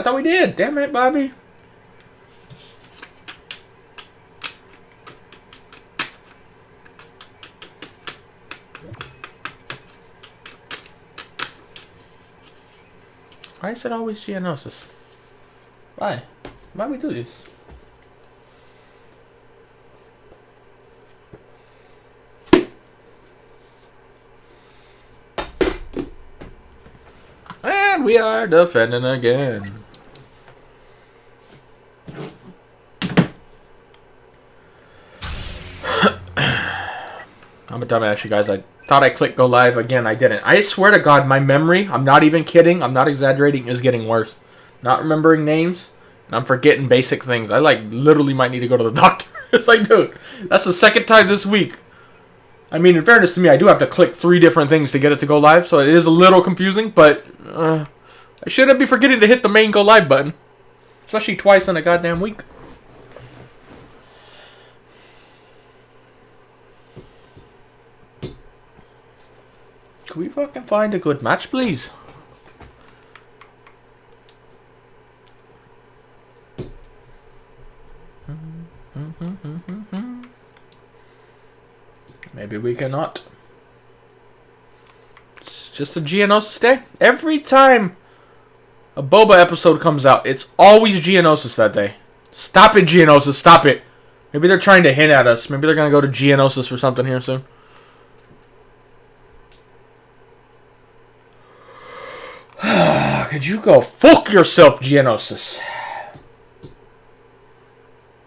I thought we did. Damn it, Bobby. Why is it always Geonosis? Why? Why we do this? And we are defending again. I'm a dumbass, you guys. I thought I clicked go live again. I didn't. I swear to God, my memory, I'm not even kidding, I'm not exaggerating, is getting worse. Not remembering names, and I'm forgetting basic things. I, like, literally might need to go to the doctor. It's like, dude, that's the second time this week. I mean, in fairness to me, I do have to click 3 different things to get it to go live, so it is a little confusing, but I shouldn't be forgetting to hit the main go live button. Especially twice in a goddamn week. Can we fucking find a good match, please? Maybe we cannot. It's just a Geonosis day. Every time a Boba episode comes out, it's always Geonosis that day. Stop it, Geonosis. Stop it. Maybe they're trying to hint at us. Maybe they're going to go to Geonosis for something here soon. Could you go fuck yourself, Geonosis?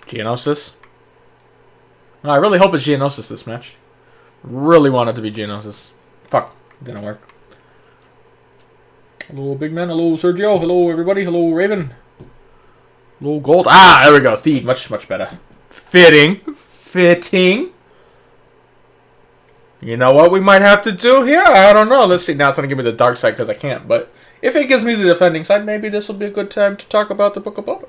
Geonosis? No, I really hope it's Geonosis this match. Really want it to be Geonosis. Fuck, didn't work. Hello, big man. Hello, Sergio. Hello, everybody. Hello, Raven. Hello, Gold. Ah, there we go. Theed. Much, much better. Fitting. Fitting. You know what we might have to do here? I don't know. Let's see. Now it's going to give me the dark side because I can't. But if it gives me the defending side, maybe this will be a good time to talk about the Book of Boba.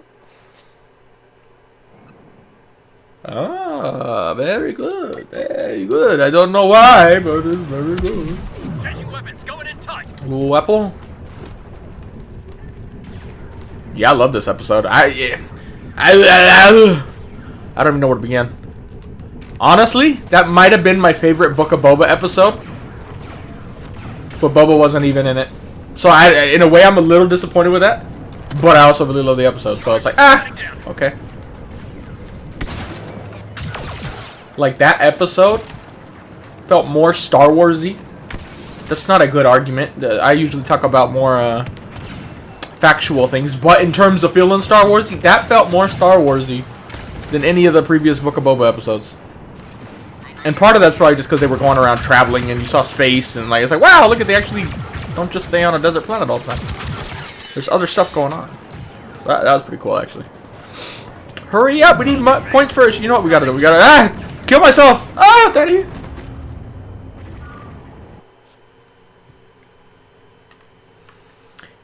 Ah, very good. Very good. I don't know why, but it's very good. Changing weapons, going in tight. Little apple. Yeah, I love this episode. I don't even know where to begin. Honestly, that might have been my favorite Book of Boba episode. But Boba wasn't even in it. So, in a way, I'm a little disappointed with that. But I also really love the episode. So, it's like, okay. Like, that episode felt more Star Wars-y. That's not a good argument. I usually talk about more factual things. But in terms of feeling Star Wars-y, that felt more Star Wars-y than any of the previous Book of Boba episodes. And part of that's probably just because they were going around traveling and you saw space and like it's like, wow, look at they actually don't just stay on a desert planet all the time. There's other stuff going on. That was pretty cool, actually. Hurry up, we need points first. You know what we gotta do? We gotta kill myself. Ah, daddy.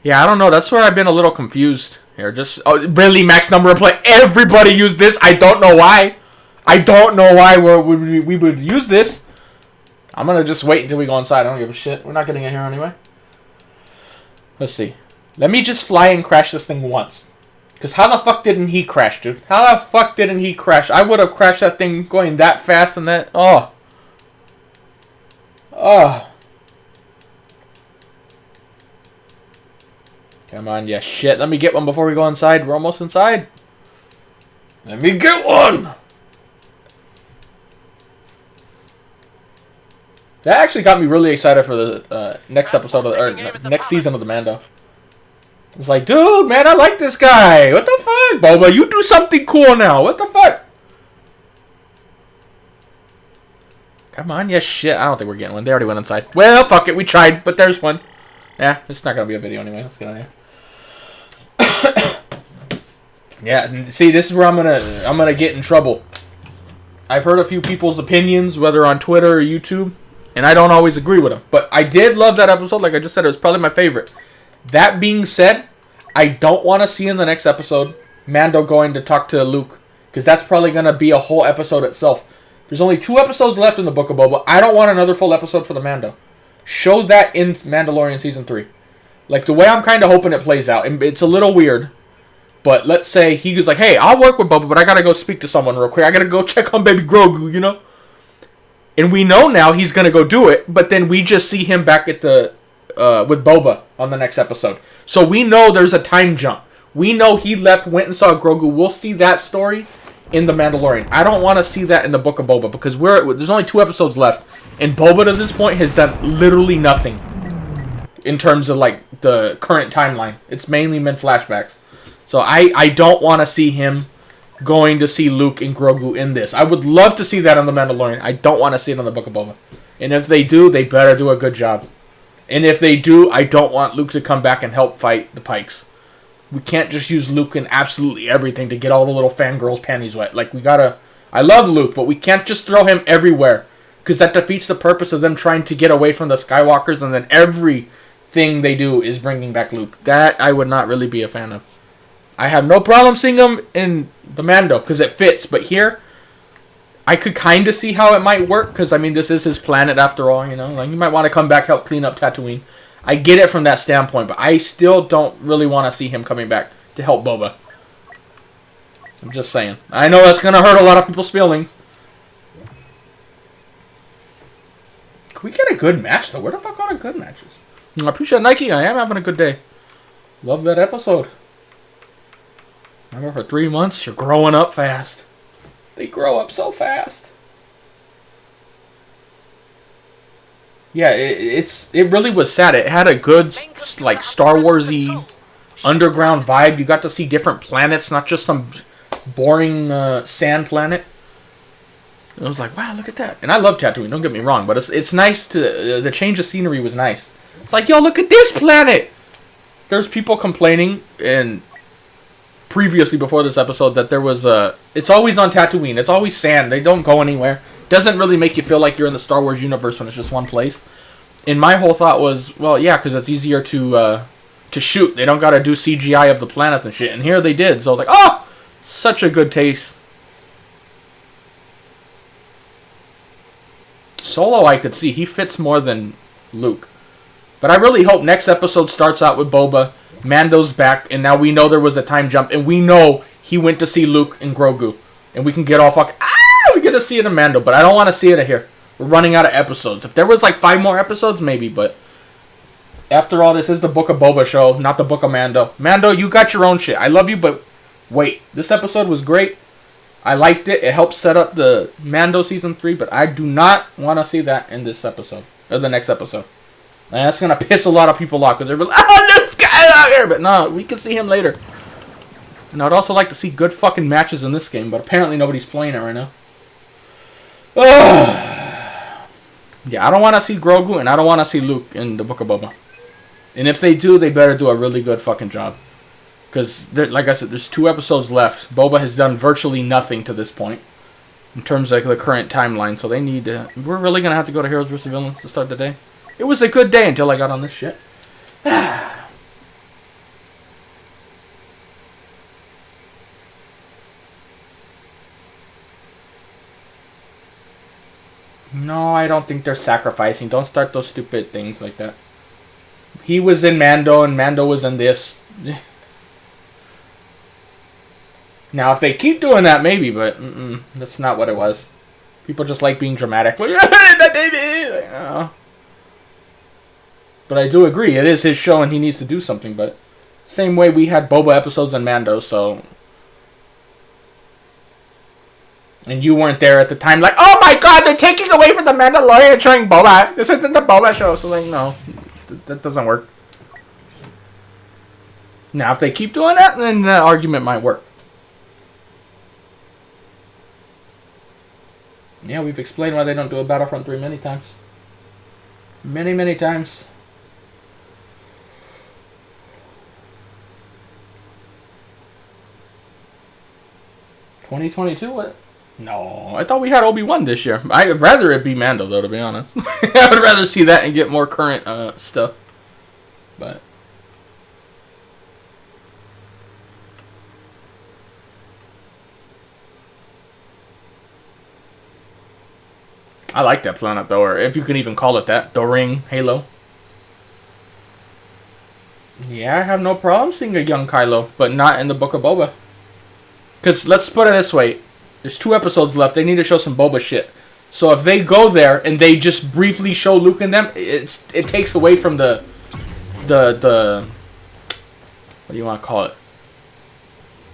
Yeah, I don't know. That's where I've been a little confused here. Just really max number of play. Everybody used this. I don't know why. I don't know why we would use this. I'm going to just wait until we go inside. I don't give a shit. We're not getting in here anyway. Let's see. Let me just fly and crash this thing once. Because how the fuck didn't he crash, dude? How the fuck didn't he crash? I would have crashed that thing going that fast and that... Oh. Oh. Come on, yeah, shit. Let me get one before we go inside. We're almost inside. Let me get one! That actually got me really excited for the next episode of or next season of the Mando. It's like, dude, man, I like this guy. What the fuck, Boba? You do something cool now. What the fuck? Come on, yes, shit. I don't think we're getting one. They already went inside. Well, fuck it, we tried, but there's one. Yeah, it's not gonna be a video anyway. Let's get on here. Yeah, see, this is where I'm gonna get in trouble. I've heard a few people's opinions, whether on Twitter or YouTube. And I don't always agree with him. But I did love that episode. Like I just said, it was probably my favorite. That being said, I don't want to see in the next episode Mando going to talk to Luke. Because that's probably going to be a whole episode itself. There's only 2 episodes left in the Book of Boba. I don't want another full episode for the Mando. Show that in Mandalorian Season 3. Like, the way I'm kind of hoping it plays out, and it's a little weird, but let's say he was like, hey, I'll work with Boba, but I gotta go speak to someone real quick. I gotta go check on baby Grogu, you know? And we know now he's gonna go do it, but then we just see him back at the, with Boba on the next episode. So we know there's a time jump. We know he left, went and saw Grogu. We'll see that story in The Mandalorian. I don't want to see that in the Book of Boba, because there's only 2 episodes left, and Boba to this point has done literally nothing in terms of, like, the current timeline. It's mainly been flashbacks. So I don't want to see him going to see Luke and Grogu in this. I would love to see that on The Mandalorian. I don't want to see it on the Book of Boba. And if they do, they better do a good job. And if they do, I don't want Luke to come back and help fight the Pikes. We can't just use Luke in absolutely everything to get all the little fangirls' panties wet. Like, we gotta... I love Luke, but we can't just throw him everywhere, because that defeats the purpose of them trying to get away from the Skywalkers, and then everything they do is bringing back Luke. That I would not really be a fan of. I have no problem seeing him in the Mando, because it fits, but here, I could kind of see how it might work, because, I mean, this is his planet after all, you know? Like, you might want to come back, help clean up Tatooine. I get it from that standpoint, but I still don't really want to see him coming back to help Boba. I'm just saying. I know that's going to hurt a lot of people's feelings. Can we get a good match, though? Where the fuck are the good matches? I appreciate Nike. I am having a good day. Love that episode. Remember, for 3 months, you're growing up fast. They grow up so fast. Yeah, it really was sad. It had a good, like, Star Wars-y underground vibe. You got to see different planets, not just some boring sand planet. And I was like, wow, look at that. And I love Tatooine, don't get me wrong, but it's nice to... the change of scenery was nice. It's like, yo, look at this planet! There's people complaining, and previously before this episode, that there was it's always on Tatooine. It's always sand. They don't go anywhere. Doesn't really make you feel like you're in the Star Wars universe when it's just one place. And my whole thought was, well, yeah, because it's easier to shoot. They don't got to do CGI of the planets and shit. And here they did. So I was like, oh, such a good taste. Solo, I could see. He fits more than Luke. But I really hope next episode starts out with Boba. Mando's back. And now we know there was a time jump. And we know he went to see Luke and Grogu. And we can get all fucking... we get to see it in Mando, but I don't want to see it here. We're running out of episodes. If there was like 5 more episodes, maybe, but after all, this is the Book of Boba show, not the Book of Mando. Mando, you got your own shit. I love you, but wait. This episode was great. I liked it. It helped set up the Mando Season 3, but I do not want to see that in this episode, or the next episode. And that's going to piss a lot of people off, because they're like, oh, this guy out here! But no, we can see him later. And I'd also like to see good fucking matches in this game, but apparently nobody's playing it right now. Yeah, I don't want to see Grogu, and I don't want to see Luke in the Book of Boba. And if they do, they better do a really good fucking job. Because, like I said, there's 2 episodes left. Boba has done virtually nothing to this point, in terms of the current timeline. So they need to... We're really going to have to go to Heroes vs. Villains to start the day. It was a good day until I got on this shit. No, I don't think they're sacrificing. Don't start those stupid things like that. He was in Mando, and Mando was in this. Now, if they keep doing that, maybe, but that's not what it was. People just like being dramatic. Like, but I do agree, it is his show, and he needs to do something, but same way we had Boba episodes in Mando, so... And you weren't there at the time, like, oh my god, they're taking away from the Mandalorian showing Boba. This isn't the Boba show. So, like, no, that doesn't work. Now, if they keep doing that, then that argument might work. Yeah, we've explained why they don't do a Battlefront 3 many times. Many, many times. $2022? What? No, I thought we had Obi-Wan this year. I'd rather it be Mando, though, to be honest. I would rather see that and get more current stuff. But I like that planet, though, or if you can even call it that. The Ring, Halo. Yeah, I have no problem seeing a young Kylo, but not in the Book of Boba. Because let's put it this way. There's 2 episodes left. They need to show some Boba shit. So if they go there and they just briefly show Luke and them, it takes away from the what do you want to call it?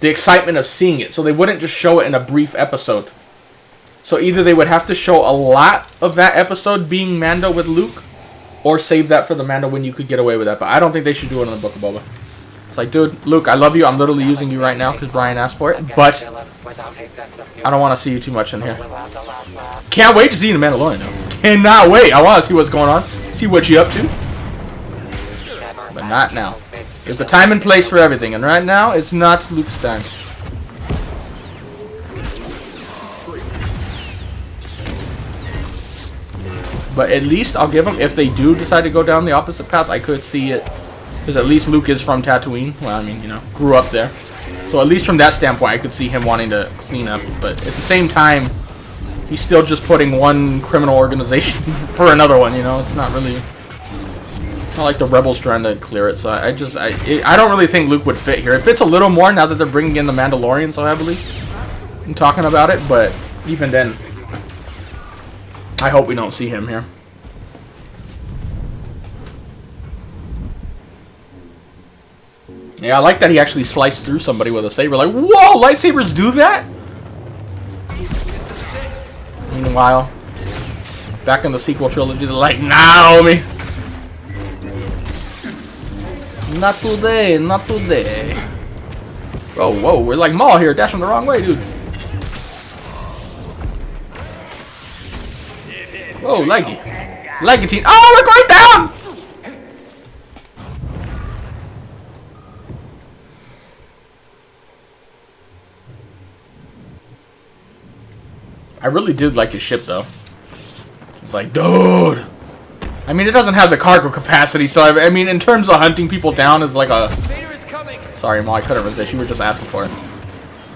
The excitement of seeing it. So they wouldn't just show it in a brief episode. So either they would have to show a lot of that episode being Mando with Luke, or save that for the Mando when you could get away with that. But I don't think they should do it in the Book of Boba. It's like, dude, Luke, I love you. I'm literally using you right now because Brian asked for it. But I don't want to see you too much in here. Can't wait to see you in The Mandalorian, though. Cannot wait. I want to see what's going on. See what you up to. But not now. There's a time and place for everything. And right now, it's not Luke's time. But at least I'll give them, if they do decide to go down the opposite path, I could see it. Because at least Luke is from Tatooine. Well, I mean, you know, grew up there. So at least from that standpoint, I could see him wanting to clean up. But at the same time, he's still just putting one criminal organization for another one, you know? It's not really... It's not like the Rebels trying to clear it. So I don't really think Luke would fit here. It fits a little more now that they're bringing in the Mandalorian so heavily and talking about it. But even then... I hope we don't see him here. Yeah, I like that he actually sliced through somebody with a saber. Like, whoa, lightsabers do that? Meanwhile, back in the sequel trilogy, they're like, nah, homie. Not today, not today. Oh, whoa, we're like Maul here, dashing the wrong way, dude. Whoa, leggy. Legatine. Oh, we're going down! I really did like his ship, though. It's like, dude. I mean, it doesn't have the cargo capacity, so I mean, in terms of hunting people down is like a... Sorry, Ma, I couldn't resist. You were just asking for it.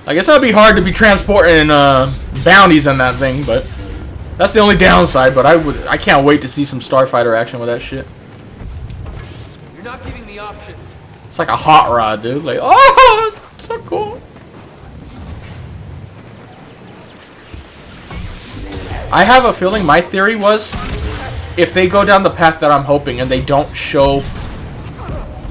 I guess that'd be hard to be transporting bounties in that thing, but... That's the only downside, but I can't wait to see some Starfighter action with that shit. You're not giving me options. It's like a hot rod, dude. Like, oh, it's so cool. I have a feeling, my theory was, if they go down the path that I'm hoping and they don't show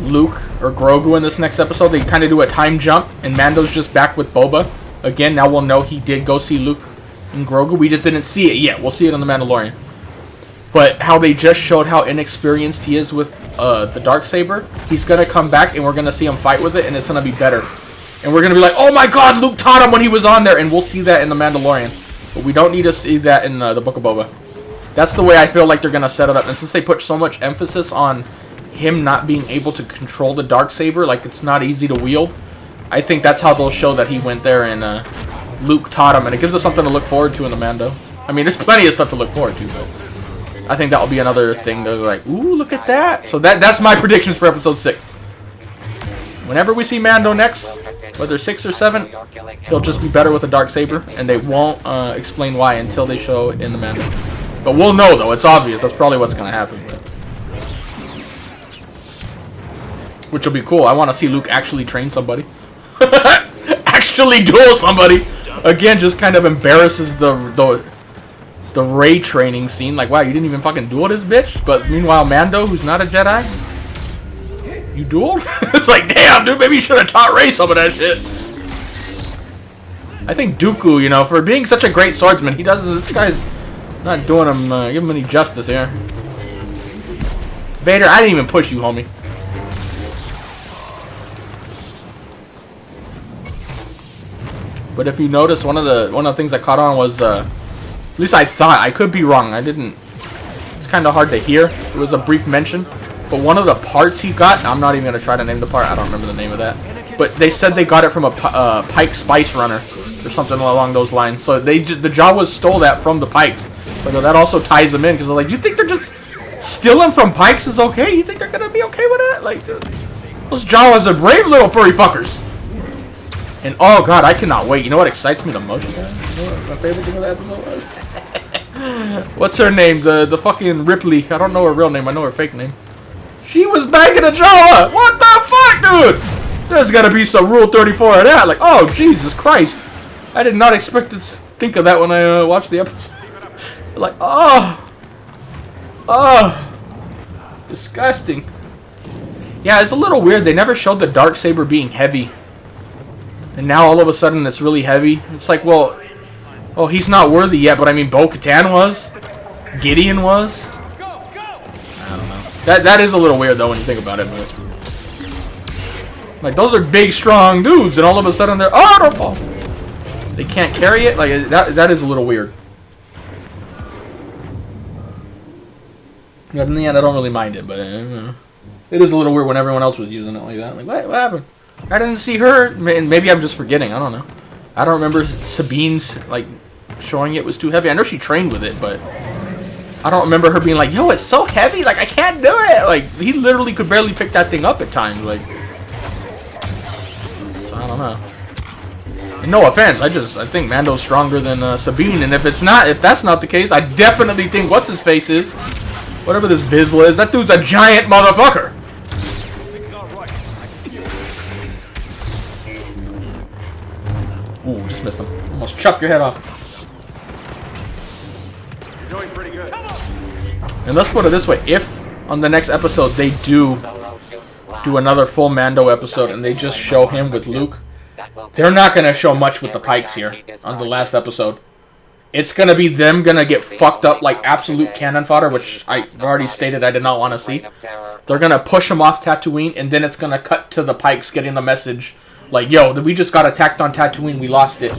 Luke or Grogu in this next episode, they kind of do a time jump and Mando's just back with Boba. Again, now we'll know he did go see Luke and Grogu. We just didn't see it yet. We'll see it on The Mandalorian. But how they just showed how inexperienced he is with the Darksaber, he's going to come back and we're going to see him fight with it and it's going to be better. And we're going to be like, oh my god, Luke taught him when he was on there, and we'll see that in The Mandalorian. But we don't need to see that in the Book of Boba. That's the way I feel like they're going to set it up. And since they put so much emphasis on him not being able to control the Darksaber, like it's not easy to wield, I think that's how they'll show that he went there and Luke taught him. And it gives us something to look forward to in the Mando. I mean, there's plenty of stuff to look forward to, but I think that'll be another thing. They're like, ooh, look at that. So that's my predictions for Episode 6. Whenever we see Mando next, whether 6 or 7, he'll just be better with a Darksaber, and they won't explain why until they show it in the Mando. But we'll know, though. It's obvious. That's probably what's going to happen. But... which will be cool. I want to see Luke actually train somebody. Actually duel somebody. Again, just kind of embarrasses the Rey training scene. Like, wow, you didn't even fucking duel this bitch? But meanwhile, Mando, who's not a Jedi, you dueled? It's like, damn, dude, maybe you should have taught Rey some of that shit. I think Dooku, you know, for being such a great swordsman, he doesn't. This guy's not doing him, give him any justice here. Vader, I didn't even push you, homie. But if you notice, one of the things I caught on was, at least I thought, I could be wrong. I didn't. It's kind of hard to hear. It was a brief mention. But one of the parts he got, I'm not even going to try to name the part. I don't remember the name of that. But they said they got it from a Pike Spice Runner or something along those lines. So the Jawas stole that from the Pikes. So that also ties them in, because they're like, you think they're just stealing from Pikes is okay? You think they're going to be okay with that? Like, those Jawas are brave little furry fuckers. And oh god, I cannot wait. You know what excites me the most? You know what my favorite thing of the episode was? What's her name? The fucking Ripley. I don't know her real name. I know her fake name. She was banging a Jawa! What the fuck, dude? There's gotta be some Rule 34 of that. Like, oh, Jesus Christ. I did not expect to think of that when I watched the episode. Like, oh. Oh. Disgusting. Yeah, it's a little weird. They never showed the Darksaber being heavy. And now all of a sudden it's really heavy. It's like, well, oh, he's not worthy yet, but I mean, Bo-Katan was. Gideon was. I don't know. That is a little weird though when you think about it, but like those are big, strong dudes, and all of a sudden they're oh, they can't carry it. Like that is a little weird. But in the end, I don't really mind it, but it is a little weird when everyone else was using it like that. Like what happened? I didn't see her. Maybe I'm just forgetting. I don't know. I don't remember Sabine's like showing it was too heavy. I know she trained with it, but I don't remember her being like, yo, it's so heavy, like, I can't do it. Like, he literally could barely pick that thing up at times, like. So, I don't know. And no offense, I think Mando's stronger than Sabine, and if that's not the case, I definitely think what's-his-face is. Whatever this Vizsla is, that dude's a giant motherfucker. Ooh, just missed him. Almost chopped your head off. Doing pretty good. And let's put it this way, if on the next episode they do another full Mando episode and they just show him with Luke, they're not going to show much with the Pikes here on the last episode. It's going to be them going to get fucked up like absolute cannon fodder, which I already stated I did not want to see. They're going to push them off Tatooine, and then it's going to cut to the Pikes getting the message like, yo, we just got attacked on Tatooine, we lost it.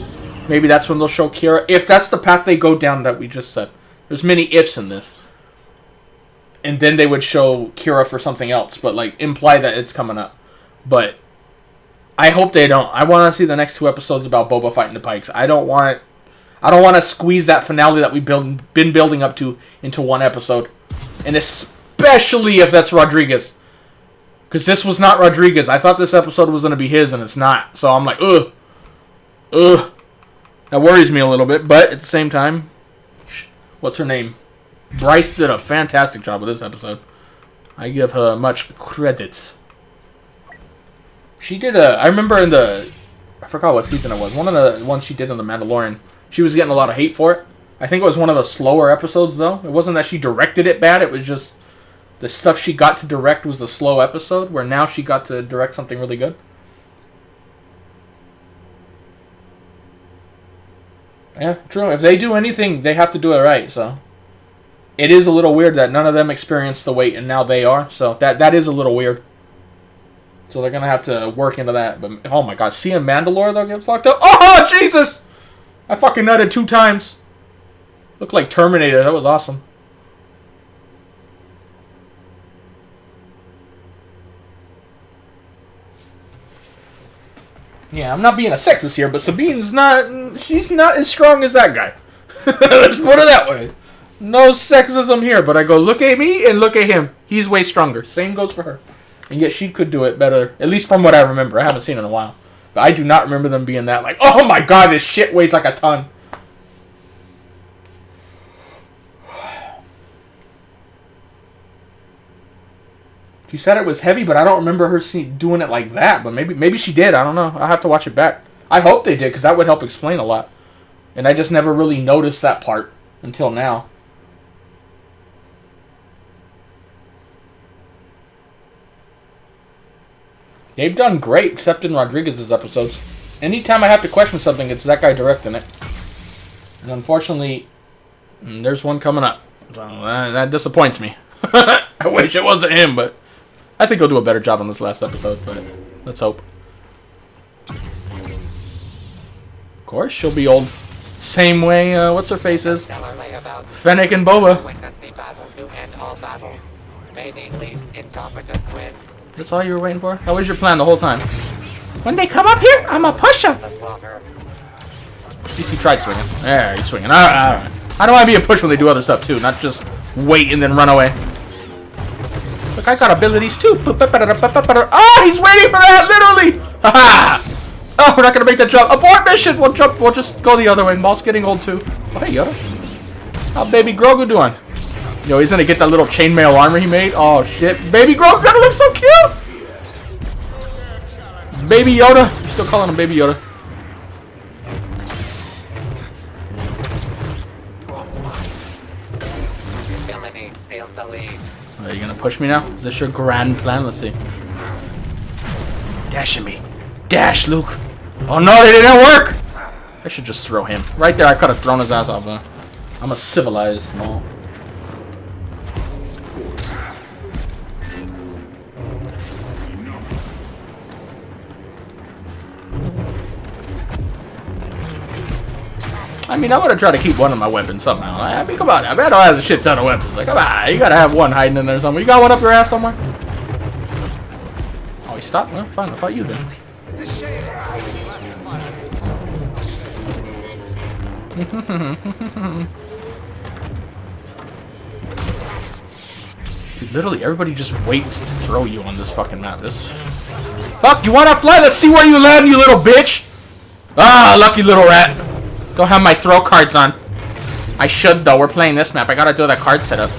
Maybe that's when they'll show Kira, if that's the path they go down that we just said. There's many ifs in this. And then they would show Kira for something else, but like imply that it's coming up. But I hope they don't. I want to see the next 2 episodes about Boba fighting the Pikes. I don't want to squeeze that finale that we've been building up to into 1 episode. And especially if that's Rodriguez. Because this was not Rodriguez. I thought this episode was going to be his, and it's not. So I'm like, ugh. That worries me a little bit, but at the same time, what's her name? Bryce did a fantastic job with this episode. I give her much credit. She did I remember in I forgot what season it was. One of the ones she did in The Mandalorian. She was getting a lot of hate for it. I think it was one of the slower episodes, though. It wasn't that she directed it bad. It was just the stuff she got to direct was the slow episode, where now she got to direct something really good. Yeah, true. If they do anything, they have to do it right, so. It is a little weird that none of them experienced the wait, and now they are. So that is a little weird. So they're going to have to work into that. But, oh my god, seeing Mandalore, they'll get fucked up. Oh, Jesus! I fucking nutted 2 times. Looked like Terminator. That was awesome. Yeah, I'm not being a sexist here, but Sabine's not... She's not as strong as that guy. Let's put it that way. No sexism here, but I go, look at me and look at him. He's way stronger. Same goes for her. And yet she could do it better, at least from what I remember. I haven't seen it in a while. But I do not remember them being that like, oh my god, this shit weighs like a ton. She said it was heavy, but I don't remember her doing it like that. But maybe she did. I don't know. I'll have to watch it back. I hope they did, because that would help explain a lot. And I just never really noticed that part until now. They've done great, except in Rodriguez's episodes. Anytime I have to question something, it's that guy directing it. And unfortunately, there's one coming up. So that disappoints me. I wish it wasn't him, but I think he'll do a better job on this last episode, but let's hope. Of course, she'll be old. Same way, what's her face is? Fennec and Boba. That's all you were waiting for? That was your plan the whole time. When they come up here, I'ma push them. At least he tried swinging. There, he's swinging. Alright. I don't want to be a push when they do other stuff too, not just wait and then run away. Look, I got abilities too. Oh, he's waiting for that, literally. Haha. Oh, we're not gonna make that jump. Abort mission. We'll jump. We'll just go the other way. Maul's getting old too. Oh, hey, Yoda. How baby Grogu doing? Yo, he's gonna get that little chainmail armor he made. Oh shit, Baby Grogu's gonna look so cute. Baby Yoda. I'm still calling him Baby Yoda. Are you gonna push me now? Is this your grand plan? Let's see. Dash at me. Dash, Luke. Oh no, it didn't work! I should just throw him. Right there, I could have thrown his ass off. I'm a civilized mall. I mean, I would have tried to keep one of my weapons somehow. I mean, come on now. Battle has a shit ton of weapons. Like, come on. You gotta have one hiding in there somewhere. You got one up your ass somewhere? Oh, he stopped? Well, fine. I'll fight you then. Dude, literally, everybody just waits to throw you on this fucking map. Fuck, you wanna fly? Let's see where you land, you little bitch! Ah, lucky little rat. Don't have my throw cards on. I should though. We're playing this map. I gotta do that card setup.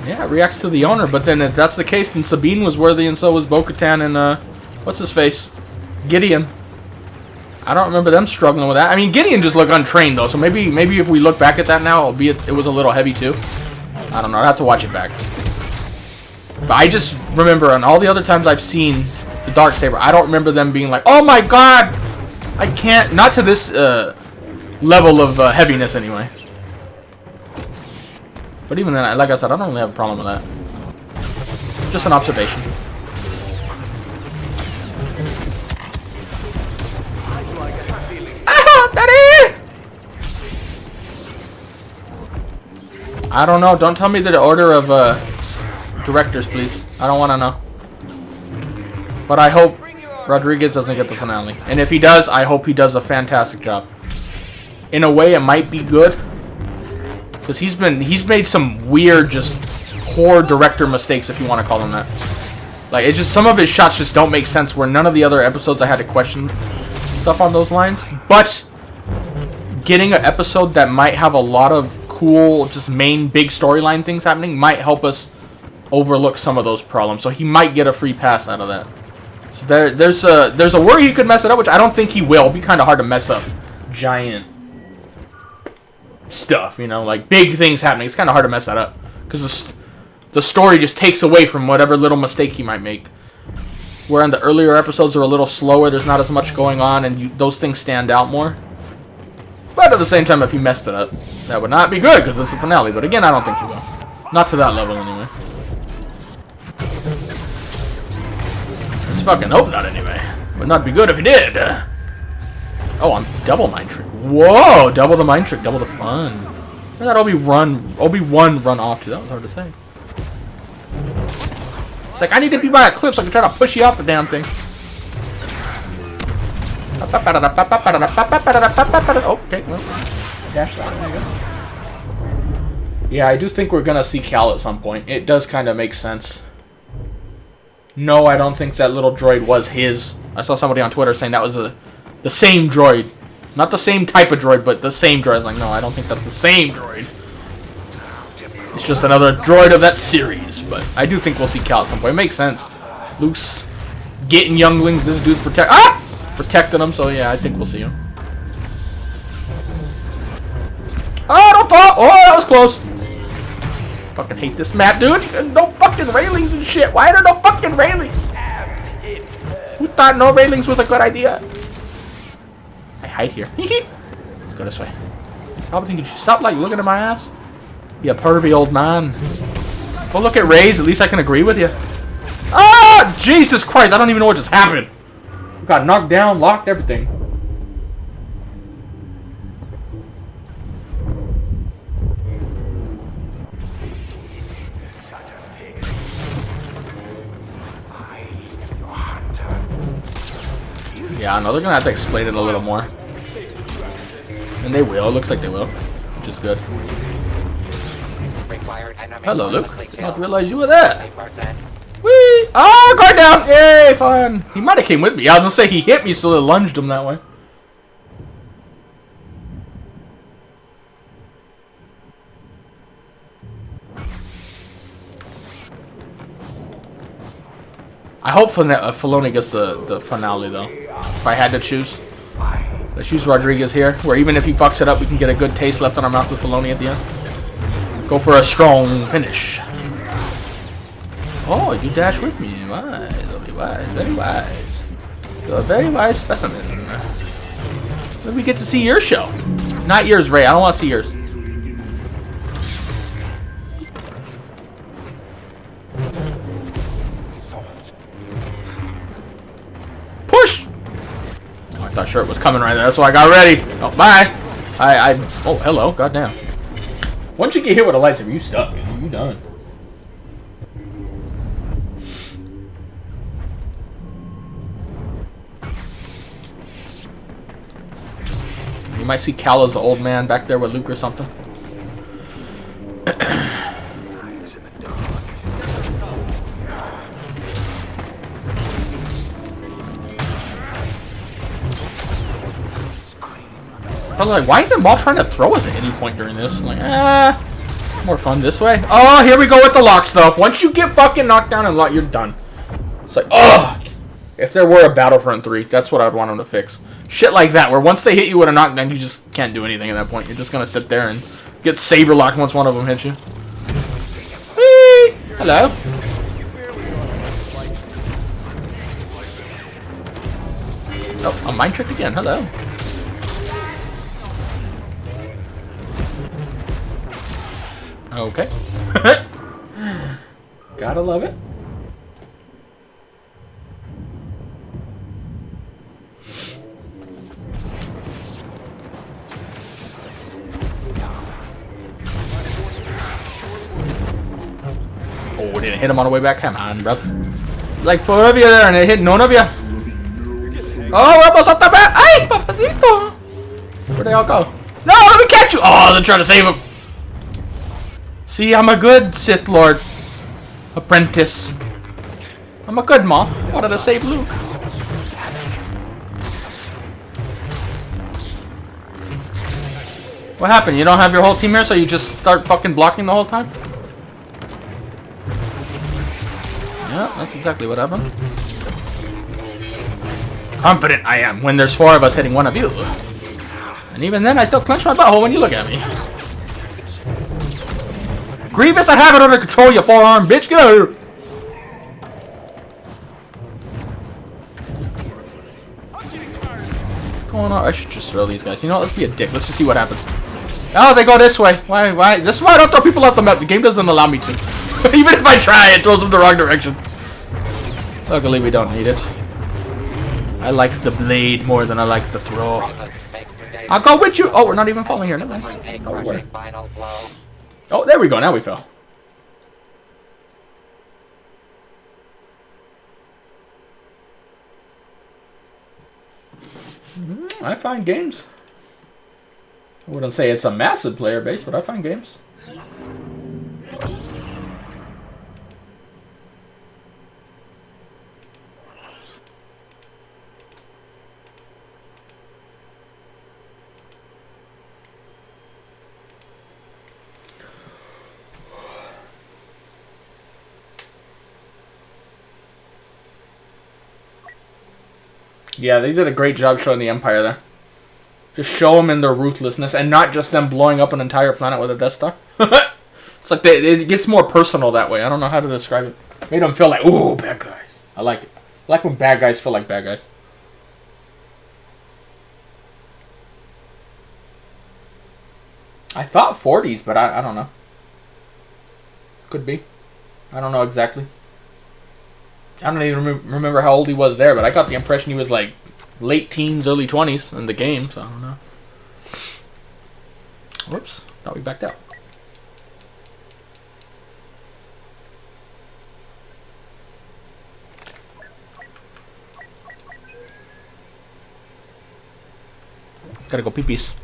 Yeah, it reacts to the owner, but then if that's the case, then Sabine was worthy and so was Bo-Katan and what's his face? Gideon. I don't remember them struggling with that. I mean, Gideon just looked untrained, though, so maybe if we look back at that now, albeit it was a little heavy, too. I don't know. I have to watch it back. But I just remember, on all the other times I've seen the Darksaber, I don't remember them being like, oh my god! I can't... Not to this level of heaviness, anyway. But even then, like I said, I don't really have a problem with that. Just an observation. I don't know. Don't tell me the order of directors, please. I don't want to know. But I hope Rodriguez doesn't get the finale. And if he does, I hope he does a fantastic job. In a way, it might be good. Because he's made some weird, just poor director mistakes, if you want to call them that. Like, it just, some of his shots just don't make sense, where none of the other episodes I had to question stuff on those lines. But getting an episode that might have a lot of cool, just main big storyline things happening might help us overlook some of those problems. So he might get a free pass out of that. So there's a worry he could mess it up, which I don't think he will. It'll be kind of hard to mess up giant stuff, you know, like big things happening. It's kind of hard to mess that up because the story just takes away from whatever little mistake he might make. Where in the earlier episodes are a little slower, there's not as much going on, and those things stand out more. But at the same time, if he messed it up, that would not be good, because it's the finale. But again, I don't think he will. Not to that level, anyway. Let's fucking hope not, anyway. Would not be good if he did. Oh, I'm double mind trick. Whoa, double the mind trick, double the fun. Where did that Obi-Wan run off to? That was hard to say. It's like, I need to be by a cliff so I can try to push you off the damn thing. Okay, well, dash that. There you go. Yeah, I do think we're gonna see Cal at some point. It does kind of make sense. No, I don't think that little droid was his. I saw somebody on Twitter saying that was the same droid. Not the same type of droid, but the same droid. I was like, no, I don't think that's the same droid. It's just another droid of that series. But I do think we'll see Cal at some point. It makes sense. Luke's getting younglings. This dude's protecting them, so yeah, I think we'll see him. Oh, don't fall! Oh, that was close. Fucking hate this map, dude. No fucking railings and shit. Why are there no fucking railings? Who thought no railings was a good idea? I hide here. Go this way. Probably thinking, stop like looking at my ass. Be a pervy old man. Go look at Ray's. At least I can agree with you. Ah, Jesus Christ! I don't even know what just happened. Got knocked down, locked, everything. Yeah, no, they're gonna have to explain it a little more. And they will. It looks like they will, which is good. Hello, Luke. I didn't realize you were there. Whee! Oh, guard down! Yay, fun! He might have came with me. I was gonna say he hit me, so it lunged him that way. I hope Filoni gets the finale, though. If I had to choose. Let's choose Rodriguez here, where even if he fucks it up, we can get a good taste left in our mouth with Filoni at the end. Go for a strong finish. Oh, you dash with me. Wise, wise, very wise. You're a very wise specimen. When we get to see your show. Not yours, Ray. I don't want to see yours. Push! Oh, I thought shirt was coming right there, so I got ready. Oh, bye. Oh, hello. Goddamn. Once you get hit with a lightsaber, you stuck. You done. You might see Cal as the old man back there with Luke or something. I was like, why is the ball trying to throw us at any point during this? Like, more fun this way. Oh, here we go with the locks, though. Once you get fucking knocked down and locked, you're done. It's like, oh! If there were a Battlefront 3, that's what I'd want them to fix. Shit like that, where once they hit you with a knockdown, you just can't do anything at that point. You're just gonna sit there and get saber locked once one of them hits you. Whee! Hello. Oh, a mind trick again. Hello. Okay. Gotta love it. Oh, didn't hit him on the way back. Come on, bruv. Like 4 of you there and it hit none of you. Oh, we're almost up the bat. Ay, papacito. Where'd they all go? No, let me catch you. Oh, they're trying to save him. See, I'm a good Sith Lord apprentice. I'm a good mom. Wanted to save Luke. What happened? You don't have your whole team here, so you just start fucking blocking the whole time? Yeah, that's exactly what happened. Confident I am when there's 4 of us hitting one of you. And even then, I still clench my butthole when you look at me. Grievous, I have it under control, you forearm bitch. Get out of here. What's going on? I should just throw these guys. You know what? Let's be a dick. Let's just see what happens. Oh, they go this way. Why? This is why I don't throw people off the map. The game doesn't allow me to. Even if I try, it throws them the wrong direction. Luckily, we don't need it. I like the blade more than I like the throw. I'll go with you. Oh, we're not even falling here. Never mind. Oh, there we go. Now we fell. I find games. I wouldn't say it's a massive player base, but I find games. Yeah, they did a great job showing the Empire there. Just show them in their ruthlessness, and not just them blowing up an entire planet with a Death Star. It's like it gets more personal that way. I don't know how to describe it. Made them feel like, ooh, bad guys. I like it. I like when bad guys feel like bad guys. I thought 40s, but I don't know. Could be. I don't know exactly. I don't even remember how old he was there, but I got the impression he was like late teens, early 20s in the game, so I don't know. Whoops, thought we backed out. Gotta go pee-pees.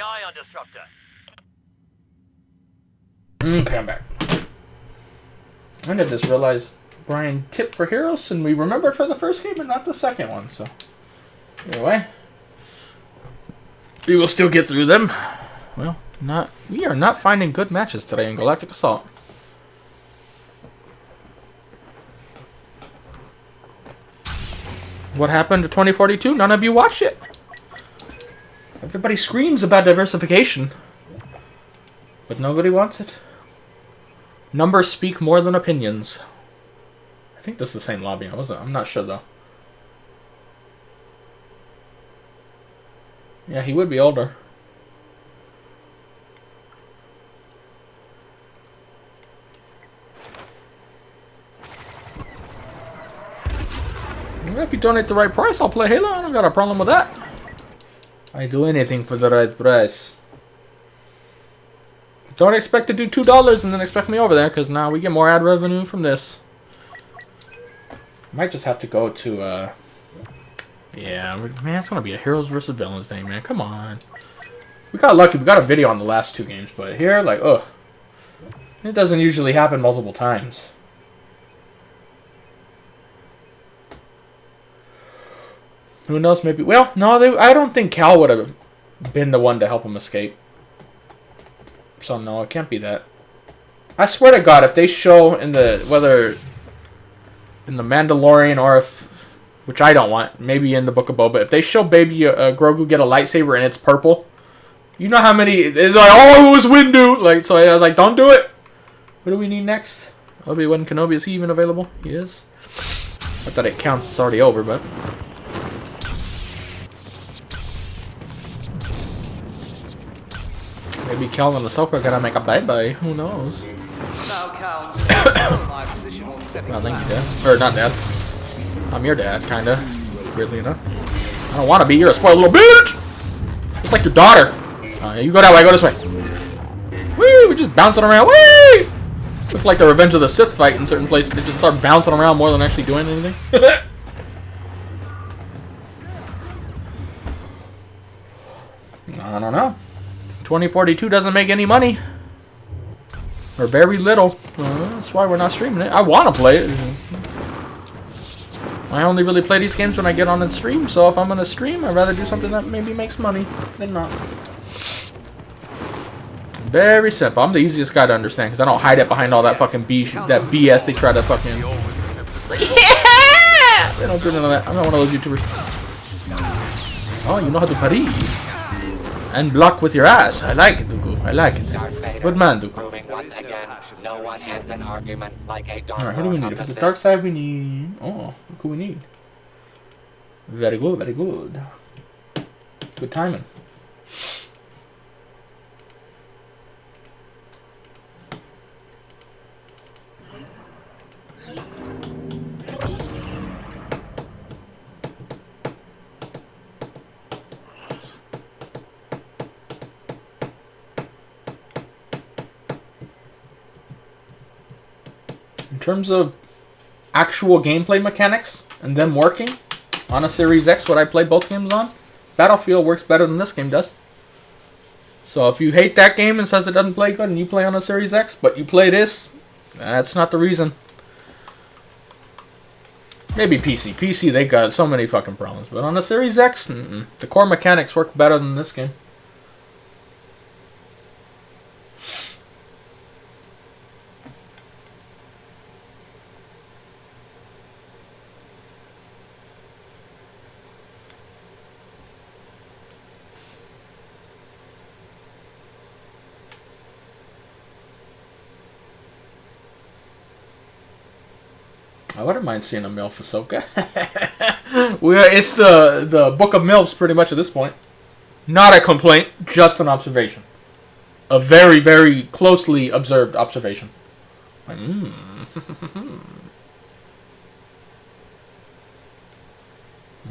ion disruptor. Okay, I'm back. I just realized Brian tipped for Heroes, and we remembered for the first game and not the second one. So, anyway, we will still get through them. Well, we are not finding good matches today in Galactic Assault. What happened to 2042? None of you watched it. Everybody screams about diversification, but nobody wants it. Numbers speak more than opinions. I think this is the same lobby. I'm not sure though. Yeah, he would be older. If you donate the right price, I'll play Halo. I don't got a problem with that. I do anything for the right price. Don't expect to do $2 and then expect me over there, because now we get more ad revenue from this. Might just have to go to, yeah, man, it's gonna be a Heroes versus Villains thing, man. Come on. We got lucky. We got a video on the last 2 games, but here, like, ugh. It doesn't usually happen multiple times. Who knows, maybe... Well, no, I don't think Cal would have been the one to help him escape. So, no, it can't be that. I swear to God, if they show in the... Whether in the Mandalorian or if... Which I don't want. Maybe in the Book of Boba. If they show Baby Grogu get a lightsaber and it's purple... You know how many... It's like, oh, it was Windu! Like, so I was like, don't do it! What do we need next? Obi-Wan Kenobi, is he even available? He is. I thought it counts. It's already over, but... Maybe Cal and Ahsoka are gonna make a bye-bye. Who knows? Well, thank you, Dad. Or, not Dad. I'm your dad, kinda. Weirdly enough. I don't want to be. You're a spoiled little bitch! Just like your daughter. You go that way, go this way. Woo! We're just bouncing around. Woo! Looks like the Revenge of the Sith fight in certain places. They just start bouncing around more than actually doing anything. I don't know. 2042 doesn't make any money. Or very little. That's why we're not streaming it. I want to play it. I only really play these games when I get on and stream, so if I'm going to stream, I'd rather do something that maybe makes money than not. Very simple. I'm the easiest guy to understand, because I don't hide it behind all that fucking BS they try to fucking... Yeah! They don't do none of that. I'm not one of those YouTubers. Oh, you know how to parry. And block with your ass. I like it, Dooku. I like it. Good man, Dooku. Alright, who do we need? If it's the dark side, we need... Oh, who we need? Very good, very good. Good timing. In terms of actual gameplay mechanics and them working on a Series X, what I play both games on, Battlefield works better than this game does. So if you hate that game and says it doesn't play good and you play on a Series X, but you play this, that's not the reason. Maybe PC. PC, they got so many fucking problems. But on a Series X, the core mechanics work better than this game. I wouldn't mind seeing a MILF Ahsoka. Well, it's the Book of MILFs pretty much at this point. Not a complaint, just an observation. A very, very closely observed observation. Like,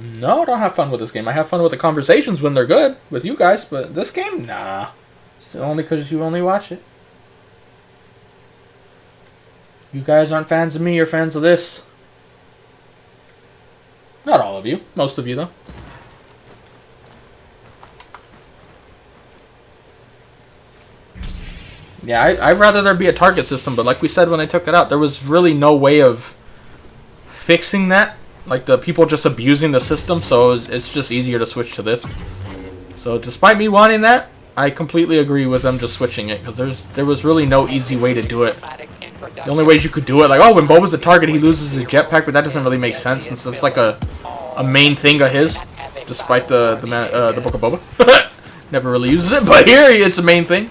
No, I don't have fun with this game. I have fun with the conversations when they're good with you guys, but this game, nah. It's only because you only watch it. You guys aren't fans of me, you're fans of this. Not all of you. Most of you, though. Yeah, I'd rather there be a target system, but like we said when I took it out, there was really no way of fixing that. Like, the people just abusing the system, so it's just easier to switch to this. So, despite me wanting that, I completely agree with them just switching it, because there was really no easy way to do it. The only ways you could do it, like, oh, when Boba's the target, he loses his jetpack, but that doesn't really make sense, since it's like a main thing of his, despite the Book of Boba. Never really uses it, but here it's a main thing.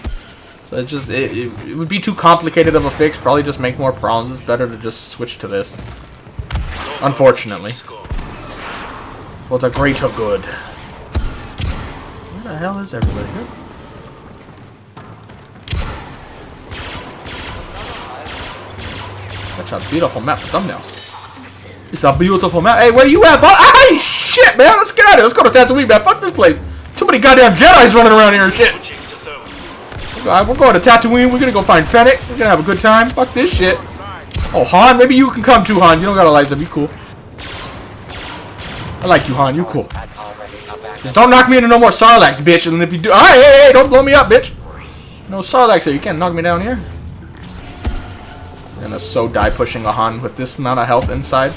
So it would be too complicated of a fix, probably just make more problems. It's better to just switch to this. Unfortunately. For the greater good. Where the hell is everybody here? Such a beautiful map for thumbnails. It's a beautiful map. Hey, where you at, boss? Hey, shit, man. Let's get out of here. Let's go to Tatooine, man. Fuck this place. Too many goddamn Jedis running around here and shit. We're going to Tatooine. We're gonna go find Fennec. We're gonna have a good time. Fuck this shit. Oh, Han, maybe you can come too, Han. You don't got a license. Be cool. I like you, Han. You cool. Just don't knock me into no more Sarlaccs, bitch. And if you do, hey, don't blow me up, bitch. No Sarlaccs here. You can't knock me down here. I'm gonna so die pushing a Han with this amount of health inside.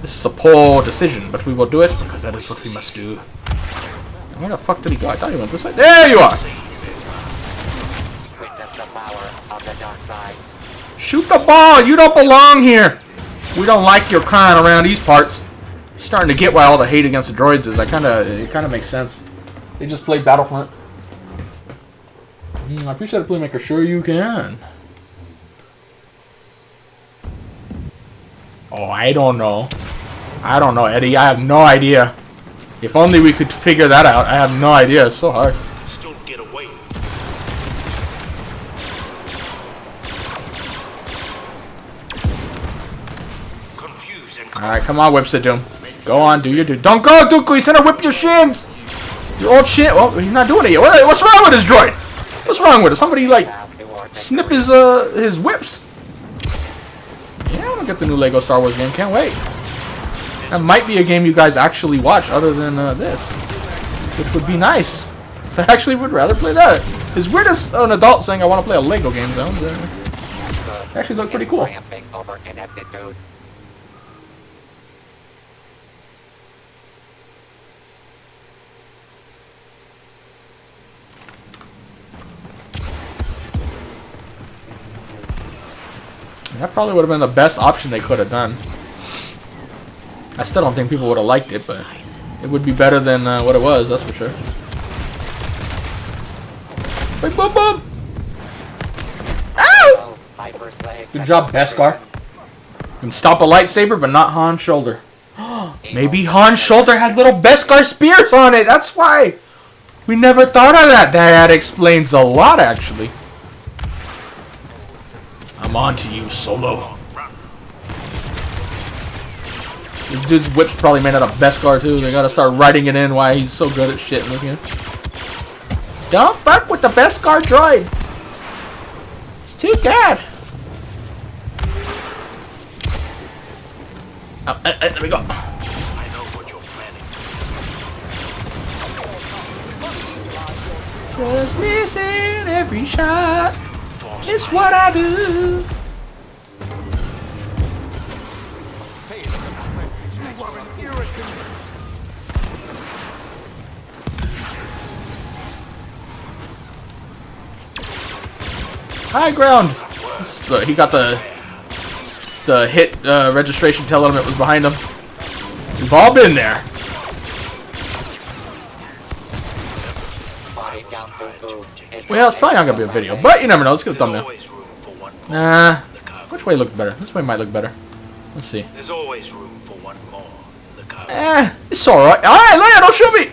This is a poor decision, but we will do it because that is what we must do. Where the fuck did he go? I thought he went this way. There you are! Shoot the ball! You don't belong here! We don't like your kind around these parts. Starting to get why all the hate against the droids is. It kinda makes sense. They just played Battlefront. I appreciate the playmaker. Sure you can. Oh, I don't know. I don't know, Eddie. I have no idea. If only we could figure that out. I have no idea. It's so hard. Still get away. Alright, come on, Whips of Doom. Go on, do your dude. Don't go, Dooku! He's gonna whip your shins! Your old shit. Well, he's not doing it yet. What's wrong with this droid? What's wrong with it? Somebody, like, snipped his whips. Yeah, I'm gonna get the new Lego Star Wars game. Can't wait. That might be a game you guys actually watch other than this. Which would be nice. So I actually would rather play that. It's weird as an adult saying I want to play a Lego game, though. They actually look pretty cool. That probably would have been the best option they could have done. I still don't think people would have liked it, but it would be better than what it was, that's for sure. Wait, boom, boom! Ow! Good job, Beskar. You can stop a lightsaber, but not Han's shoulder. Maybe Han's shoulder has little Beskar spears on it, that's why! We never thought of that. That explains a lot, actually. I'm on to you, Solo. This dude's whip's probably made out of Beskar too. They gotta start writing it in why he's so good at shit in this game. Don't fuck with the Beskar droid. It's too bad. Oh, let me go. I know what you're planning. Just missing every shot. It's what I do. High ground. He got the hit registration tell him it was behind him. We've all been there. Well, it's probably not gonna be a video, but you never know. Let's get a thumbnail. Nah, which way looks better? This way might look better. Let's see. There's always room for one more. It's alright. Alright, Leia, don't shoot me!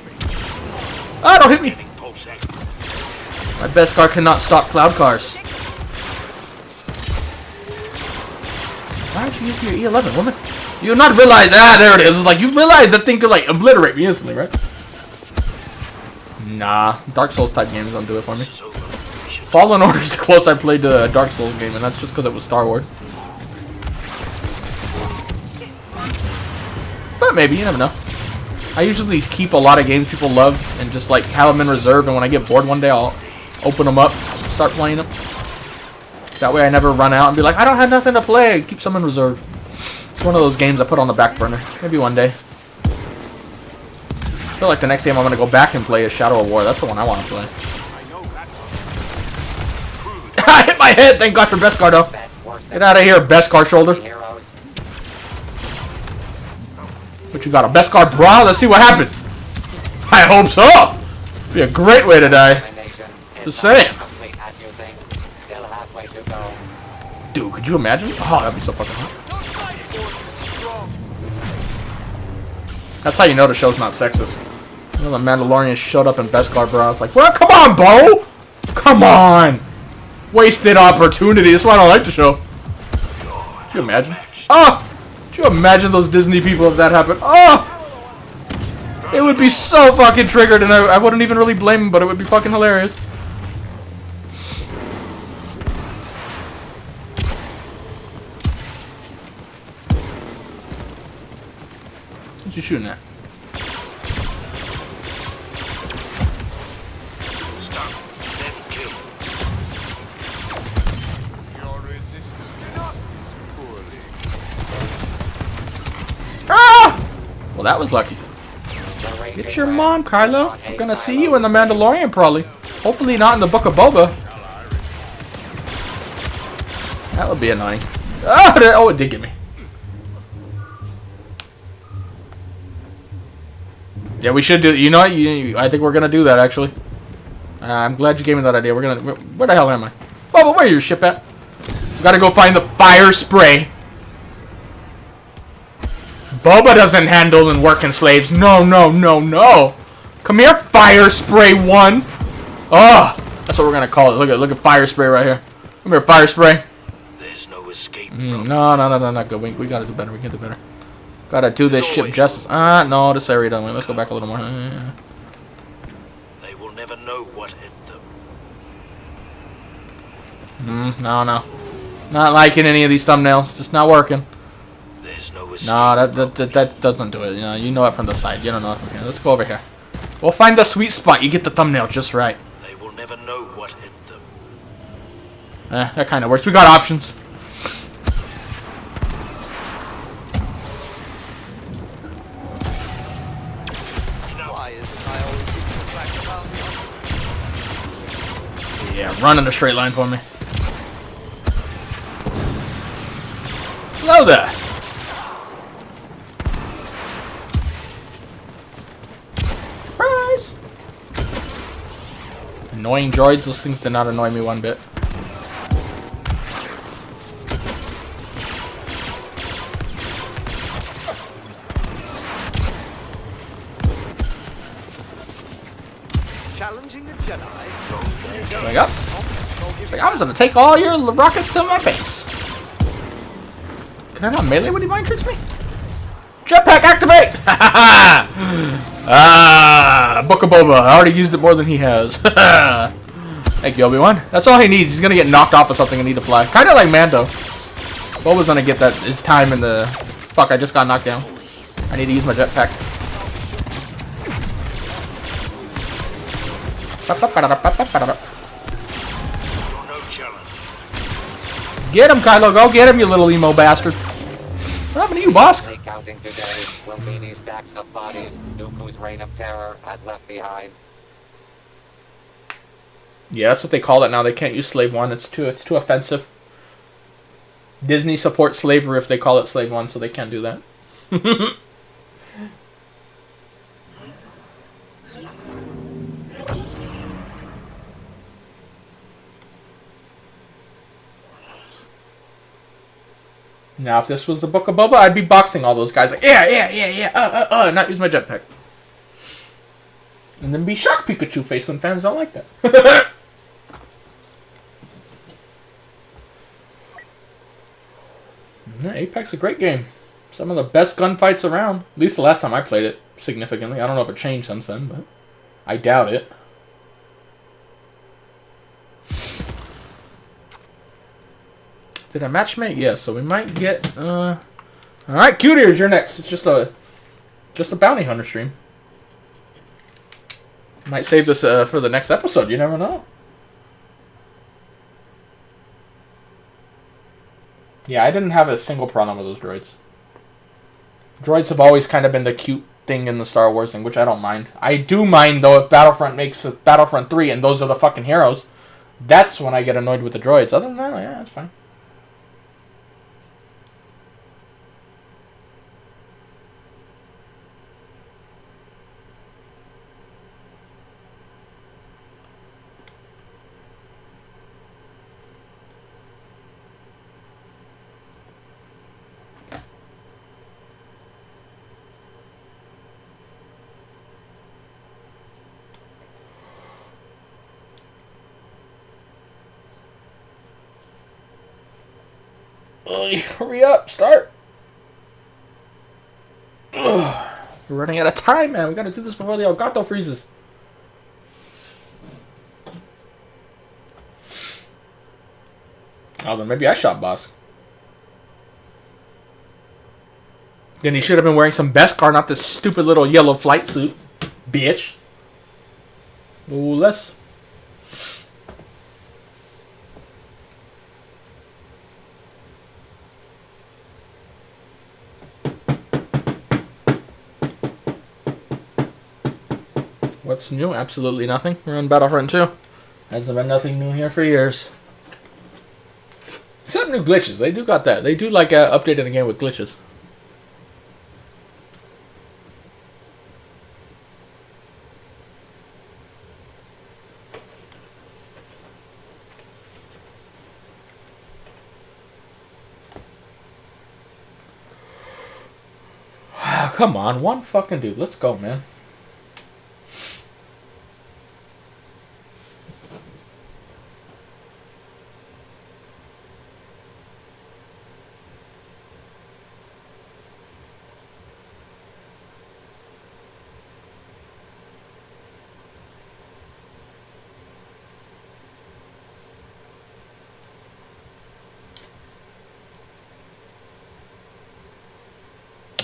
Ah, don't hit me! My Beskar cannot stop cloud cars. Why did you use your E11, woman? You not realize? There it is. It's like you realize that thing could like obliterate me instantly, right? Nah, Dark Souls type games don't do it for me. Fallen Order is the closest I played to a Dark Souls game, and that's just because it was Star Wars. But maybe, you never know. I usually keep a lot of games people love and just like have them in reserve, and when I get bored one day, I'll open them up, start playing them. That way I never run out and be like, I don't have nothing to play. Keep some in reserve. It's one of those games I put on the back burner. Maybe one day. I feel like the next game I'm going to go back and play is Shadow of War. That's the one I want to play. I hit my head! Thank God for Beskar, though. Get out of here, Beskar shoulder. What you got, a Beskar bra? Let's see what happens. I hope so! Be a great way to die. Just saying. Dude, could you imagine? Oh, that'd be so fucking hot. That's how you know the show's not sexist. You know, the Mandalorian showed up in Beskar bra. It's like, well, come on, Bo! Come on! Wasted opportunity. That's why I don't like the show. Could you imagine? Oh! Could you imagine those Disney people if that happened? Oh! It would be so fucking triggered, and I wouldn't even really blame him, but it would be fucking hilarious. What you shooting at? Stop, then kill. Your resistance is poorly. Ah! Well, that was lucky. Get your mom, Kylo. We're gonna see you in the Mandalorian, probably. Hopefully not in the Book of Boba. That would be annoying. Oh, it did get me. Yeah, we should do. You know what? I think we're gonna do that actually. I'm glad you gave me that idea. We're gonna. Where the hell am I? Boba, where your ship at? We gotta go find the fire spray. Boba doesn't handle and work in slaves. No, no, no, no. Come here, fire spray one. Oh, that's what we're gonna call it. Look at fire spray right here. Come here, fire spray. There's no escape. No, not good. We gotta do better. We can do better. Gotta do this ship justice. No, this area don't win. Let's go back a little more. They will never know what hit them. No. Not liking any of these thumbnails. Just not working. There's no escape. No, that doesn't do it. You know it from the side. You don't know it from here. Let's go over here. We'll find the sweet spot. You get the thumbnail just right. They will never know what hit them. That kind of works. We got options. Why isn't I always keeping the fact about Yeah, run in a straight line for me. Hello there. Surprise! Annoying droids. Those things did not annoy me one bit. challenging the Jedi? Wake up. It's like, I'm just gonna take all your rockets to my face. Can I not melee when he mind tricks me? Jetpack activate! Book of Boba. I already used it more than he has. Thank you, Obi-Wan. That's all he needs. He's gonna get knocked off of something and need to fly. Kinda like Mando. Boba's gonna get that his time in the... Fuck, I just got knocked down. I need to use my jetpack. Get him, Kylo. Go get him, you little emo bastard. What happened to you, boss? Counting today will be these stacks of bodies Dooku's reign of terror has left behind. Yeah, that's what they call it now. They can't use Slave 1. It's too offensive. Disney supports slavery if they call it Slave 1, so they can't do that. Now, if this was the Book of Boba, I'd be boxing all those guys like, and not use my jetpack. And then be shocked Pikachu face when fans don't like that. Yeah, Apex is a great game. Some of the best gunfights around. At least the last time I played it, significantly. I don't know if it changed since then, but I doubt it. Did I matchmake? Yes, so we might get, Alright, Cuties, you're next. It's just a bounty hunter stream. Might save this, for the next episode, you never know. Yeah, I didn't have a single problem with those droids. Droids have always kind of been the cute thing in the Star Wars thing, which I don't mind. I do mind, though, if Battlefront makes a Battlefront 3 and those are the fucking heroes. That's when I get annoyed with the droids. Other than that, yeah, that's fine. Hurry up, start. Ugh. We're running out of time, man. We gotta do this before the Elgato freezes. Oh, then maybe I shot boss. Then he should have been wearing some Beskar, not this stupid little yellow flight suit. Bitch. Ooh, less. What's new? Absolutely nothing. We're on Battlefront 2. Hasn't been nothing new here for years. Except new glitches. They do got that. They do like updating the game with glitches. Come on, one fucking dude. Let's go, man.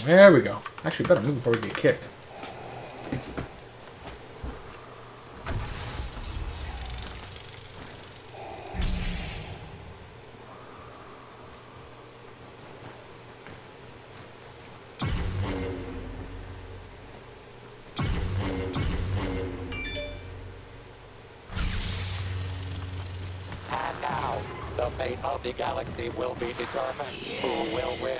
There we go. Actually, better move before we get kicked. And now, the fate of the galaxy will be determined. Who will win?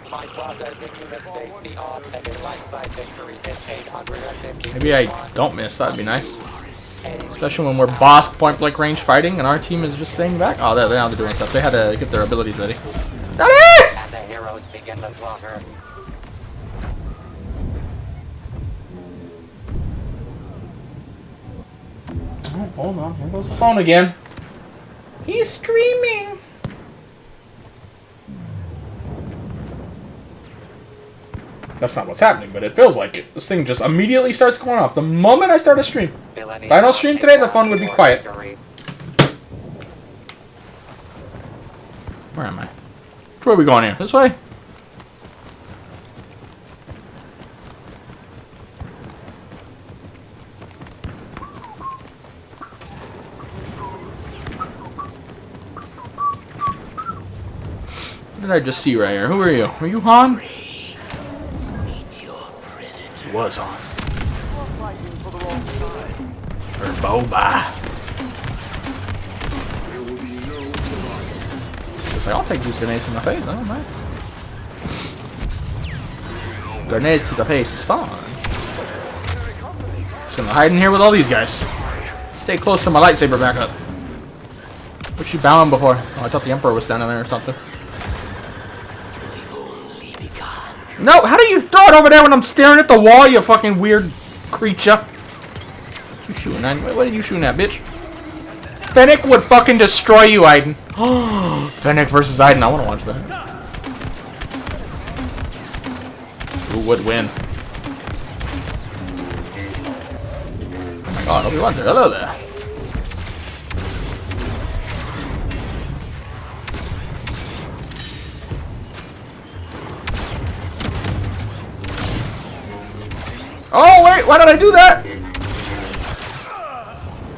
My processing unit states the odds of a right-side victory is 850. Maybe I don't miss. That'd be nice. Especially when we're boss point-blank range fighting and our team is just staying back. Oh, now they're doing stuff. They had to get their abilities ready. Got it! And the heroes begin the slaughter. Oh, hold on. Here goes the phone again. He's screaming. That's not what's happening, but it feels like it. This thing just immediately starts going off the moment I start a stream. If I don't stream today, the phone would be quiet. Where am I? Where are we going here? This way? What did I just see right here? Who are you? Are you Han? It was Han. Or Boba. I'll take these grenades in the face, I don't mind. Grenades to the face is fun. Just gonna hide in here with all these guys. Stay close to my lightsaber backup. What's she bowing before? Oh, I thought the Emperor was standing there or something. No, how do you throw it over there when I'm staring at the wall, you fucking weird creature? What you shooting at? What are you shooting at, bitch? Fennec would fucking destroy you, Aiden. Fennec versus Aiden. I want to watch that. Who would win? Oh my god, Obi-Wan's there. Hello there. Oh, wait, why did I do that?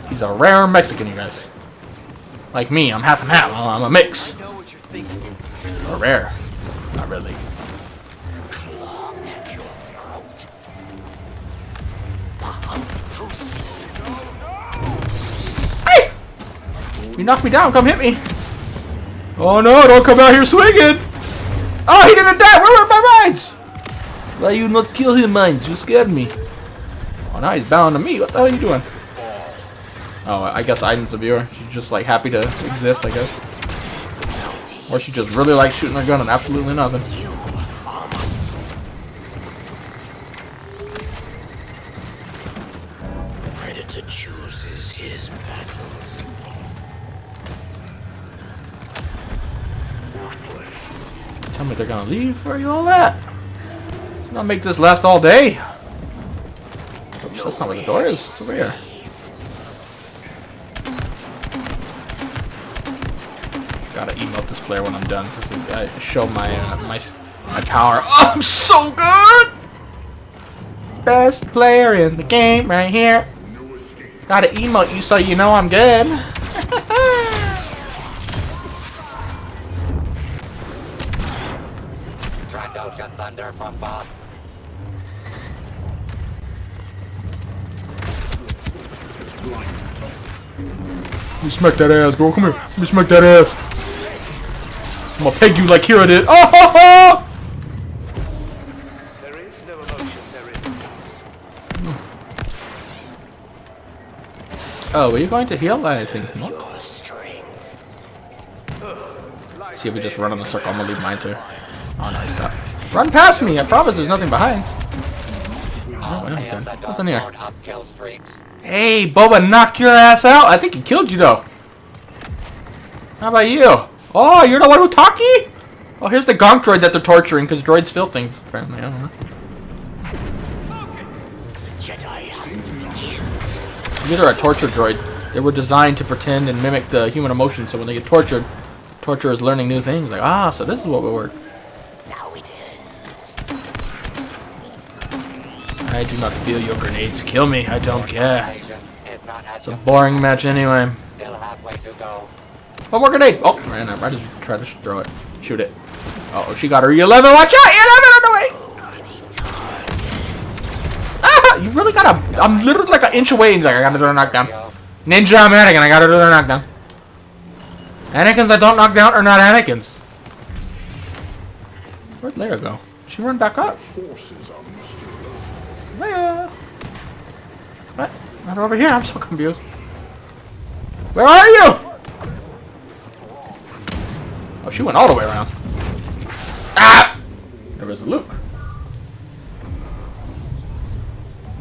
He's a rare Mexican, you guys. Like me, I'm half and half. I'm a mix. I know what you're thinking. Or rare. Not really. Hey! You knocked me down. Come hit me. Oh no! Don't come out here swinging. Oh, he didn't die. Where were my mines? Why you not kill him, mines? You scared me. Oh, now he's bound to me. What the hell are you doing? Oh, I guess Aiden's a viewer. She's just like happy to exist, I guess. Or she just really likes shooting her gun and absolutely nothing. Predator chooses his battles. Tell me they're gonna leave? Where are you all at? Let's not make this last all day. Oops, that's not where the door is. It's over here. Gotta emote this player when I'm done because I show my my power. Oh, I'm so good! Best player in the game right here. Gotta emote you so you know I'm good. Trandoshan thunder from boss. You smack that ass, bro. Come here. Let me smack that ass. I'm gonna peg you like Kira did. Oh ho ho! There is no emotion, there is. Oh, were you going to heal? I think not. See if we just run in a circle. I'm gonna leave mines here. Oh no, stop. Run past me! I promise there's nothing behind. Oh, yeah, what's in here? Hey, Boba, knock your ass out! I think he killed you though. How about you? Oh, you're the one who talkie? Oh, here's the gonk droid that they're torturing because droids feel things. Apparently, I don't know. These are a torture droid. They were designed to pretend and mimic the human emotion. So when they get tortured, torture is learning new things. Like, ah, so this is what will work. Now it ends. I do not feel your grenades. Kill me. I don't care. It's a boring match anyway. Still halfway to go. One more grenade. Oh, ran up. I just tried to throw it. Shoot it. Oh, she got her E11. Watch out! E11 on the way! Ah! You really gotta... I'm literally like an inch away. He's like, I gotta do a knockdown. Ninja Anakin. I gotta do a knockdown. Anakins I don't knock down are not Anakins. Where'd Leia go? She run back up? Leia! What? Not over here. I'm so confused. Where are you? Oh, she went all the way around. Ah! There was Luke.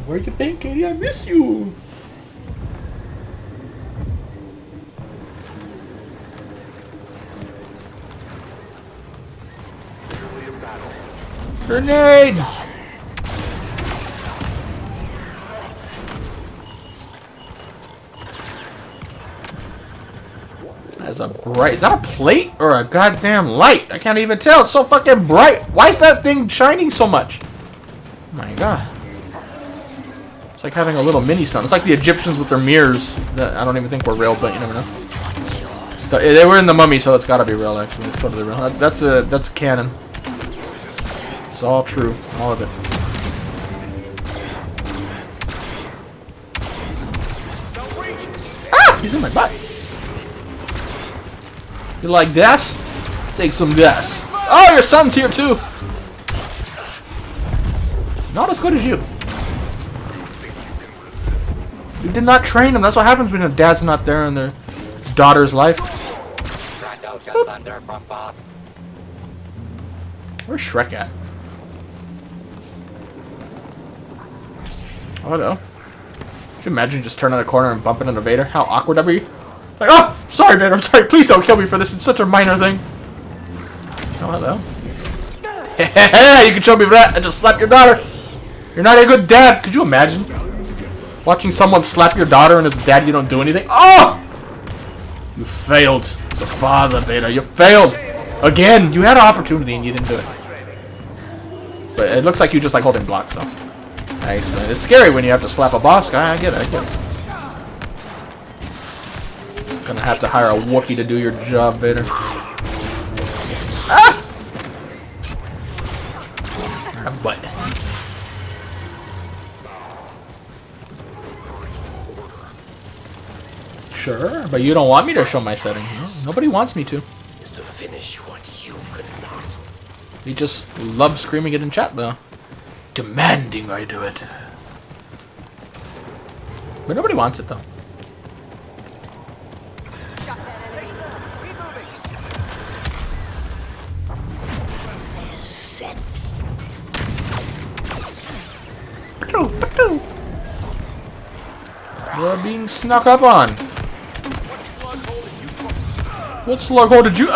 Where you been, Katie? I miss you. Grenade! That's a bright... Is that a plate or a goddamn light? I can't even tell. It's so fucking bright. Why is that thing shining so much? Oh my god. It's like having a little mini sun. It's like the Egyptians with their mirrors that I don't even think were real, but you never know. They were in the Mummy, so it's gotta be real. Actually, it's totally real. That's canon. It's all true, all of it. Ah! He's in my butt. You like gas? Take some gas. Oh, your son's here too. Not as good as you. You did not train him. That's what happens when a dad's not there in their daughter's life. Where's Shrek at? Oh no. Could you imagine just turning a corner and bumping into Vader? How awkward that would be? Like, oh, sorry, Vader. I'm sorry. Please don't kill me for this. It's such a minor thing. Oh, hello. You can show me for that. I just slapped your daughter. You're not a good dad. Could you imagine? Watching someone slap your daughter and as a dad you don't do anything? Oh! You failed as a father, Vader. You failed. Again. You had an opportunity and you didn't do it. But it looks like you just like holding blocks, though. Nice, man. It's scary when you have to slap a boss guy. I get it. I get it. Gonna have to hire a Wookiee to do your job, Vader. Ah! But sure, but you don't want me to show my setting. No, nobody wants me to. Is to finish what you could not. He just loves screaming it in chat, though. Demanding I do it. But nobody wants it, though. Set. You're being snuck up on. What slug hole did you?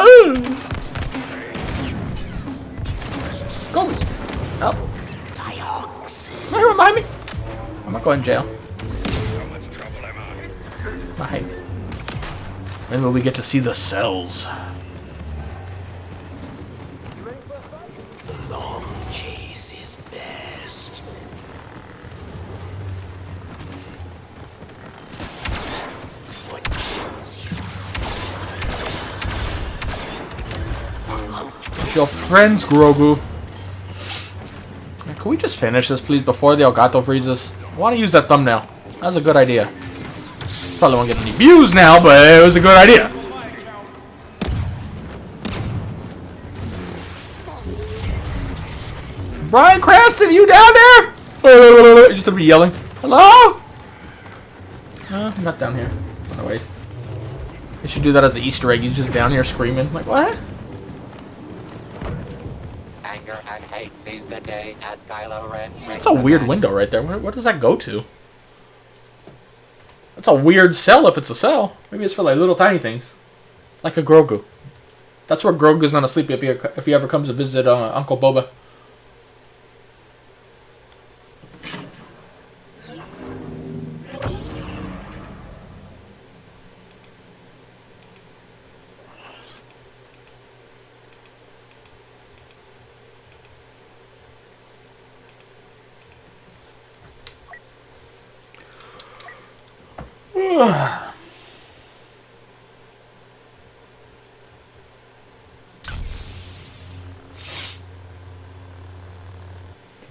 Go. Oh. Am I here behind me? I'm not going to jail. Behind me. When will we get to see the cells? The long chase is best. What kills you? Your friends, Grogu. Can we just finish this, please, before the Elgato freezes? I want to use that thumbnail. That was a good idea. Probably won't get any views now, but it was a good idea. Brian Cranston, you down there? You just gonna be yelling. Hello? No, I'm not down here. Anyways, they should do that as an Easter egg. He's just down here screaming. Like, what? Anger and hate seize the day as Kylo Ren. That's a weird window right there. What does that go to? That's a weird cell if it's a cell. Maybe it's for like little tiny things. Like a Grogu. That's where Grogu's gonna sleep if he ever comes to visit Uncle Boba.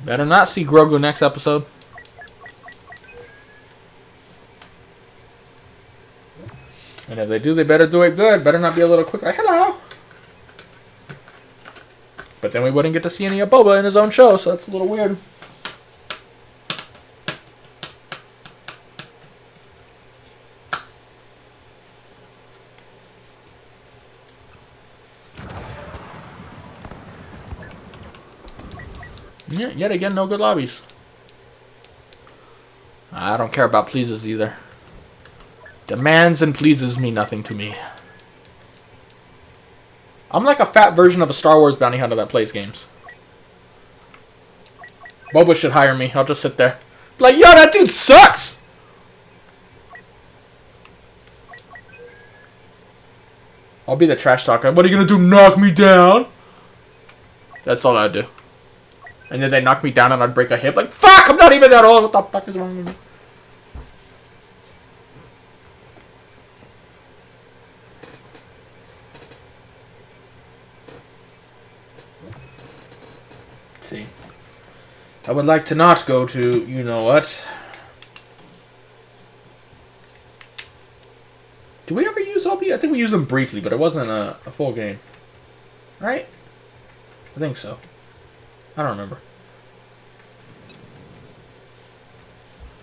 Better not see Grogu next episode. And if they do, they better do it good. Better not be a little quick like, hello. But then we wouldn't get to see any of Boba in his own show, so that's a little weird. Yeah, yet again, no good lobbies. I don't care about pleases either. Demands and pleases mean nothing to me. I'm like a fat version of a Star Wars bounty hunter that plays games. Boba should hire me. I'll just sit there. Like, yo, that dude sucks! I'll be the trash talker. What are you gonna do, knock me down? That's all I'd do. And then they knock me down and I'd break a hip. Like, fuck, I'm not even that old. What the fuck is wrong with me? Let's see. I would like to not go to, you know what? Do we ever use OB? I think we used them briefly, but it wasn't a full game. Right? I think so. I don't remember.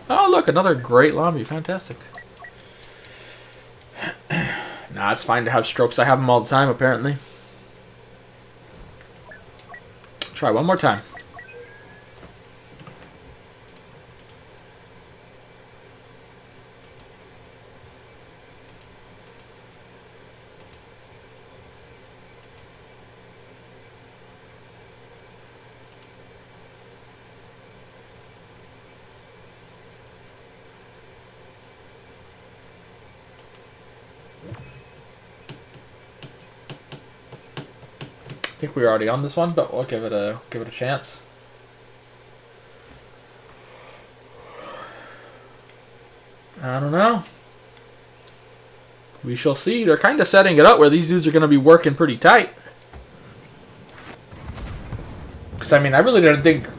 Oh, look, another great lobby. Fantastic. Nah, it's fine to have strokes. I have them all the time, apparently. Try one more time. I think we were already on this one, but we'll give it a chance. I don't know. We shall see. They're kind of setting it up where these dudes are going to be working pretty tight. Because, I mean, I really didn't think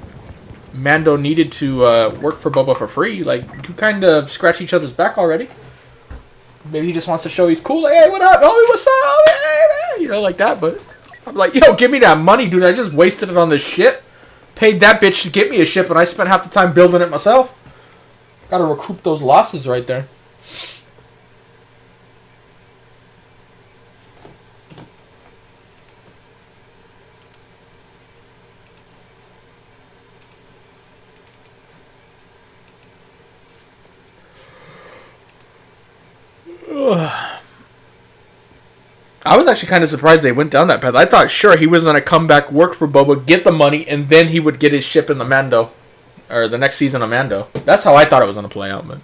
Mando needed to work for Boba for free. Like, you kind of scratch each other's back already. Maybe he just wants to show he's cool. Like, hey, what up? Oh, what's up? Hey, you know, like that. But I'm like, yo, give me that money, dude. I just wasted it on this ship. Paid that bitch to get me a ship, and I spent half the time building it myself. Gotta recoup those losses right there. I was actually kind of surprised they went down that path. I thought, sure, he was going to come back, work for Boba, get the money, and then he would get his ship in the Mando. Or the next season of Mando. That's how I thought it was going to play out, but...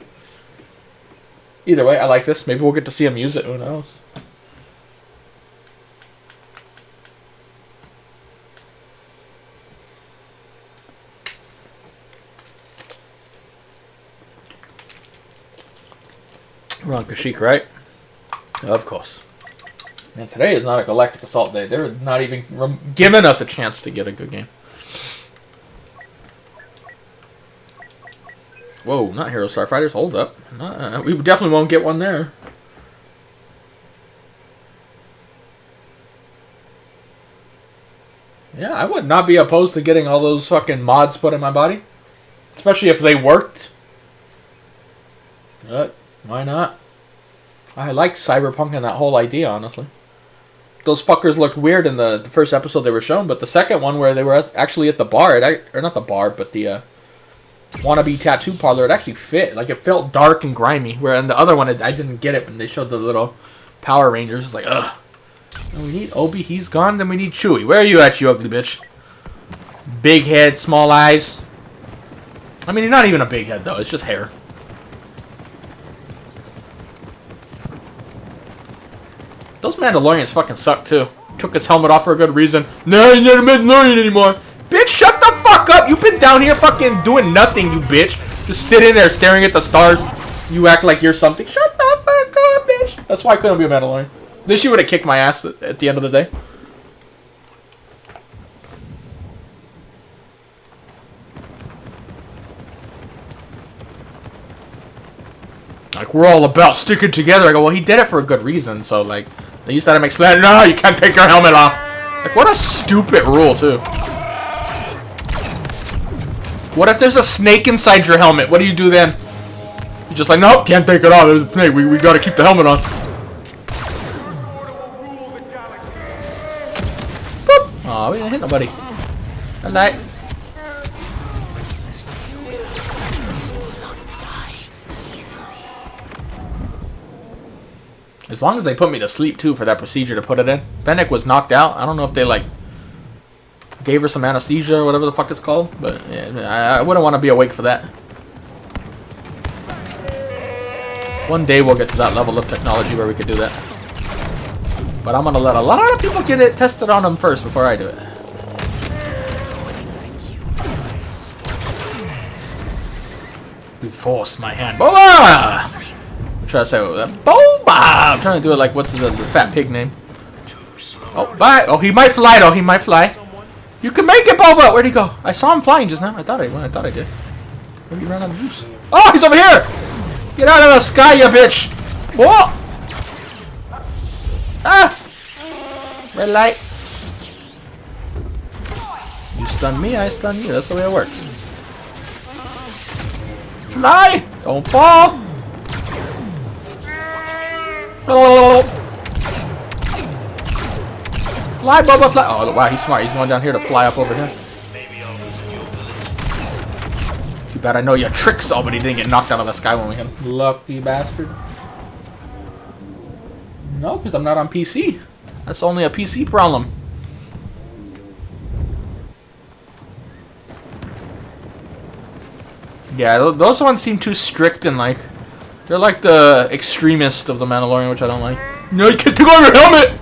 Either way, I like this. Maybe we'll get to see him use it. Who knows? We're on Kashyyyk, right? Of course. And today is not a Galactic Assault day. They're not even giving us a chance to get a good game. Whoa, not Hero Starfighters. Hold up. We definitely won't get one there. Yeah, I would not be opposed to getting all those fucking mods put in my body. Especially if they worked. But, why not? I like Cyberpunk and that whole idea, honestly. Those fuckers looked weird in the first episode they were shown, but the second one where they were actually at the bar, or not the bar, but the wannabe tattoo parlor, it actually fit. Like, it felt dark and grimy, where in the other one, I didn't get it when they showed the little Power Rangers. It's like, ugh. And we need Obi, he's gone, then we need Chewie. Where are you at, you ugly bitch? Big head, small eyes. I mean, he's not even a big head, though. It's just hair. Those Mandalorians fucking suck, too. Took his helmet off for a good reason. No, he's not a Mandalorian anymore. Bitch, shut the fuck up. You've been down here fucking doing nothing, you bitch. Just sitting there staring at the stars. You act like you're something. Shut the fuck up, bitch. That's why I couldn't be a Mandalorian. Then she would have kicked my ass at the end of the day. Like, we're all about sticking together. I go, well, he did it for a good reason, so, like, then you said I'm explaining, no, you can't take your helmet off. Like, what a stupid rule, too. What if there's a snake inside your helmet? What do you do then? You're just like, nope, can't take it off. There's a snake. We gotta keep the helmet on. Boop. Aw, we didn't hit nobody. Good night. As long as they put me to sleep, too, for that procedure to put it in. Fennec was knocked out. I don't know if they, like, gave her some anesthesia or whatever the fuck it's called. But yeah, I wouldn't want to be awake for that. One day we'll get to that level of technology where we could do that. But I'm going to let a lot of people get it tested on them first before I do it. You forced my hand. Boba! I'm trying to say Boba! I'm trying to do it like, what's the fat pig name? Oh, bye! Oh, he might fly though. He might fly. You can make it, Boba! Where'd he go? I saw him flying just now. I thought I did. Maybe he ran out of juice. Oh, he's over here! Get out of the sky, you bitch! Whoa! Ah! Red light. You stun me, I stun you. That's the way it works. Fly! Don't fall! Oh. Fly, Boba, fly! Oh, wow, he's smart. He's going down here to fly up over here. Too bad I know your tricks. Oh, but he didn't get knocked out of the sky when we hit him. Lucky bastard. No, because I'm not on PC. That's only a PC problem. Yeah, those ones seem too strict and like... They're like the extremist of the Mandalorian, which I don't like. No, you can't take off your helmet!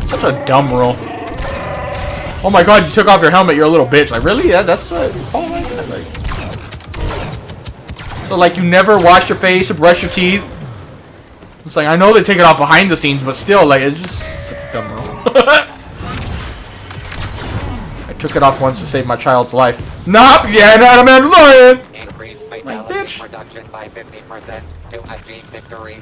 Such a dumb rule. Oh my god, you took off your helmet, you're a little bitch. Like, really? Yeah, that's what you call it? Like... So, like, you never wash your face or brush your teeth? It's like, I know they take it off behind the scenes, but still, like, it's just such a dumb rule. I took it off once to save my child's life. Nope, yeah, not a Mandalorian! Increase fatality production by 50% to achieve victory.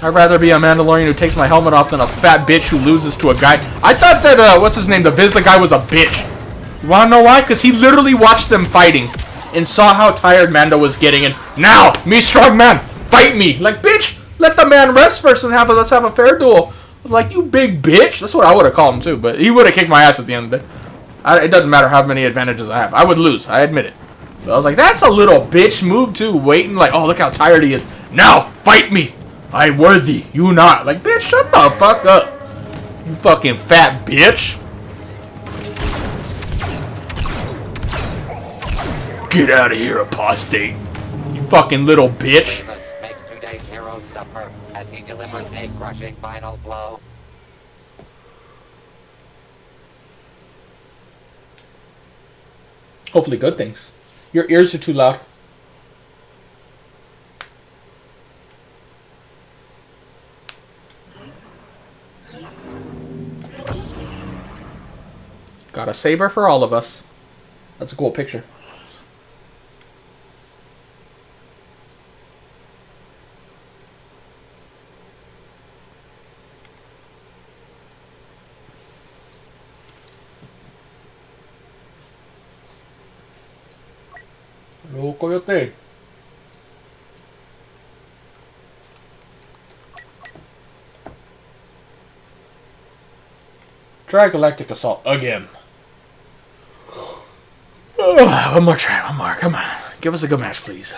I'd rather be a Mandalorian who takes my helmet off than a fat bitch who loses to a guy. I thought that, what's his name, the Vizsla guy was a bitch. You wanna know why? Because he literally watched them fighting and saw how tired Mando was getting, and now, me strong man, fight me! Like, bitch, let the man rest first and let's have a fair duel. Like, you big bitch. That's what I would have called him too, but he would have kicked my ass at the end of the day. It doesn't matter how many advantages I have. I would lose, I admit it. But I was like, that's a little bitch move too, waiting like, oh, look how tired he is. Now, fight me! I worthy, you not. Like, bitch, shut the fuck up. You fucking fat bitch. Get out of here, apostate. You fucking little bitch. Grievous makes today's hero suffer as he delivers a crushing final blow. Hopefully good things. Your ears are too loud. Got a saber for all of us. That's a cool picture. Hello, Coyote. Try Galactic Assault again. One more try, one more. Come on. Give us a good match, please.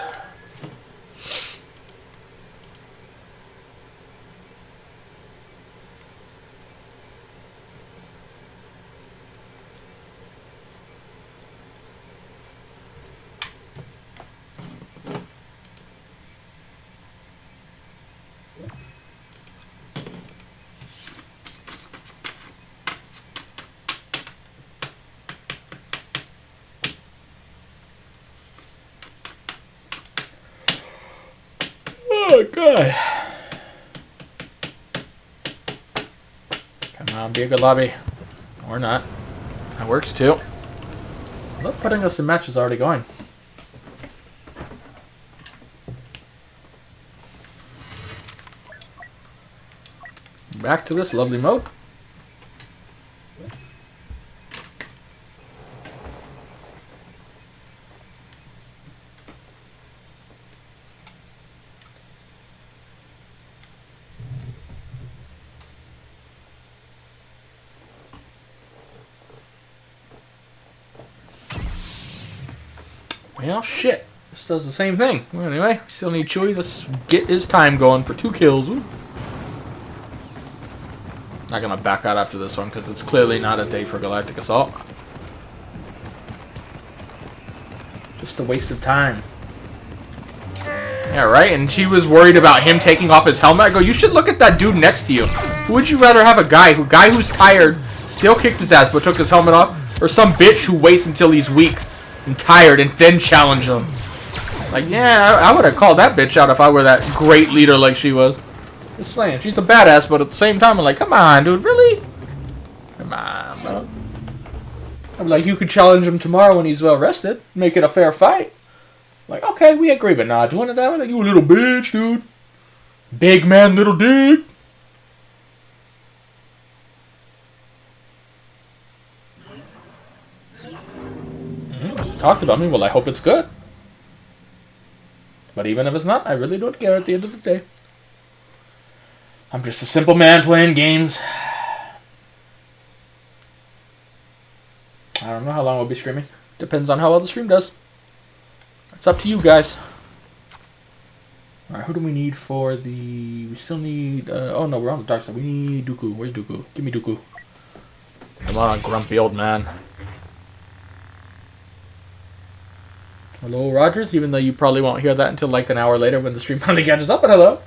Oh, God. Come on, be a good lobby. Or not. That works, too. I love putting us in matches already going. Back to this lovely mode. Well, shit. This does the same thing. Well, anyway, still need Chewie. Let's get his time going for 2 kills. Ooh. Not gonna back out after this one because it's clearly not a day for Galactic Assault. Just a waste of time. Yeah, right? And she was worried about him taking off his helmet. I go, you should look at that dude next to you. Who would you rather have, a guy who's tired, still kicked his ass but took his helmet off, or some bitch who waits until he's weak and tired and then challenge him? Like, yeah, I would have called that bitch out if I were that great leader like she was. Just saying, she's a badass, but at the same time, I'm like, come on, dude, really? Come on, bro. I'm like, you could challenge him tomorrow when he's well rested, make it a fair fight. Like, okay, we agree, but nah, doing it that way, like, you a little bitch, dude. Big man, little dick. Talked about me, well, I hope it's good. But even if it's not, I really don't care at the end of the day. I'm just a simple man playing games. I don't know how long we'll be streaming. Depends on how well the stream does. It's up to you guys. Alright, who do we need for the... We still need... oh no, we're on the dark side. We need Dooku. Where's Dooku? Give me Dooku. Come on, grumpy old man. Hello, Rogers, even though you probably won't hear that until like an hour later when the stream finally catches up. But hello.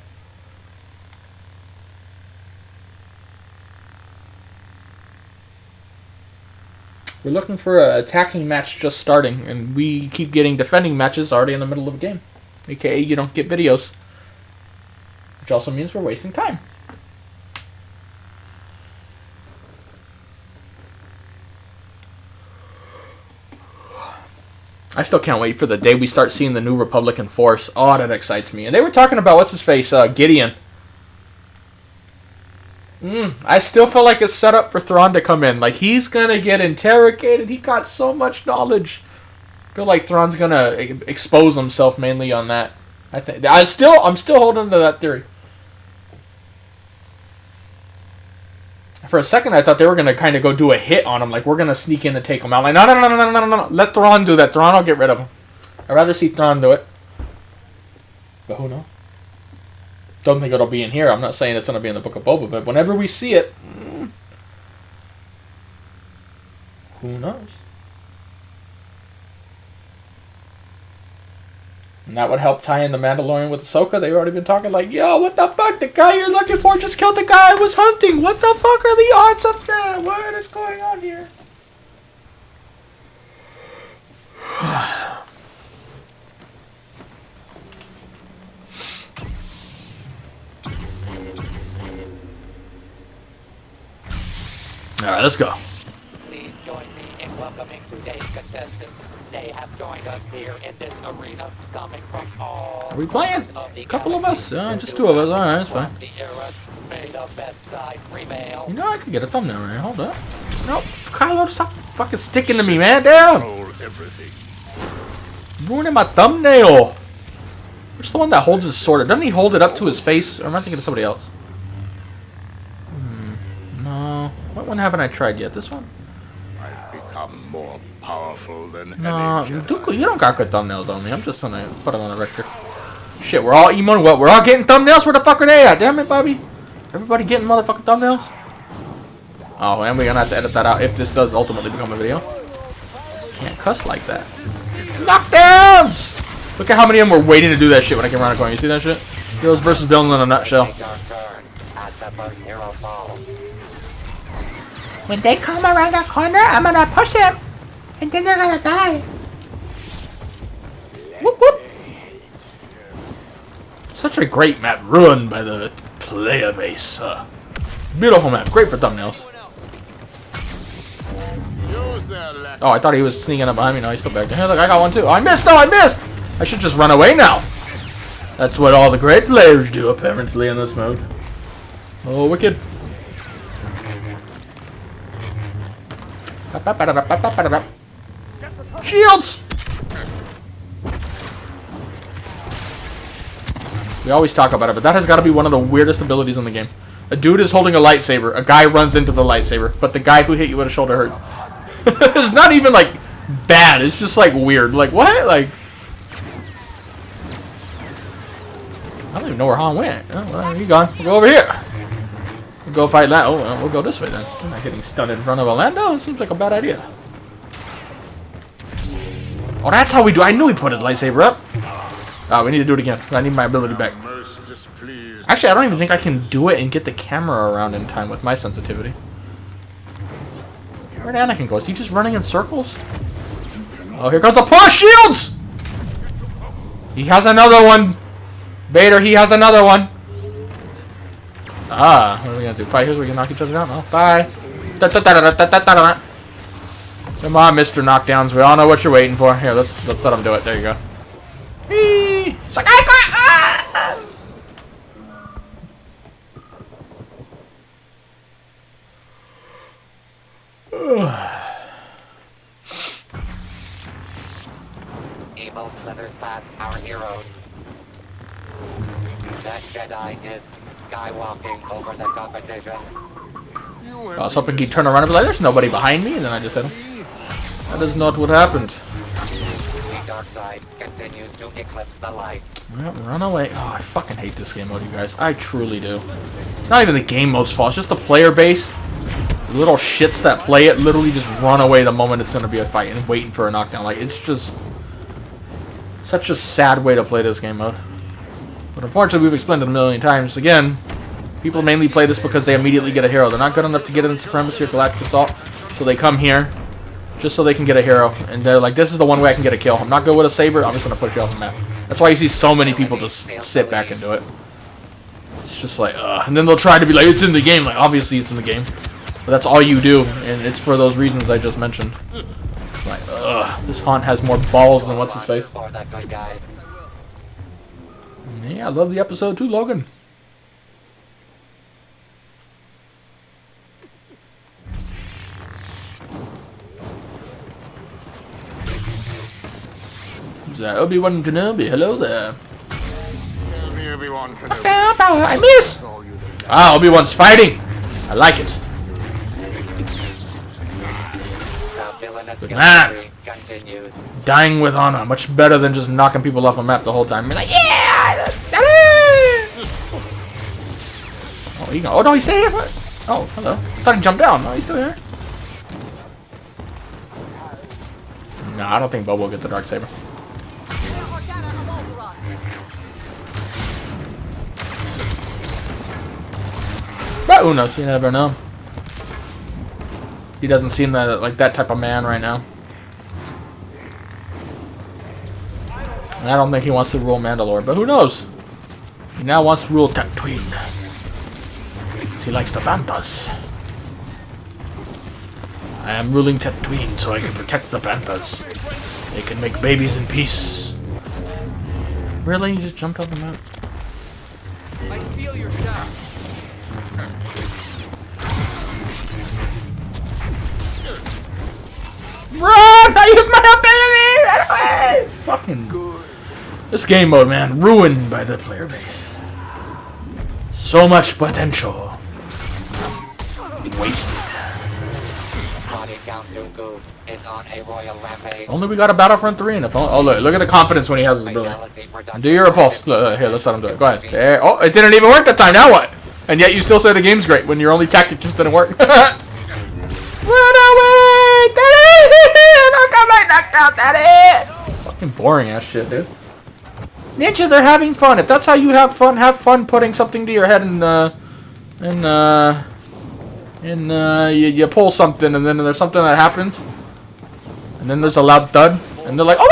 We're looking for an attacking match just starting, and we keep getting defending matches already in the middle of a game. AKA you don't get videos. Which also means we're wasting time. I still can't wait for the day we start seeing the new Republican force. Oh, that excites me. And they were talking about, what's his face, Gideon. I still feel like it's set up for Thrawn to come in. Like, he's going to get interrogated. He got so much knowledge. I feel like Thrawn's going to expose himself mainly on that. I'm still holding to that theory. For a second, I thought they were going to kind of go do a hit on him. Like, we're going to sneak in and take him out. Like, no. Let Thrawn do that. Thrawn will get rid of him. I'd rather see Thrawn do it. But who knows? Don't think it'll be in here. I'm not saying it's going to be in the Book of Boba, but whenever we see it, who knows? And that would help tie in the Mandalorian with Ahsoka. They've already been talking like, yo, what the fuck? The guy you're looking for just killed the guy I was hunting. What the fuck are the odds of that? What is going on here? Alright, let's go. Please join me in welcoming today's contestants. They have joined us here in this arena, coming from all. Are we playing? Of the A couple of us? galaxy. Just two of us. Alright, that's fine. Across the eras, may the best side prevail. You know, I could get a thumbnail right. Hold up. Nope. Kylo, stop fucking sticking to me, man. Damn. Everything. Ruining my thumbnail. Where's the one that holds his sword? Doesn't he hold it up to his face? Or am I thinking of somebody else? No. What one haven't I tried yet? This one? I've become more powerful than No. any Jedi. Dooku, you don't got good thumbnails on me. I'm just gonna put it on the record. Shit, we're all emoting. What? We're all getting thumbnails? Where the fuck are they at? Damn it, Bobby. Everybody getting motherfucking thumbnails? Oh, and we're gonna have to edit that out if this does ultimately become a video. Can't cuss like that. Knockdowns! Look at how many of them were waiting to do that shit when I came around the corner. You see that shit? Heroes versus villains in a nutshell. Take your turn as the first hero falls. When they come around that corner, I'm gonna push him. And then they're gonna die. Whoop whoop. Such a great map ruined by the player base. Beautiful map. Great for thumbnails. Oh, I thought he was sneaking up behind me. No, he's still back there. Hey, look, I got one too. Oh, I missed. Oh, I missed. I should just run away now. That's what all the great players do, apparently, in this mode. Oh, wicked. Shields! We always talk about it, but that has got to be one of the weirdest abilities in the game. A dude is holding a lightsaber, a guy runs into the lightsaber, but the guy who hit you with a shoulder hurts. It's not even, like, bad, it's just, like, weird. Like, what? Like... I don't even know where Han went. Oh, well, he's gone. We'll go over here. We'll go fight that. Oh, well, we'll go this way then. We're not getting stunned in front of a Lando. It seems like a bad idea. Oh, that's how we do. I knew he put his lightsaber up. Oh, we need to do it again. I need my ability back. Actually, I don't even think I can do it and get the camera around in time with my sensitivity. Where'd Anakin go? Is he just running in circles? Oh, here comes a push! Shields! He has another one. Vader, he has another one. Ah, what are we gonna do? Fight here so we can knock each other down? Oh, bye. Come on, Mr. Knockdowns. We all know what you're waiting for. Here, let's let him do it. There you go. Whee! It's like, ah! Evil slithers past our heroes. That Jedi is skywalking over the competition. I was hoping he'd turn around and be like, there's nobody behind me, and then I just hit him. That is not what happened. The dark side continues to eclipse the light. Well, run away. Oh, I fucking hate this game mode, you guys. I truly do. It's not even the game mode's fault. It's just the player base. The little shits that play it literally just run away the moment it's going to be a fight and waiting for a knockdown. Like, it's just such a sad way to play this game mode. But unfortunately, we've explained it a million times. Again, people mainly play this because they immediately get a hero. They're not good enough to get in Supremacy or Galactic Assault, so they come here just so they can get a hero. And they're like, this is the one way I can get a kill. I'm not good with a saber. I'm just going to push you off the map. That's why you see so many people just sit back and do it. It's just like, and then they'll try to be like, it's in the game. Like, obviously it's in the game. But that's all you do, and it's for those reasons I just mentioned. Like, this haunt has more balls than what's-his-face. Yeah, I love the episode too, Logan. Who's that? Obi-Wan Kenobi. Hello there. Obi-Wan Kenobi. I miss! Ah, Obi-Wan's fighting! I like it. Good man! Dying with honor. Much better than just knocking people off a map the whole time. Be like, yeah! Oh, no, he's staying here. Oh, hello. I thought he jumped down. No, he's still here. No, I don't think Bobo will get the Darksaber. But who knows? You never know. He doesn't seem like that type of man right now. And I don't think he wants to rule Mandalore, but who knows? He now wants to rule Tatooine. He likes the Banthas. I am ruling Tatooine so I can protect the Banthas. They can make babies in peace. Really? You just jumped off the map? I feel your shot. Run! I use my ability! Fucking good. This game mode, man, ruined by the player base. So much potential. Wasted. Only we got a Battlefront 3 and oh look at the confidence when he has his ability. Do your repulse. Here, let's let him do it. Go ahead. There. Oh, it didn't even work that time. Now what? And yet you still say the game's great when your only tactic just didn't work. Run away! Don't come back knocked out, Daddy! Fucking boring ass shit, dude. Ninja, they're having fun. If that's how you have fun putting something to your head and you pull something and then there's something that happens and then there's a loud thud and they're like, oh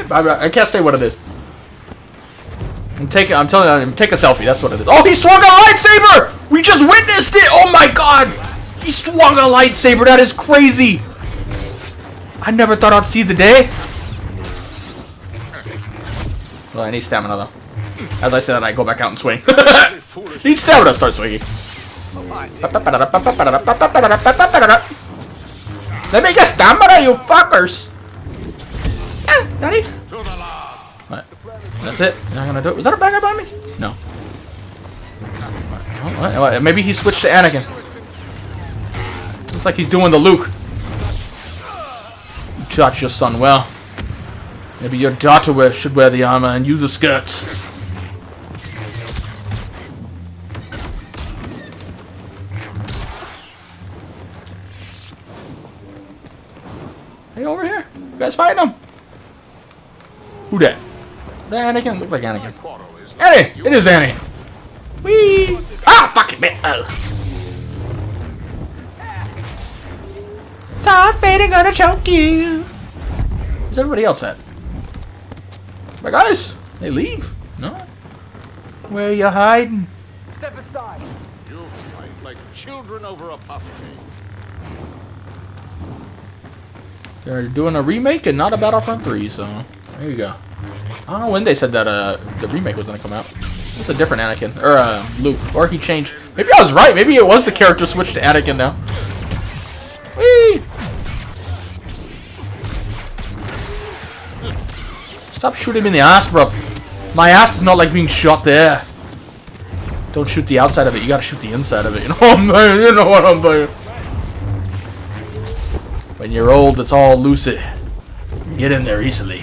my god, I can't say what it is. I'm telling you, take a selfie. That's what it is. Oh, he swung a lightsaber! We just witnessed it! Oh my god! He swung a lightsaber. That is crazy. I never thought I'd see the day. Well, I need stamina though. As I said, I go back out and swing. Need stamina, start swinging. Let me get stamina, you fuckers! Daddy? What? That's it? You're not gonna do it? Was that a bad guy behind me? No. Oh, what? Maybe he switched to Anakin. Looks like he's doing the Luke. You taught your son well. Maybe your daughter should wear the armor and you the skirts. Hey, over here. You guys fighting him? Who that? Is that Anakin? Look like Anakin. Annie! It is Annie! Whee! Ah! Fuck it, man! Darth Vader gonna choke you! Where's everybody else at? My guys! They leave? No? Where you hiding? Step aside. You fight like children over a puff cake. They're doing a remake and not a Battlefront 3, so there you go. I don't know when they said that the remake was gonna come out. It's a different Anakin. Or Luke. Or he changed. Maybe I was right. Maybe it was the character switched to Anakin now. Whee! Stop shooting him in the ass, bro. My ass is not like being shot there. Don't shoot the outside of it. You gotta shoot the inside of it. You know what I'm saying? You know what I'm saying? When you're old, it's all lucid. Get in there easily.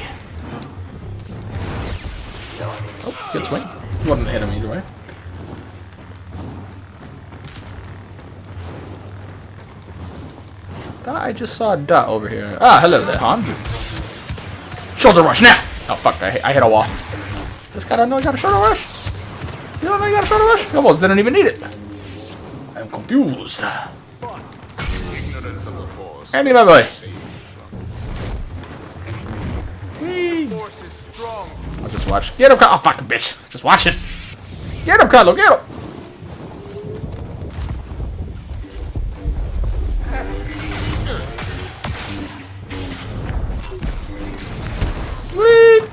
Oh, good swing. He wasn't hit him either way. I just saw a dot over here. Ah, hello there, Han. Shoulder rush now! Oh, fuck, I hit a wall. This guy don't know you got a shoulder rush? You don't know you got a shoulder rush? You almost didn't even need it. I'm confused. Ignorance of the Force. Andy, my boy. Force is I'll just watch. Get him, oh fucking bitch! Just watch it. Get him, Kylo. Get him. Sweet.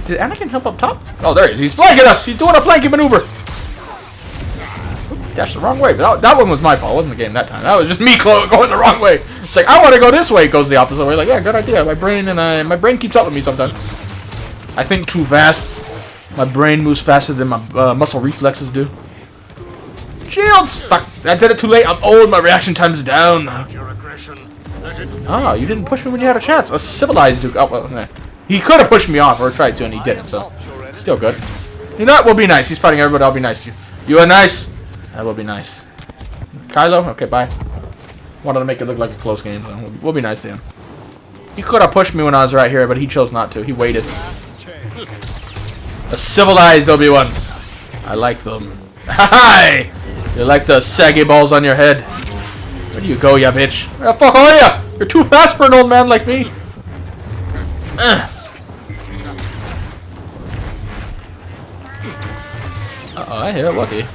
Did Anakin jump up top? Oh, there he is. He's flanking us. He's doing a flanking maneuver. Dashed the wrong way. That one was my fault. It wasn't the game that time. That was just me going the wrong way. It's like, I want to go this way. It goes the opposite way. Like, yeah, good idea. My brain keeps up with me sometimes. I think too fast. My brain moves faster than my muscle reflexes do. Shields! Fuck, I did it too late. I'm old. My reaction time's down. Your aggression. Oh, you didn't push me when you had a chance. A civilized Duke. Oh, well, okay. He could have pushed me off or tried to, and he didn't. So, still good. You know what? We'll be nice. He's fighting everybody. I'll be nice to you. You are nice. That will be nice. Kylo? Okay, bye. Wanted to make it look like a close game, so we'll be nice to him. He could have pushed me when I was right here, but he chose not to. He waited. A civilized Obi-Wan. I like them. Hi! You like the saggy balls on your head? Where do you go, ya bitch? Where the fuck are ya? You're too fast for an old man like me. Uh-oh, I hear a Wookiee.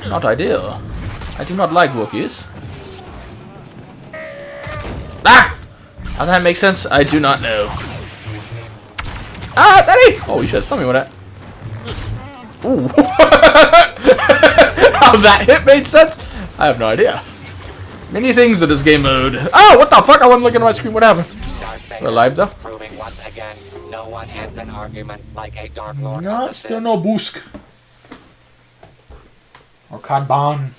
Not ideal. I do not like Wookiees. Ah! How that make sense? I do not know. Ah, Daddy! Oh, you should have stunned me with that. Ooh. How that hit made sense? I have no idea. Many things in this game mode. Oh, what the fuck? I wasn't looking at my screen. What happened? We're alive though. Proving once again, no one ends an argument like a Dark Lord. No, still no Boosk. Or Kadban.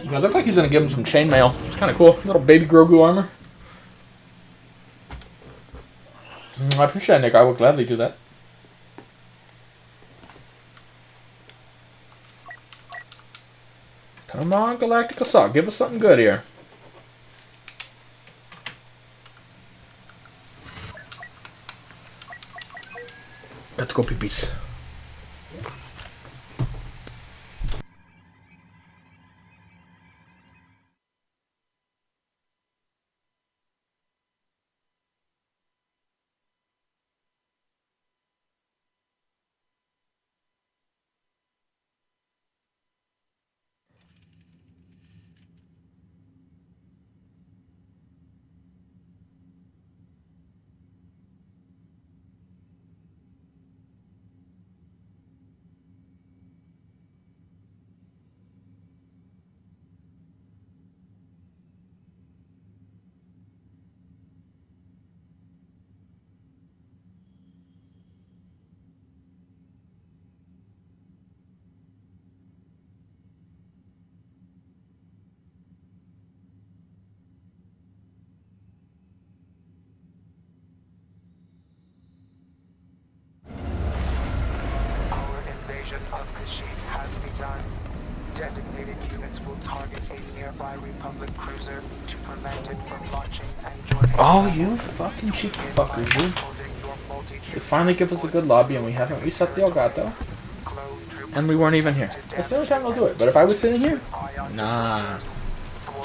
Yeah, it looked like he's gonna give him some chainmail. It's kind of cool. Little baby Grogu armor. I appreciate it, Nick. I would gladly do that. Come on, Galactic Assault. Give us something good here. Let's go, peepees. Of Kashyyyk has begun. Designated units will target a nearby Republic cruiser to prevent it from launching and joining. Oh, you fucking cheeky fuckers, dude. They finally give us a good lobby and we haven't reset the Elgato. And we weren't even here. That's the only time they'll do it. But if I was sitting here, nah.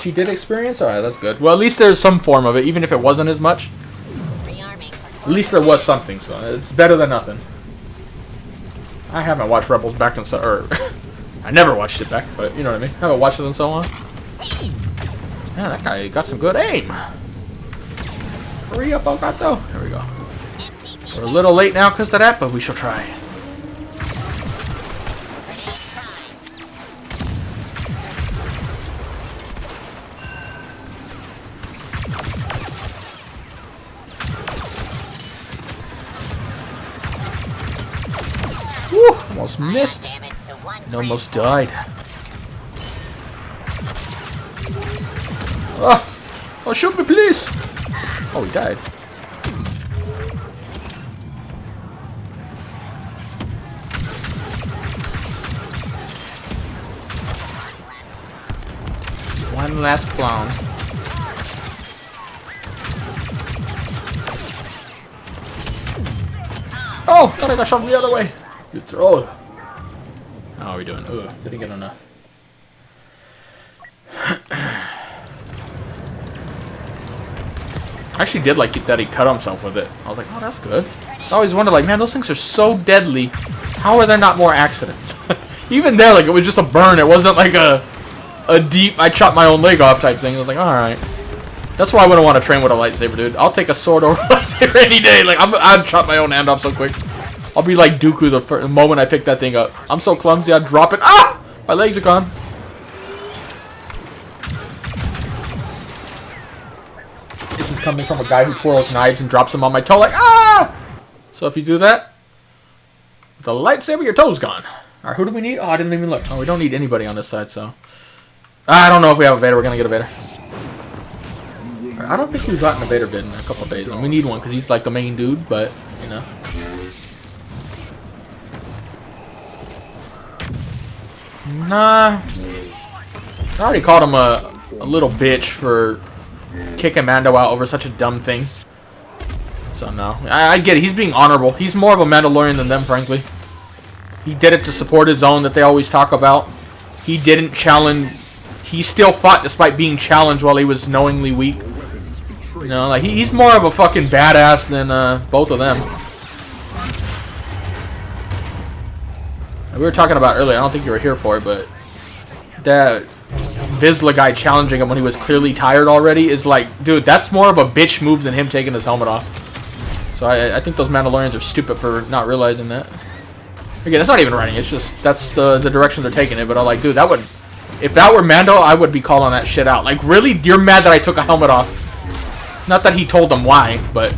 She did experience? Alright, that's good. Well, at least there's some form of it, even if it wasn't as much. At least there was something, so it's better than nothing. I haven't watched Rebels back in so, or I never watched it back, but you know what I mean. I haven't watched it in so long. Man, that guy got some good aim. Hurry up, Elgato. There we go. We're a little late now because of that, but we shall try. Woo! Almost missed. And almost died. Oh, shoot me, please! Oh, he died. One last clone. Oh, thought I got shot from the other way. Good throw. How are we doing? Ugh, didn't get enough. I actually did like that he cut himself with it. I was like, oh, that's good. I always wondered, like, man, those things are so deadly. How are there not more accidents? Even there, like, it was just a burn. It wasn't like a deep, I chopped my own leg off type thing. I was like, alright. That's why I wouldn't want to train with a lightsaber, dude. I'll take a sword over a lightsaber any day. Like, I'd chop my own hand off so quick. I'll be like Dooku the moment I pick that thing up. I'm so clumsy, I'd drop it. Ah! My legs are gone. This is coming from a guy who twirls knives and drops them on my toe like, ah! So if you do that, with a lightsaber, your toe's gone. Alright, who do we need? Oh, I didn't even look. Oh, we don't need anybody on this side, so. I don't know if we have a Vader. We're going to get a Vader. Right, I don't think we've gotten a Vader vid in a couple of days. And we need one because he's like the main dude, but, you know. Nah. I already called him a little bitch for kicking Mando out over such a dumb thing. So no. I get it. He's being honorable. He's more of a Mandalorian than them, frankly. He did it to support his own that they always talk about. He didn't challenge. He still fought despite being challenged while he was knowingly weak. You know, like he's more of a fucking badass than both of them. We were talking about earlier, I don't think you were here for it, but that Vizsla guy challenging him when he was clearly tired already is like, dude, that's more of a bitch move than him taking his helmet off. So I think those Mandalorians are stupid for not realizing that. Again, it's not even writing, it's just, that's the direction they're taking it, but I'm like, dude, that would, if that were Mando, I would be calling that shit out. Like, really? You're mad that I took a helmet off? Not that he told them why, but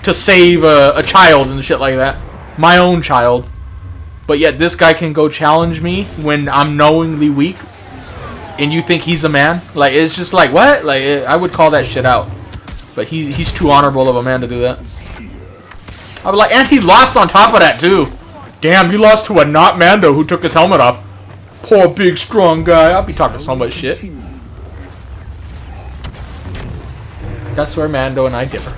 to save a child and shit like that. My own child. But yet this guy can go challenge me when I'm knowingly weak, and you think he's a man? Like, it's just like, what? Like, I would call that shit out. But he's too honorable of a man to do that. I was like, and he lost on top of that too. Damn, he lost to a not Mando who took his helmet off. Poor big strong guy. I'll be talking so much shit. That's where Mando and I differ.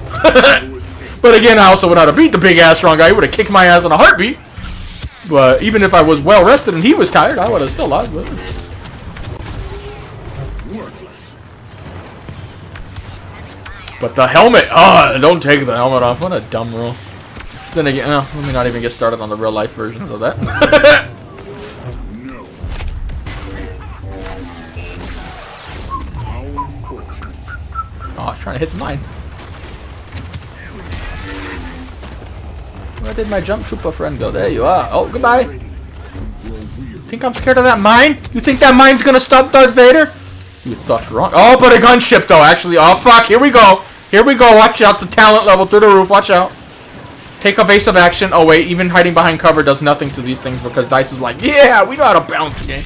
But again, I also would not have beat the big ass strong guy. He would have kicked my ass in a heartbeat. But even if I was well rested and he was tired, I would have still lost. But the helmet, don't take the helmet off. What a dumb rule. Then again, let me not even get started on the real life versions of that. Oh, I was trying to hit the mine. Where did my jump trooper friend go? There you are. Oh, goodbye. Think I'm scared of that mine? You think that mine's gonna stop Darth Vader? You thought wrong. Oh, but a gunship though, actually. Oh, fuck. Here we go. Here we go. Watch out. The talent level through the roof. Watch out. Take evasive action. Oh, wait. Even hiding behind cover does nothing to these things because DICE is like, yeah, we know how to balance the game.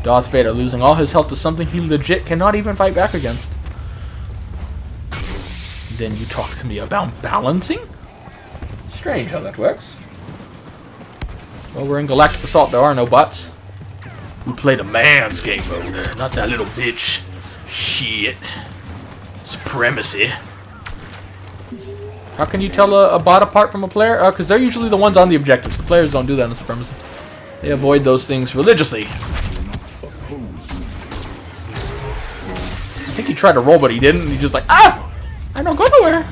Darth Vader losing all his health to something he legit cannot even fight back against. Then you talk to me about balancing? Strange how that works. Well, we're in Galactic Assault. There are no bots. We play the man's game over there, not that little bitch. Shit. Supremacy. How can you tell a bot apart from a player? Because they're usually the ones on the objectives. The players don't do that in Supremacy. They avoid those things religiously. I think he tried to roll, but he didn't. He's just like, ah! I don't go nowhere.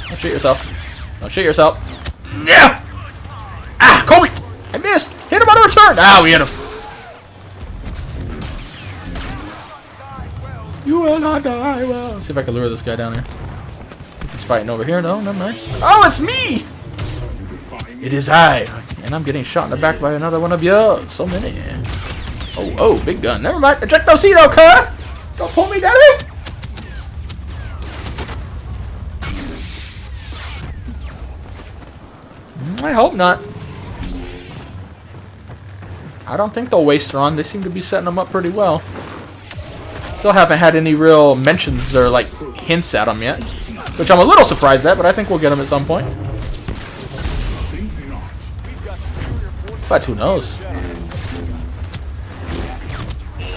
Don't shoot yourself. Don't shoot yourself. Yeah! Ah! Kobe! I missed! Hit him on the return! Ah, we hit him. You will not die well. Let's see if I can lure this guy down here. He's fighting over here. No, never mind. Oh, it's me! It is I. And I'm getting shot in the back by another one of you. So many. Oh, big gun. Never mind. Ejectocito, cuz! Don't pull me, daddy! I hope not. I don't think they'll waste Thrawn. They seem to be setting them up pretty well. Still haven't had any real mentions or like hints at them yet, which I'm a little surprised at, but I think we'll get them at some point. But who knows?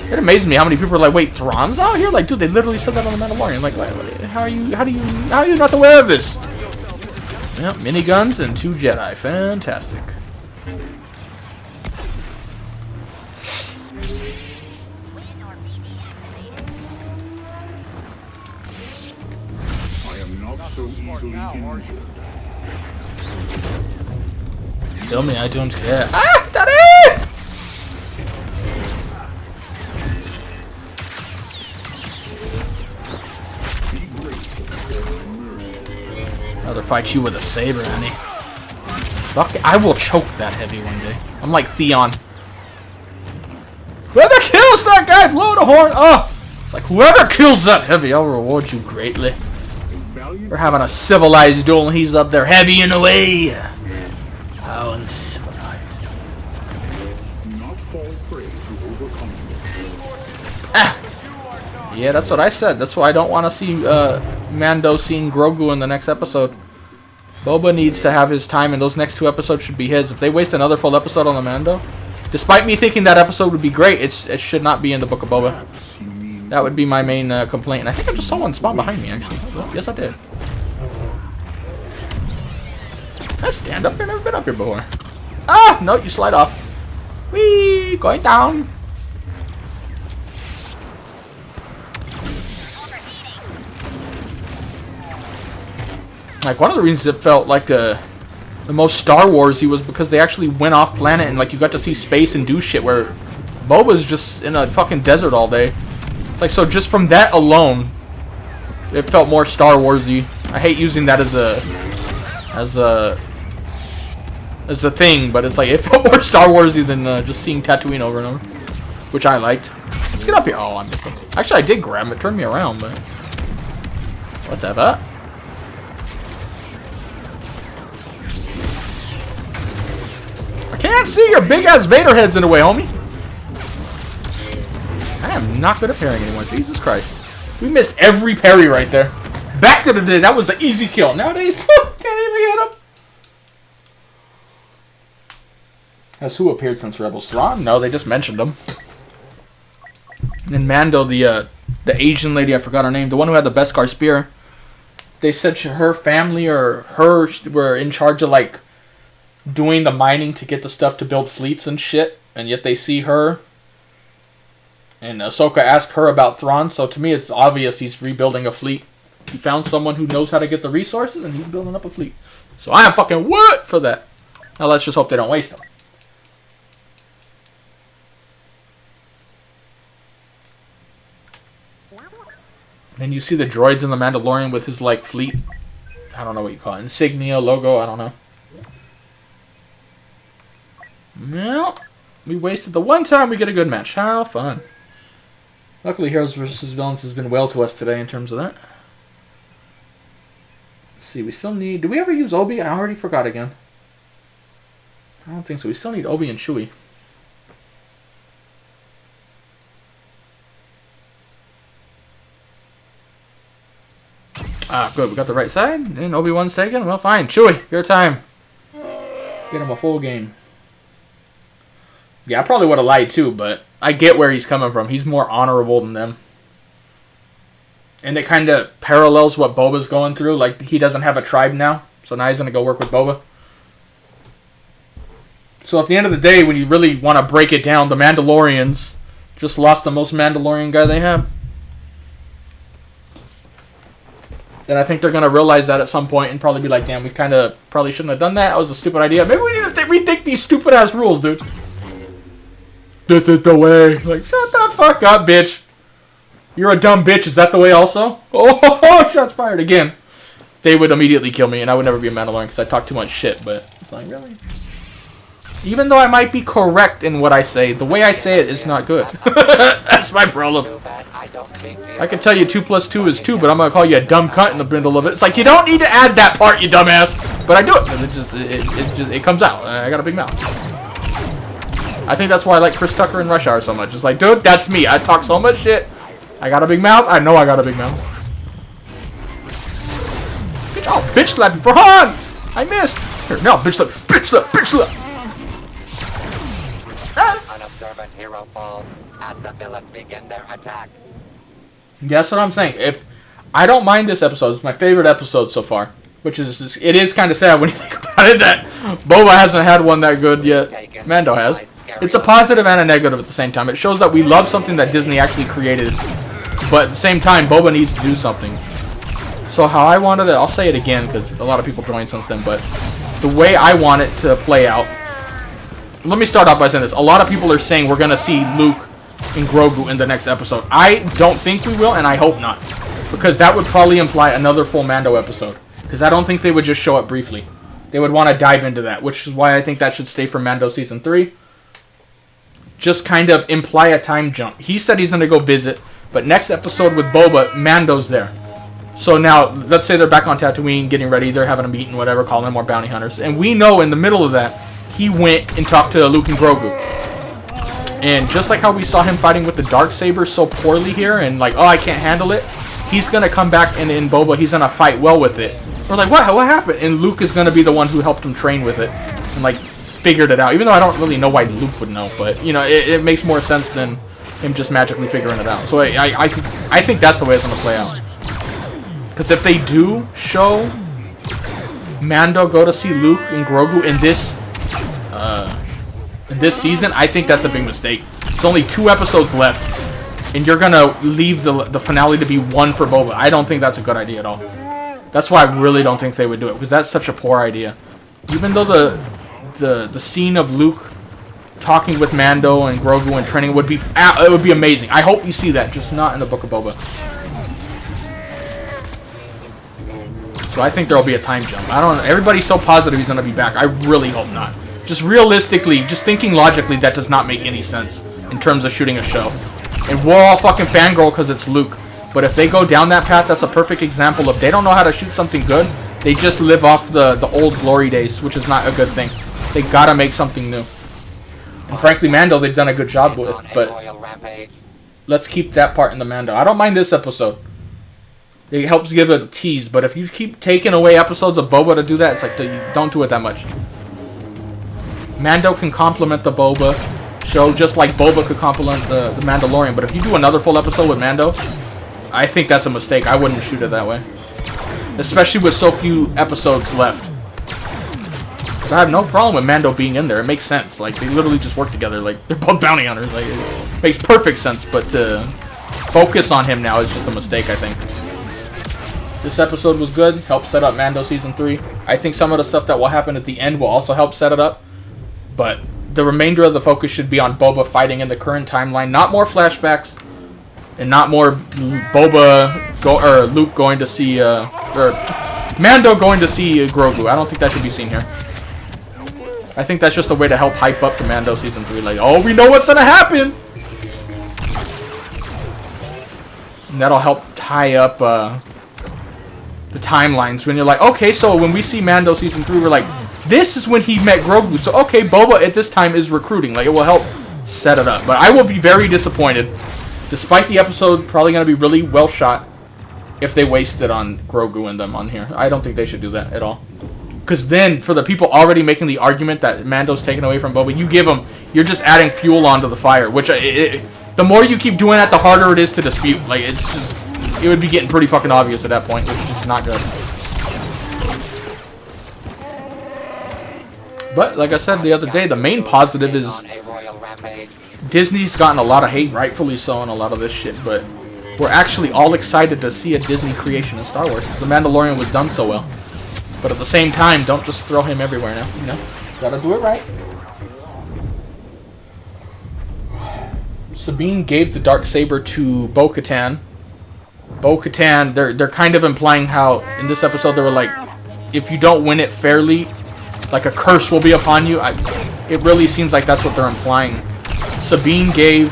It amazes me how many people are like, wait, Thrawn's out here? Like, dude, they literally said that on The Mandalorian. Like, How are you not aware of this? Yep, miniguns and 2 Jedi. Fantastic. I am not so easily injured. Tell me I don't care. Ah, Daddy! Rather fight you with a saber, honey. Fuck, I will choke that heavy one day. I'm like Theon. Whoever kills that guy, blow the horn. Oh, it's like whoever kills that heavy, I'll reward you greatly. We're having a civilized duel, and he's up there heavying away. How uncivilized. Do not fall prey to overconfidence. Ah. Yeah, that's what I said. That's why I don't want to see Mando seeing Grogu in the next episode. Boba needs to have his time, and those next 2 episodes should be his. If they waste another full episode on the Mando, despite me thinking that episode would be great, it should not be in the Book of Boba. That would be my main complaint. And I think I just saw one spawn behind me, actually. Oh, yes, I did. I stand up here. Never been up here before. Ah, no, you slide off. Whee, going down. Like, one of the reasons it felt like the most Star Wars-y was because they actually went off planet and, like, you got to see space and do shit, where Boba's just in a fucking desert all day. Like, so just from that alone, it felt more Star Wars-y. I hate using that as a thing, but it's like, it felt more Star Wars-y than just seeing Tatooine over and over, which I liked. Let's get up here. Oh, I missed him. Actually, I did grab him. It turned me around, but whatever. I can't see your big-ass Vader heads in the way, homie. I am not good at parrying anymore. Jesus Christ. We missed every parry right there. Back to the day, that was an easy kill. Nowadays, can't even hit him. Has who appeared since Rebels? Thrawn? No, they just mentioned him. And Mando, the Asian lady, I forgot her name, the one who had the Beskar spear. They said her family or her were in charge of, like, doing the mining to get the stuff to build fleets and shit, and yet they see her. And Ahsoka asked her about Thrawn, so to me it's obvious he's rebuilding a fleet. He found someone who knows how to get the resources, and he's building up a fleet. So I am fucking what for that. Now let's just hope they don't waste them. Then you see the droids in the Mandalorian with his, like, fleet. I don't know what you call it. Insignia, logo, I don't know. Well, we wasted the one time we get a good match. How fun. Luckily, Heroes vs. Villains has been well to us today in terms of that. Let's see, we still need... Do we ever use Obi? I already forgot again. I don't think so. We still need Obi and Chewie. Ah, good. We got the right side. And Obi-Wan's taken. Well, fine. Chewie, your time. Get him a full game. Yeah, I probably would have lied too, but I get where he's coming from. He's more honorable than them. And it kind of parallels what Boba's going through. Like, he doesn't have a tribe now, so now he's going to go work with Boba. So at the end of the day, when you really want to break it down, the Mandalorians just lost the most Mandalorian guy they have. Then I think they're going to realize that at some point and probably be like, damn, we kind of probably shouldn't have done that. That was a stupid idea. Maybe we need to rethink these stupid-ass rules, dude. This is the way. Like, shut the fuck up, bitch. You're a dumb bitch. Is that the way also? Oh, shots fired again. They would immediately kill me, and I would never be a Mandalorian because I talk too much shit, but it's like, really? Even though I might be correct in what I say, the way I say it is not good. That's my problem. I can tell you 2 + 2 is 2, but I'm going to call you a dumb cunt in the middle of it. It's like, you don't need to add that part, you dumbass. But I do it. It comes out. I got a big mouth. I think that's why I like Chris Tucker and Rush Hour so much. It's like, dude, that's me. I talk so much shit. I got a big mouth. I know I got a big mouth. Oh, bitch slap me for Han! I missed. Here, now, bitch slap. Bitch slap. Bitch slap. An observant hero falls as the villains begin their attack. Yeah, that's what I'm saying. If I don't mind this episode. It's my favorite episode so far. Which is, it is kind of sad when you think about it that Boba hasn't had one that good yet. Mando has. It's a positive and a negative at the same time. It shows that we love something that Disney actually created. But at the same time, Boba needs to do something. So how I wanted it, I'll say it again because a lot of people joined since then. But the way I want it to play out. Let me start off by saying this. A lot of people are saying we're going to see Luke and Grogu in the next episode. I don't think we will, and I hope not. Because that would probably imply another full Mando episode. Because I don't think they would just show up briefly. They would want to dive into that, which is why I think that should stay for Mando Season 3. Just kind of imply a time jump. He said he's going to go visit, but next episode with Boba, Mando's there. So now, let's say they're back on Tatooine, getting ready, they're having a meeting, whatever, calling in more bounty hunters. And we know in the middle of that, he went and talked to Luke and Grogu. And just like how we saw him fighting with the Darksaber so poorly here, and like, oh, I can't handle it, he's going to come back and in Boba, he's going to fight well with it. We're like, what happened? And Luke is going to be the one who helped him train with it and like figured it out. Even though I don't really know why Luke would know, but you know, it makes more sense than him just magically figuring it out. So I think that's the way it's going to play out. Because if they do show Mando go to see Luke and Grogu in this season, I think that's a big mistake. There's only 2 episodes left, and you're going to leave the finale to be one for Boba. I don't think that's a good idea at all. That's why I really don't think they would do it, because that's such a poor idea. Even though the scene of Luke talking with Mando and Grogu and training would be amazing. I hope we see that, just not in the Book of Boba. So I think there'll be a time jump. I don't know. Everybody's so positive he's going to be back. I really hope not. Just realistically, just thinking logically, that does not make any sense in terms of shooting a show. And we're all fucking fangirl because it's Luke. But if they go down that path, that's a perfect example of they don't know how to shoot something good. They just live off the old glory days, which is not a good thing. They gotta make something new. And frankly, Mando, they've done a good job with, but let's keep that part in the Mando. I don't mind this episode. It helps give it a tease, but if you keep taking away episodes of Boba to do that, it's like, don't do it that much. Mando can complement the Boba show just like Boba could complement the Mandalorian, but if you do another full episode with Mando, I think that's a mistake. I wouldn't shoot it that way. Especially with so few episodes left. Because I have no problem with Mando being in there. It makes sense. Like, they literally just work together. Like, they're both bounty hunters. Like, it makes perfect sense. But to focus on him now is just a mistake, I think. This episode was good. Helped set up Mando Season 3. I think some of the stuff that will happen at the end will also help set it up. But the remainder of the focus should be on Boba fighting in the current timeline. Not more flashbacks. And not more Luke going to see, or Mando going to see Grogu. I don't think that should be seen here. I think that's just a way to help hype up the Mando Season 3. Like, oh, we know what's going to happen! And that'll help tie up the timelines. When you're like, okay, so when we see Mando Season 3, we're like, this is when he met Grogu. So, okay, Boba at this time is recruiting. Like, it will help set it up. But I will be very disappointed. Despite the episode probably going to be really well shot, if they waste it on Grogu and them on here. I don't think they should do that at all. Because then, for the people already making the argument that Mando's taken away from Boba, you give them, you're just adding fuel onto the fire. Which, the more you keep doing that, the harder it is to dispute. Like, it's just, it would be getting pretty fucking obvious at that point, which is just not good. But, like I said the other day, the main positive is Disney's gotten a lot of hate, rightfully so, on a lot of this shit, but we're actually all excited to see a Disney creation in Star Wars, because The Mandalorian was done so well. But at the same time, don't just throw him everywhere now, you know? Gotta do it right. Sabine gave the Darksaber to Bo-Katan. Bo-Katan, they're kind of implying how, in this episode, they were like, if you don't win it fairly, like a curse will be upon you. It really seems like that's what they're implying. Sabine gave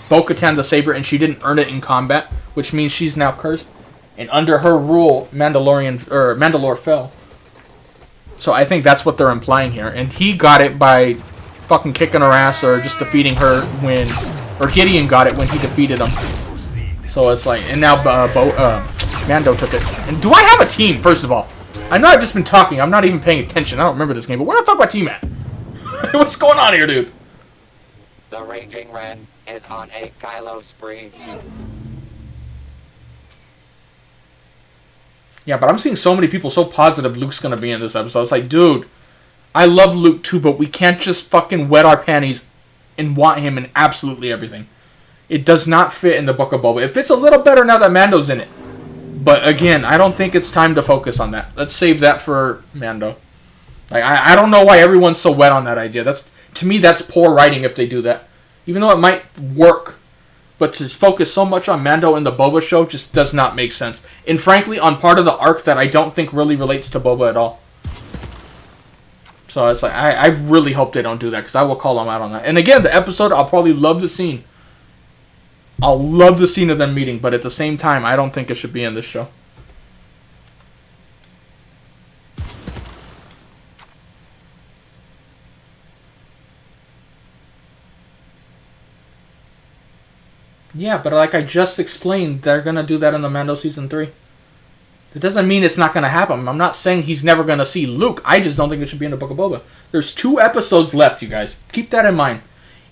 Bo-Katan the saber, and she didn't earn it in combat, which means she's now cursed. And under her rule, Mandalore fell. So I think that's what they're implying here. And he got it by fucking kicking her ass or just defeating her when, or Gideon got it when he defeated him. So it's like, and now Mando took it. And do I have a team? First of all, I know I've just been talking. I'm not even paying attention. I don't remember this game. But where the fuck my team at? What's going on here, dude? The Raging Ren is on a Kylo spree. Yeah, but I'm seeing so many people so positive Luke's gonna be in this episode. It's like, dude, I love Luke too, but we can't just fucking wet our panties and want him in absolutely everything. It does not fit in the Book of Boba. It fits a little better now that Mando's in it. But again, I don't think it's time to focus on that. Let's save that for Mando. Like, I don't know why everyone's so wet on that idea. To me, that's poor writing if they do that. Even though it might work. But to focus so much on Mando in the Boba show just does not make sense. And frankly, on part of the arc that I don't think really relates to Boba at all. So it's like, I really hope they don't do that, because I will call them out on that. And again, the episode, I'll probably love the scene. I'll love the scene of them meeting, but at the same time, I don't think it should be in this show. Yeah, but like I just explained, they're going to do that in the Mando Season 3. It doesn't mean it's not going to happen. I'm not saying he's never going to see Luke. I just don't think it should be in the Book of Boba. There's 2 episodes left, you guys. Keep that in mind.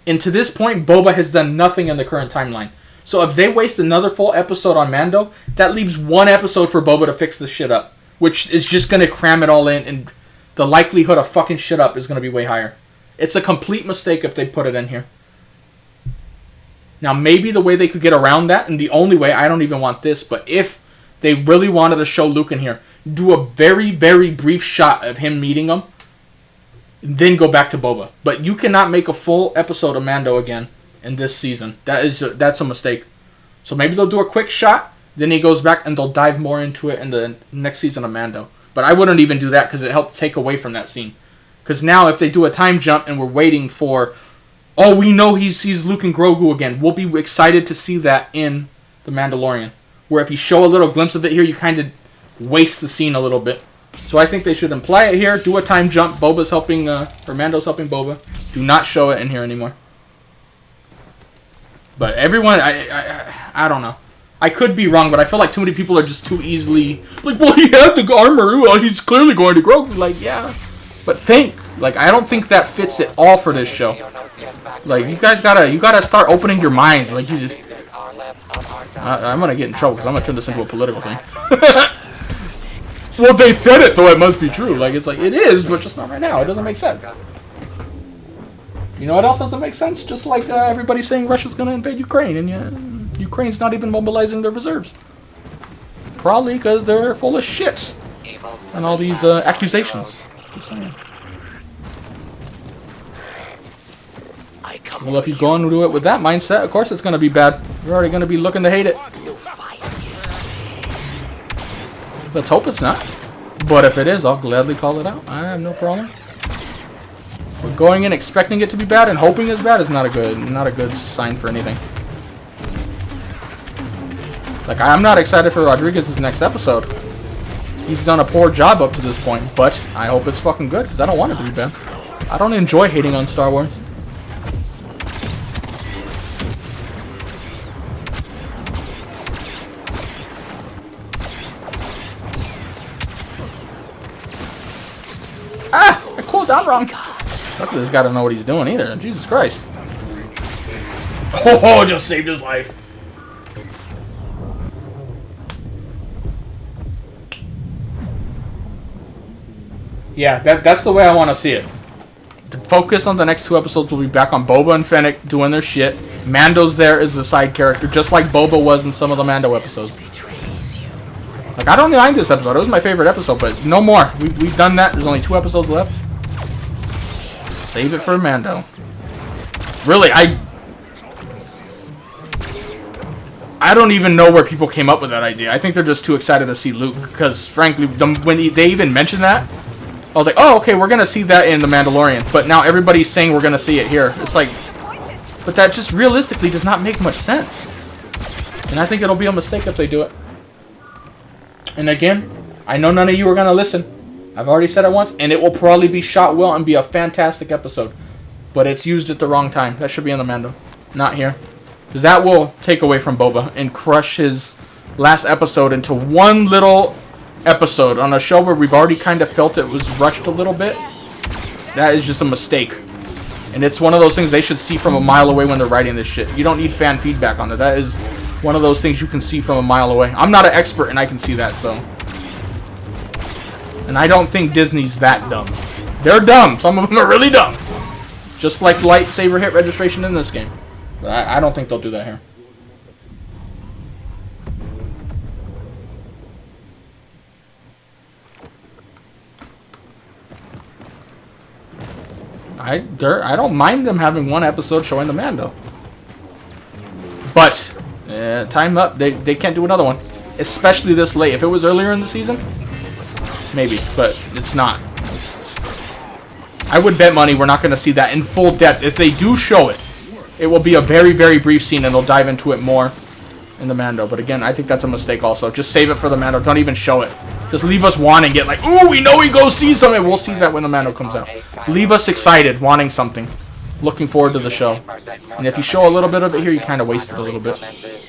And to this point, Boba has done nothing in the current timeline. So if they waste another full episode on Mando, that leaves 1 episode for Boba to fix this shit up. Which is just going to cram it all in, and the likelihood of fucking shit up is going to be way higher. It's a complete mistake if they put it in here. Now, maybe the way they could get around that, and the only way, I don't even want this, but if they really wanted to show Luke in here, do a very, very brief shot of him meeting him, then go back to Boba. But you cannot make a full episode of Mando again in this season. That's a mistake. So maybe they'll do a quick shot, then he goes back, and they'll dive more into it in the next season of Mando. But I wouldn't even do that, because it helped take away from that scene. Because now, if they do a time jump, and we're waiting for... Oh, we know he sees Luke and Grogu again. We'll be excited to see that in The Mandalorian. Where if you show a little glimpse of it here, you kind of waste the scene a little bit. So I think they should imply it here, do a time jump. Boba's helping, or Mando's helping Boba. Do not show it in here anymore. But everyone, I don't know. I could be wrong, but I feel like too many people are just too easily... Like, well, he had the armor. Well, he's clearly going to Grogu. Like, yeah. But think. Like, I don't think that fits at all for this show. Like, you guys gotta start opening your minds. Like, you just... I'm gonna get in trouble because I'm gonna turn this into a political thing. Well, they said it, so it must be true. Like, it's like, it is, but just not right now. It doesn't make sense. You know what else doesn't make sense? Just like everybody saying Russia's gonna invade Ukraine, and Ukraine's not even mobilizing their reserves. Probably because they're full of shits. And all these accusations. Just saying. Well, if you go into it with that mindset, of course it's going to be bad. You're already going to be looking to hate it. Let's hope it's not. But if it is, I'll gladly call it out. I have no problem. But going in expecting it to be bad and hoping it's bad is not a good sign for anything. Like, I'm not excited for Rodriguez's next episode. He's done a poor job up to this point, but I hope it's fucking good because I don't want it to be bad. I don't enjoy hating on Star Wars. Ah! I cooled down wrong. Luckily, this guy doesn't know what he's doing either. Jesus Christ. Oh, just saved his life. Yeah, that's the way I want to see it. The focus on the next 2 episodes will be back on Boba and Fennec doing their shit. Mando's there as a side character, just like Boba was in some of the Mando episodes. Like, I don't mind this episode. It was my favorite episode, but no more. We've done that. There's only 2 episodes left. Save it for Mando. Really, I don't even know where people came up with that idea. I think they're just too excited to see Luke, because frankly, when they even mentioned that, I was like, oh, okay, we're going to see that in The Mandalorian. But now everybody's saying we're going to see it here. It's like, but that just realistically does not make much sense. And I think it'll be a mistake if they do it. And again, I know none of you are going to listen. I've already said it once, and it will probably be shot well and be a fantastic episode. But it's used at the wrong time. That should be in the Mando, not here. Because that will take away from Boba and crush his last episode into one little episode on a show where we've already kind of felt it was rushed a little bit. That is just a mistake. And it's one of those things they should see from a mile away when they're writing this shit. You don't need fan feedback on it. That is one of those things you can see from a mile away. I'm not an expert and I can see that, so And I don't think Disney's that dumb. They're dumb. Some of them are really dumb. Just like lightsaber hit registration in this game. But I don't think they'll do that here. I don't mind them having one episode showing the Mando. But, time up. They can't do another one. Especially this late. If it was earlier in the season, maybe. But it's not. I would bet money we're not going to see that in full depth. If they do show it, it will be a very, very brief scene and they'll dive into it more in the Mando. But again, I think that's a mistake also. Just save it for the Mando. Don't even show it. Just leave us wanting it. Like, ooh, we know he goes see something. We'll see that when the Mando comes out. Leave us excited, wanting something. Looking forward to the show. And if you show a little bit of it here, you kind of waste it a little bit.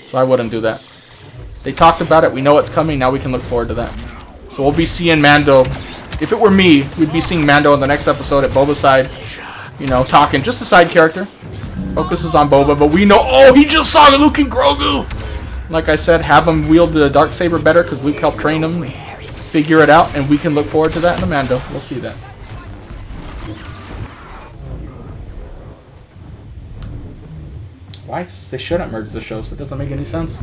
So I wouldn't do that. They talked about it. We know it's coming. Now we can look forward to that. So we'll be seeing Mando. If it were me, we'd be seeing Mando in the next episode at Boba's side. You know, talking. Just a side character. Focuses on Boba. But we know, oh, he just saw Luke and Grogu. Like I said, have him wield the Darksaber better because Luke helped train him. Figure it out. And we can look forward to that in the Mando. We'll see that. Why? They shouldn't merge the shows. That doesn't make any sense.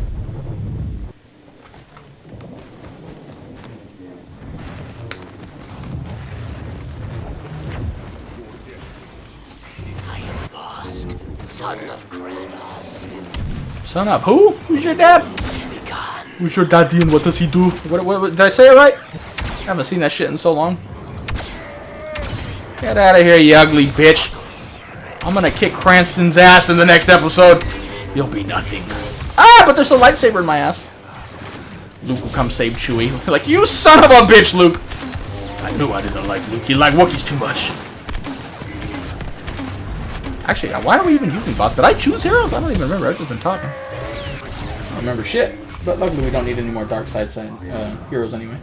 Son of Kratos. Son of who? Who's your dad? Who's your daddy and what does he do? What did I say it right? I haven't seen that shit in so long. Get out of here, you ugly bitch. I'm gonna kick Cranston's ass in the next episode. You'll be nothing. Ah, but there's a lightsaber in my ass. Luke will come save Chewie. Like, you son of a bitch, Luke. I knew I didn't like Luke. You like Wookiees too much. Actually, why are we even using bots? Did I choose heroes? I don't even remember. I've just been talking. I don't remember shit. But luckily we don't need any more dark side heroes anyway.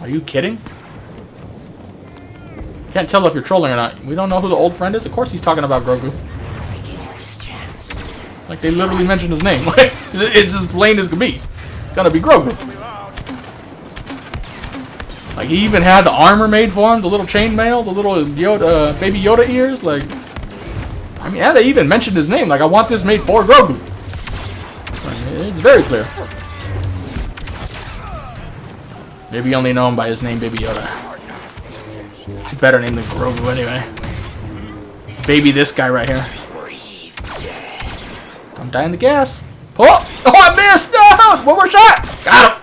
Are you kidding? Can't tell if you're trolling or not. We don't know who the old friend is. Of course he's talking about Grogu. Like they literally mentioned his name. It's as plain as can be. It's gonna be Grogu. Like, he even had the armor made for him, the little chainmail, the little Yoda, baby Yoda ears. Like, I mean, yeah, they even mentioned his name. Like, I want this made for Grogu. Like, it's very clear. Maybe you only know him by his name, Baby Yoda. It's a better name than Grogu, anyway. Baby, this guy right here. I'm dying the gas. Oh, I missed! No! One more shot! Got him!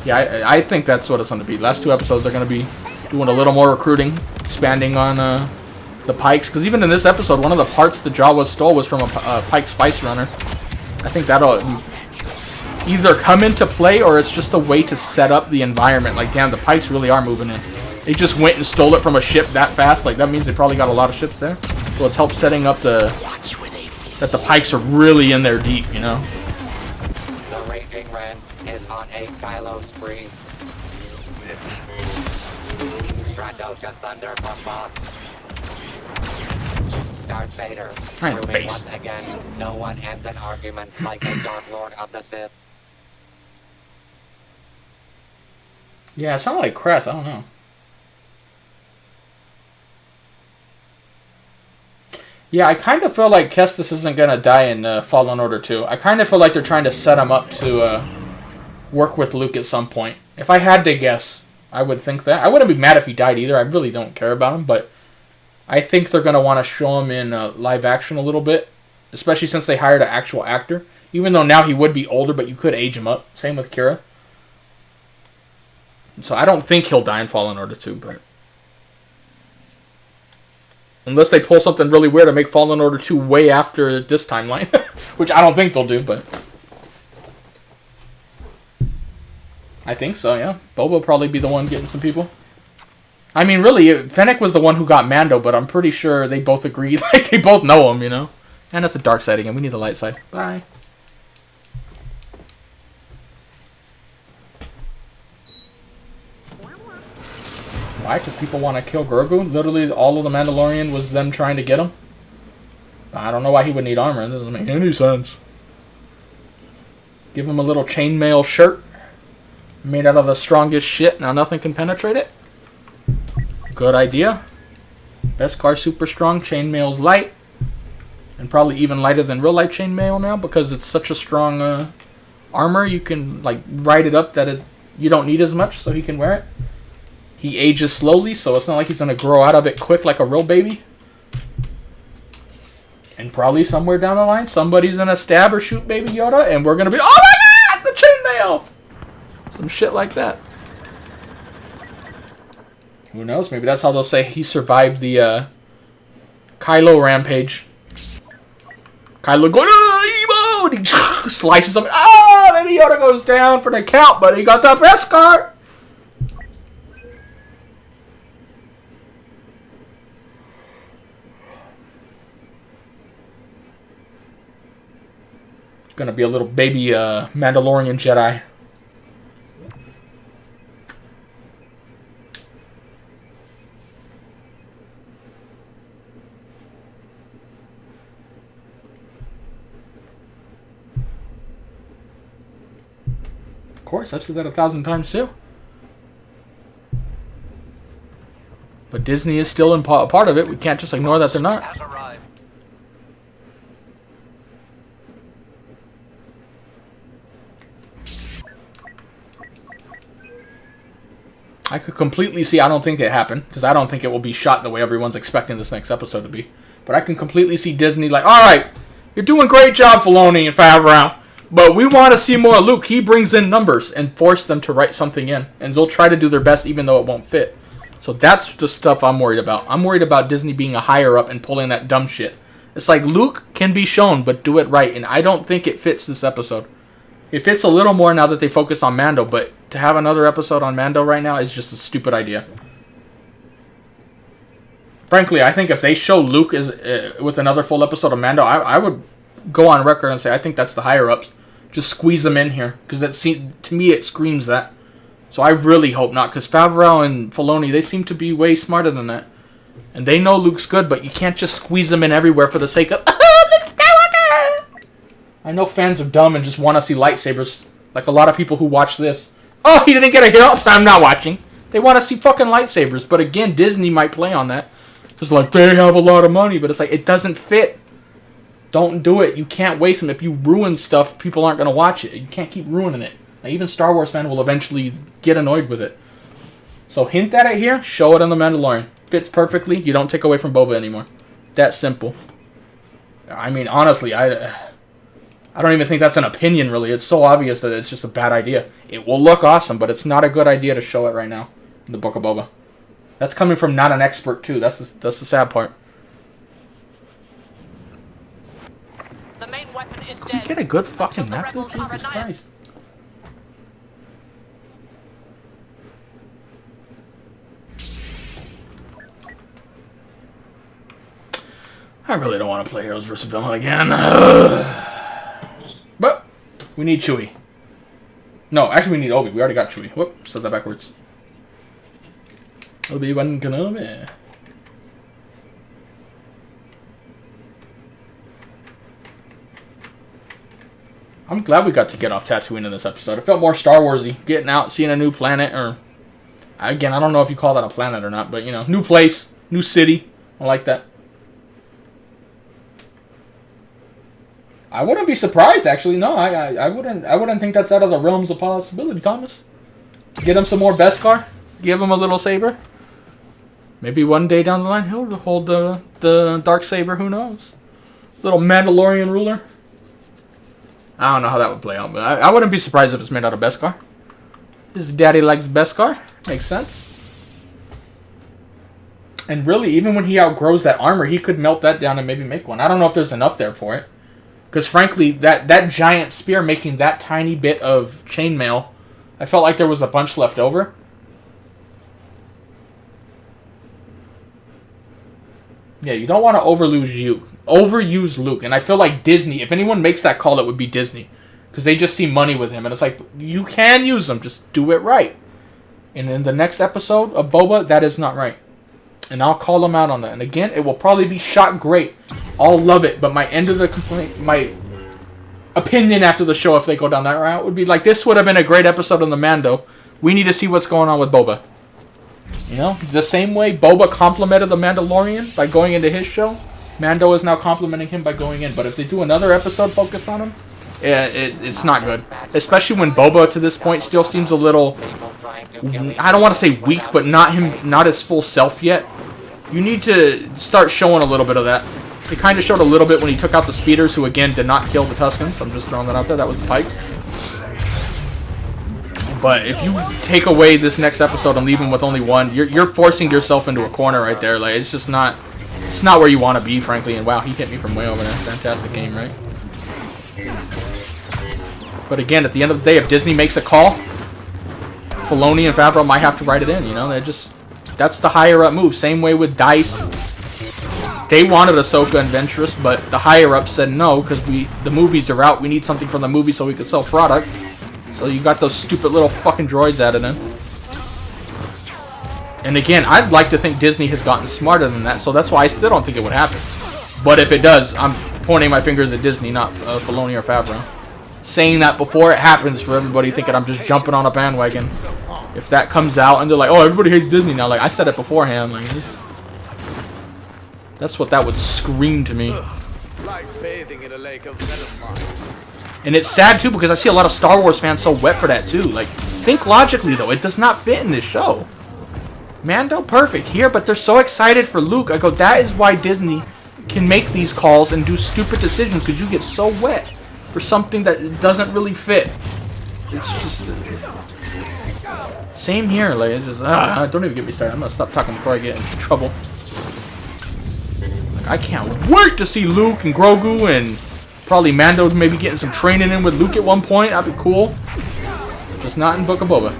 Yeah, I think that's what it's going to be. Last two episodes, they're going to be doing a little more recruiting, expanding on the Pikes. Because even in this episode, one of the parts the Jawa stole was from a Pike Spice Runner. I think that'll either come into play or it's just a way to set up the environment. Like, damn, the Pikes really are moving in. They just went and stole it from a ship that fast. Like, that means they probably got a lot of ships there. So it's helped setting up that the Pikes are really in there deep, you know? The Raging Ren is on a Kylo spree. Trandoshan Thunder from Boss. Darth Vader, proving once again, no one ends an argument like a Dark Lord of the Sith. Yeah, it sounded like Crest. I don't know. Yeah, I kind of feel like Kestis isn't going to die in Fallen Order 2. I kind of feel like they're trying to set him up to work with Luke at some point. If I had to guess, I would think that. I wouldn't be mad if he died either. I really don't care about him, but I think they're going to want to show him in live action a little bit, especially since they hired an actual actor. Even though now he would be older, but you could age him up. Same with Kira. So I don't think he'll die in Fallen Order 2, but unless they pull something really weird to make Fallen Order 2 way after this timeline, which I don't think they'll do, but I think so, yeah. Boba will probably be the one getting some people. I mean, really, Fennec was the one who got Mando, but I'm pretty sure they both agreed. Like, they both know him, you know? And that's the dark side again. We need the light side. Bye. Why? Because people want to kill Grogu? Literally, all of the Mandalorian was them trying to get him? I don't know why he would need armor. It doesn't make any sense. Give him a little chainmail shirt. Made out of the strongest shit. Now nothing can penetrate it. Good idea. Beskar super strong. Chainmail's light. And probably even lighter than real life chainmail now. Because it's such a strong armor. You can like write it up that you don't need as much. So he can wear it. He ages slowly. So it's not like he's going to grow out of it quick like a real baby. And probably somewhere down the line, somebody's gonna stab or shoot Baby Yoda, and we're gonna be, oh my god, the chainmail! Some shit like that. Who knows? Maybe that's how they'll say he survived the Kylo rampage. Kylo going, oh, Evo! And he slices him. Oh, Baby Yoda goes down for the count, but he got the Beskar! Gonna be a little baby Mandalorian Jedi. Of course, I've said that 1,000 times too. But Disney is still a part of it. We can't just ignore that they're not. Has arrived. I could completely see, I don't think it happened, because I don't think it will be shot the way everyone's expecting this next episode to be. But I can completely see Disney like, alright, you're doing a great job, Filoni and Favreau, but we want to see more Luke. He brings in numbers and force them to write something in. And they'll try to do their best even though it won't fit. So that's the stuff I'm worried about. I'm worried about Disney being a higher up and pulling that dumb shit. It's like Luke can be shown, but do it right. And I don't think it fits this episode. It fits a little more now that they focus on Mando, but to have another episode on Mando right now is just a stupid idea. Frankly, I think if they show Luke with another full episode of Mando, I would go on record and say I think that's the higher-ups. Just squeeze them in here, because to me it screams that. So I really hope not, because Favreau and Filoni, they seem to be way smarter than that. And they know Luke's good, but you can't just squeeze them in everywhere for the sake of, oh, Luke Skywalker! I know fans are dumb and just want to see lightsabers, like a lot of people who watch this. Oh, he didn't get a hero? I'm not watching. They want to see fucking lightsabers, but again, Disney might play on that. It's like, they have a lot of money, but it's like, it doesn't fit. Don't do it. You can't waste them. If you ruin stuff, people aren't going to watch it. You can't keep ruining it. Now, even Star Wars fans will eventually get annoyed with it. So hint at it here. Show it on The Mandalorian. Fits perfectly. You don't take away from Boba anymore. That simple. I mean, honestly, I don't even think that's an opinion, really. It's so obvious that it's just a bad idea. It will look awesome, but it's not a good idea to show it right now in the Book of Boba. That's coming from not an expert, too. That's the sad part. The main weapon is dead. Get a good fucking map, dude? Jesus Christ. I really don't want to play Heroes vs. Villain again. But we need Chewie. No, actually we need Obi. We already got Chewie. Whoop, said that backwards. Obi-Wan Kenobi. I'm glad we got to get off Tatooine in this episode. It felt more Star Warsy. Getting out, seeing a new planet, or... Again, I don't know if you call that a planet or not, but, you know, new place, new city. I like that. I wouldn't be surprised, actually. No, I wouldn't think that's out of the realms of possibility, Thomas. Get him some more Beskar. Give him a little saber. Maybe one day down the line he'll hold the dark saber. Who knows? Little Mandalorian ruler. I don't know how that would play out, but I wouldn't be surprised if it's made out of Beskar. His daddy likes Beskar. Makes sense. And really, even when he outgrows that armor, he could melt that down and maybe make one. I don't know if there's enough there for it. Because frankly, that giant spear making that tiny bit of chainmail, I felt like there was a bunch left over. Yeah, you don't want to overuse Luke. And I feel like Disney, if anyone makes that call, it would be Disney. Because they just see money with him. And it's like, you can use him. Just do it right. And in the next episode of Boba, that is not right. And I'll call them out on that. And again, it will probably be shot great. I'll love it. But my end of the complaint, my opinion after the show, if they go down that route, would be like, this would have been a great episode on the Mando. We need to see what's going on with Boba. You know, the same way Boba complimented the Mandalorian by going into his show, Mando is now complimenting him by going in. But if they do another episode focused on him, it's not good. Especially when Boba, to this point, still seems a little, I don't want to say weak, but not his full self yet. You need to start showing a little bit of that. They kind of showed a little bit when he took out the speeders, who again did not kill the Tuskens. I'm just throwing that out there. That was the Pikes. But if you take away this next episode and leave him with only one, you're forcing yourself into a corner right there. Like, it's just not, it's not where you want to be, frankly. And wow, he hit me from way over there. Fantastic game, right? But again, at the end of the day, if Disney makes a call, Filoni and Favreau might have to write it in. You know, that's the higher up move. Same way with DICE. They wanted Ahsoka and Ventress, but the higher ups said no because the movies are out. We need something from the movie so we can sell product. So you got those stupid little fucking droids added in. And again, I'd like to think Disney has gotten smarter than that, so that's why I still don't think it would happen. But if it does, I'm pointing my fingers at Disney, not Filoni or Favreau. Saying that before it happens for everybody thinking I'm just jumping on a bandwagon. If that comes out and they're like, oh, everybody hates Disney now. Like, I said it beforehand. Like, that's what that would scream to me. Like bathing in a lake of metamines. And it's sad, too, because I see a lot of Star Wars fans so wet for that, too. Like, think logically, though. It does not fit in this show. Mando, perfect here, but they're so excited for Luke. I go, that is why Disney can make these calls and do stupid decisions, because you get so wet for something that doesn't really fit. It's just... same here. Like, it's just... don't even get me started. I'm going to stop talking before I get into trouble. Like, I can't wait to see Luke and Grogu and... probably Mando maybe getting some training in with Luke at one point. That'd be cool. Just not in Book of Boba.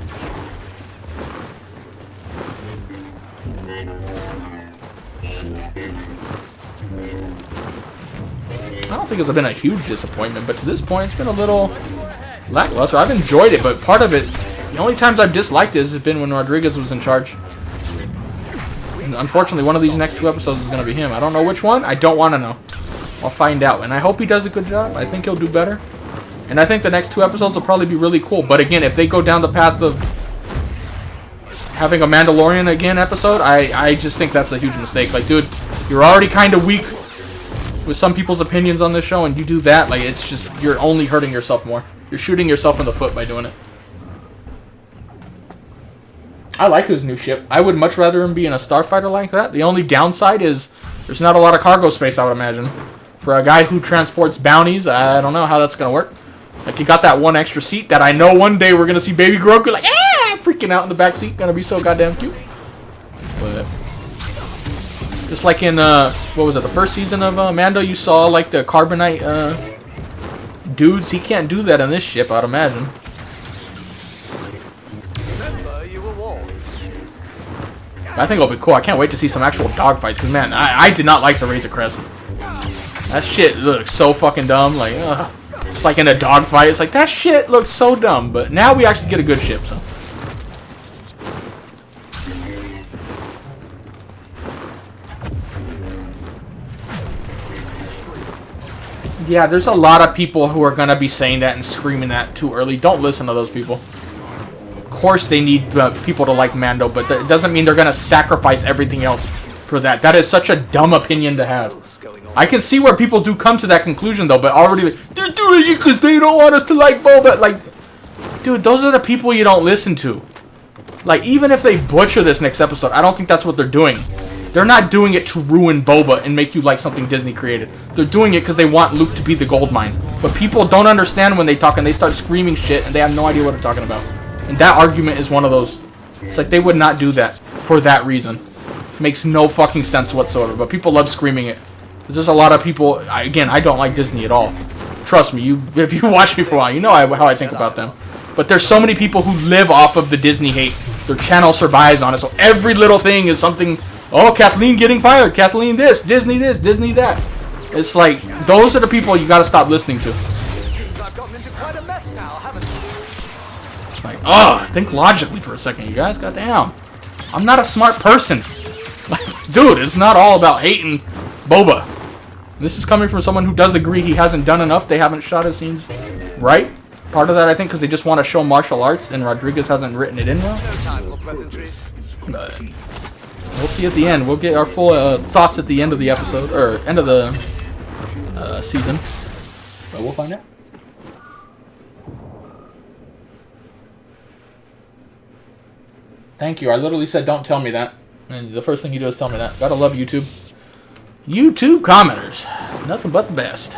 I don't think it's been a huge disappointment, but to this point it's been a little lackluster. I've enjoyed it, but part of it, the only times I've disliked it has been when Rodriguez was in charge. And unfortunately, one of these next two episodes is going to be him. I don't know which one. I don't want to know. I'll find out, and I hope he does a good job. I think he'll do better, and I think the next two episodes will probably be really cool. But again, if they go down the path of having a Mandalorian again episode, I just think that's a huge mistake. Like, dude, you're already kind of weak with some people's opinions on this show, and you do that, like, it's just, you're only hurting yourself more. You're shooting yourself in the foot by doing it. I like his new ship. I would much rather him be in a starfighter like that. The only downside is there's not a lot of cargo space, I would imagine. For a guy who transports bounties, I don't know how that's going to work. Like, you got that one extra seat that I know one day we're going to see Baby Grogu, like, freaking out in the back seat. Going to be so goddamn cute. But, just like in, what was it, the first season of Mando, you saw, like, the Carbonite dudes. He can't do that on this ship, I'd imagine. I think it'll be cool. I can't wait to see some actual dogfights, because, man, I did not like the Razor Crest. That shit looks so fucking dumb. Like, it's like in a dogfight. It's like, that shit looks so dumb. But now we actually get a good ship, so. Yeah, there's a lot of people who are going to be saying that and screaming that too early. Don't listen to those people. Of course they need people to like Mando, but that doesn't mean they're going to sacrifice everything else for that. That is such a dumb opinion to have. I can see where people do come to that conclusion, though, but already, like, they're doing it because they don't want us to like Boba. Like, dude, those are the people you don't listen to. Like, even if they butcher this next episode, I don't think that's what they're doing. They're not doing it to ruin Boba and make you like something Disney created. They're doing it because they want Luke to be the gold mine. But people don't understand when they talk and they start screaming shit and they have no idea what they're talking about. And that argument is one of those. It's like they would not do that for that reason. Makes no fucking sense whatsoever. But people love screaming it. There's a lot of people. Again, I don't like Disney at all. Trust me, if you watch me for a while, you know how I think about them. But there's so many people who live off of the Disney hate. Their channel survives on it. So every little thing is something. Oh, Kathleen getting fired. Kathleen this, Disney that. It's like, those are the people you gotta stop listening to. I've gotten into quite a mess now, haven't Like, think logically for a second, you guys. Goddamn. I'm not a smart person. Dude, it's not all about hating Boba. This is coming from someone who does agree he hasn't done enough. They haven't shot his scenes right. Part of that, I think, because they just want to show martial arts, and Rodriguez hasn't written it in well. No time for pleasantries. But we'll see at the end. We'll get our full thoughts at the end of the episode, or end of the season. But we'll find out. Thank you. I literally said, don't tell me that. And the first thing you do is tell me that. Gotta love YouTube. YouTube commenters. Nothing but the best.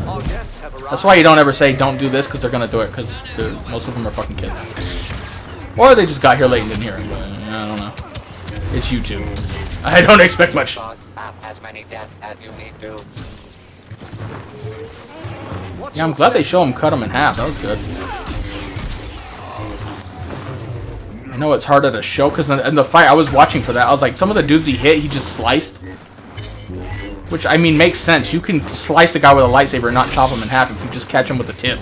Our guests have arrived. That's why you don't ever say, don't do this, because they're going to do it, because most of them are fucking kids. Or they just got here late and didn't hear it, but I don't know. It's YouTube. I don't expect much. Have as many deaths as you need to. Yeah, I'm glad they show him cut him in half. That was good. I know it's harder to show, because in the fight I was watching for that, I was like, some of the dudes he hit, he just sliced. Which, I mean, makes sense. You can slice a guy with a lightsaber and not chop him in half if you just catch him with the tip.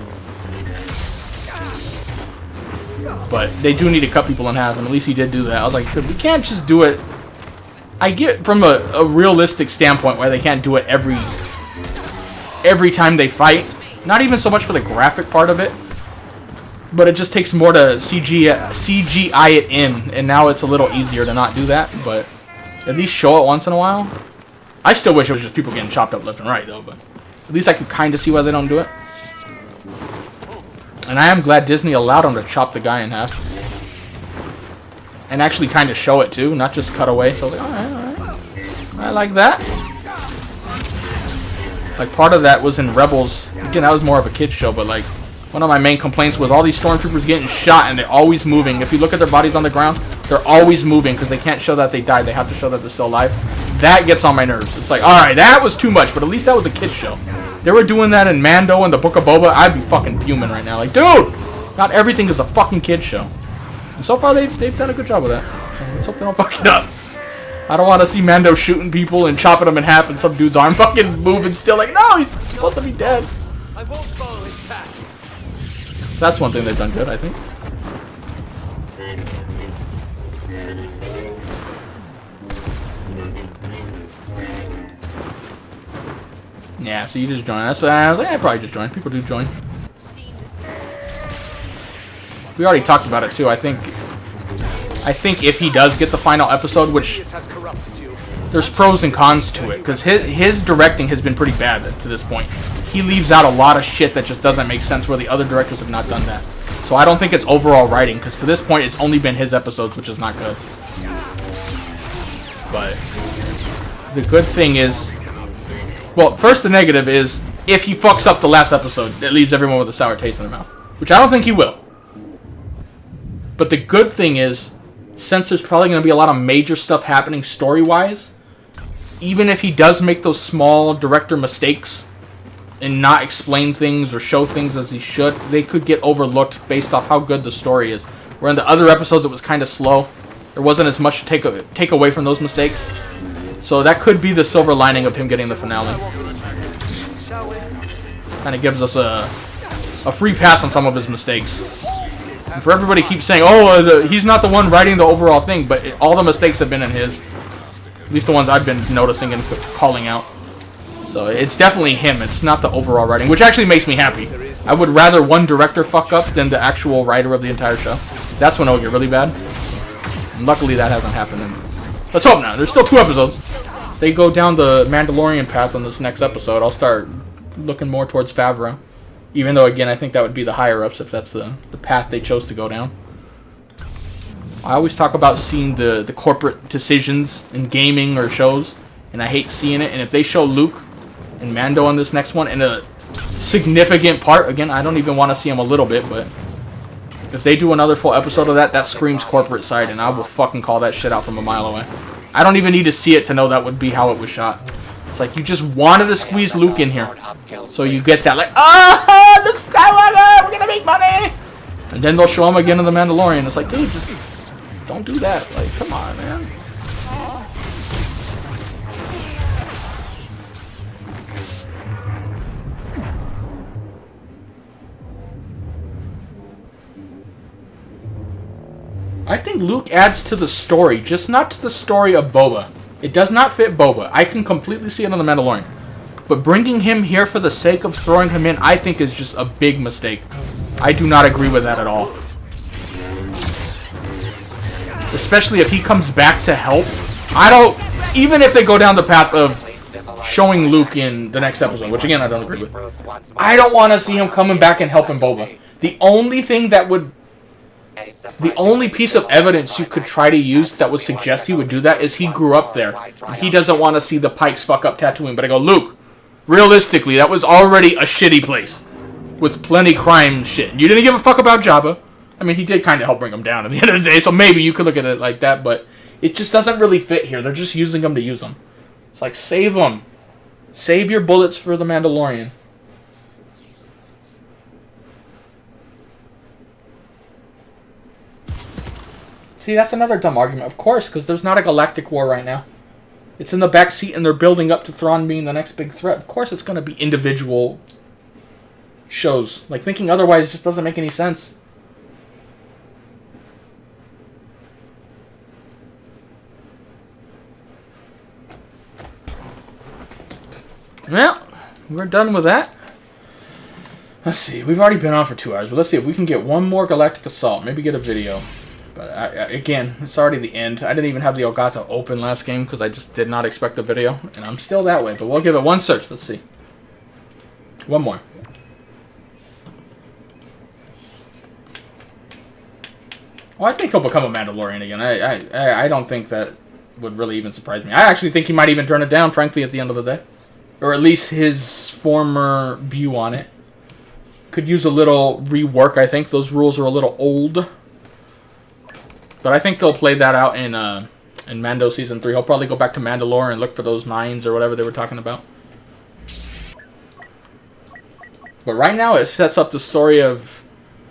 But they do need to cut people in half, and at least he did do that. I was like, we can't just do it. I get from a realistic standpoint why they can't do it every time they fight. Not even so much for the graphic part of it, but it just takes more to CGI it in, and now it's a little easier to not do that, but at least show it once in a while. I still wish it was just people getting chopped up left and right, though, but at least I could kind of see why they don't do it. And I am glad Disney allowed them to chop the guy in half. And actually kind of show it, too, not just cut away. So I was like, alright. I like that. Like, part of that was in Rebels. Again, that was more of a kid's show, but, like, one of my main complaints was all these stormtroopers getting shot and they're always moving. If you look at their bodies on the ground, they're always moving because they can't show that they died. They have to show that they're still alive. That gets on my nerves. It's like, alright, that was too much, but at least that was a kid's show. They were doing that in Mando and the Book of Boba, I'd be fucking fuming right now. Like, dude! Not everything is a fucking kid's show. And so far, they've done a good job with that. So let's hope they don't fuck it up. I don't want to see Mando shooting people and chopping them in half and some dude's arm fucking moving still. Like, no, he's supposed to be dead. I won't follow his path. That's one thing they've done good, I think. Yeah, so you just joined. I was like, I probably just joined. People do join. We already talked about it too. I think if he does get the final episode, which Has corrupted you. there's pros and cons to it, because his directing has been pretty bad to this point. He leaves out a lot of shit that just doesn't make sense, where the other directors have not done that. So I don't think it's overall writing, because to this point it's only been his episodes, which is not good. But the good thing is, well, first the negative is, if he fucks up the last episode, it leaves everyone with a sour taste in their mouth. Which I don't think he will. But the good thing is, since there's probably going to be a lot of major stuff happening story-wise, even if he does make those small director mistakes and not explain things or show things as he should, they could get overlooked based off how good the story is. Where in the other episodes it was kind of slow. There wasn't as much to take away from those mistakes. So that could be the silver lining of him getting the finale. Kind of gives us a free pass on some of his mistakes. And for everybody keeps saying, oh, he's not the one writing the overall thing, but all the mistakes have been in his. At least the ones I've been noticing and calling out. So it's definitely him. It's not the overall writing, which actually makes me happy. I would rather one director fuck up than the actual writer of the entire show. That's when it would get really bad. And luckily that hasn't happened. And let's hope not. There's still 2 episodes. They go down the Mandalorian path on this next episode. I'll start looking more towards Favreau. Even though, again, I think that would be the higher-ups if that's the path they chose to go down. I always talk about seeing the corporate decisions in gaming or shows, and I hate seeing it. And if they show Luke and Mando on this next one in a significant part, again, I don't even want to see him a little bit, but if they do another full episode of that, that screams corporate side, and I will fucking call that shit out from a mile away. I don't even need to see it to know that would be how it was shot. It's like, you just wanted to squeeze Luke in here. So you get that, like, oh, Luke Skywalker, we're gonna make money! And then they'll show him again in The Mandalorian. It's like, dude, just don't do that. Like, come on, man. I think Luke adds to the story, just not to the story of Boba. It does not fit Boba. I can completely see it on The Mandalorian. But bringing him here for the sake of throwing him in, I think is just a big mistake. I do not agree with that at all. Especially if he comes back to help. Even if they go down the path of showing Luke in the next episode, which again I don't agree with, I don't want to see him coming back and helping Boba. The only piece of evidence you could try to use that would suggest he would do that is he grew up there. And he doesn't want to see the Pikes fuck up Tatooine. But I go, Luke, realistically, that was already a shitty place with plenty crime shit. You didn't give a fuck about Jabba. I mean, he did kind of help bring him down at the end of the day, so maybe you could look at it like that, but it just doesn't really fit here. They're just using him to use him. It's like, save him. Save your bullets for the Mandalorian. See, that's another dumb argument. Of course, because there's not a galactic war right now. It's in the back seat, and they're building up to Thrawn being the next big threat. Of course it's going to be individual shows. Like, thinking otherwise just doesn't make any sense. Well, we're done with that. Let's see. We've already been on for 2 hours, but let's see if we can get one more Galactic Assault. Maybe get a video. But again, it's already the end. I didn't even have the Elgato open last game because I just did not expect a video. And I'm still that way, but we'll give it one search. Let's see. One more. Well, I think he'll become a Mandalorian again. I don't think that would really even surprise me. I actually think he might even turn it down, frankly, at the end of the day. Or at least his former view on it. Could use a little rework, I think. Those rules are a little old. But I think they'll play that out in Mando Season 3. He'll probably go back to Mandalore and look for those mines or whatever they were talking about. But right now it sets up the story of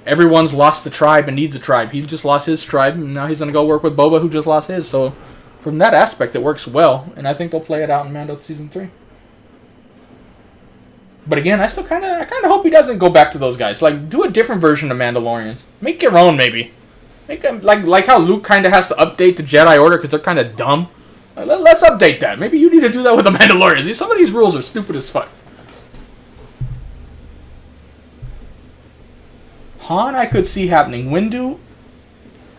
everyone's lost the tribe and needs a tribe. He just lost his tribe, and now he's going to go work with Boba, who just lost his. So from that aspect, it works well. And I think they'll play it out in Mando Season 3. But again, I kind of hope he doesn't go back to those guys. Like, do a different version of Mandalorians. Make your own, maybe. Make them, like how Luke kind of has to update the Jedi Order because they're kind of dumb. Let's update that. Maybe you need to do that with the Mandalorians. Some of these rules are stupid as fuck. Han, I could see happening. Windu,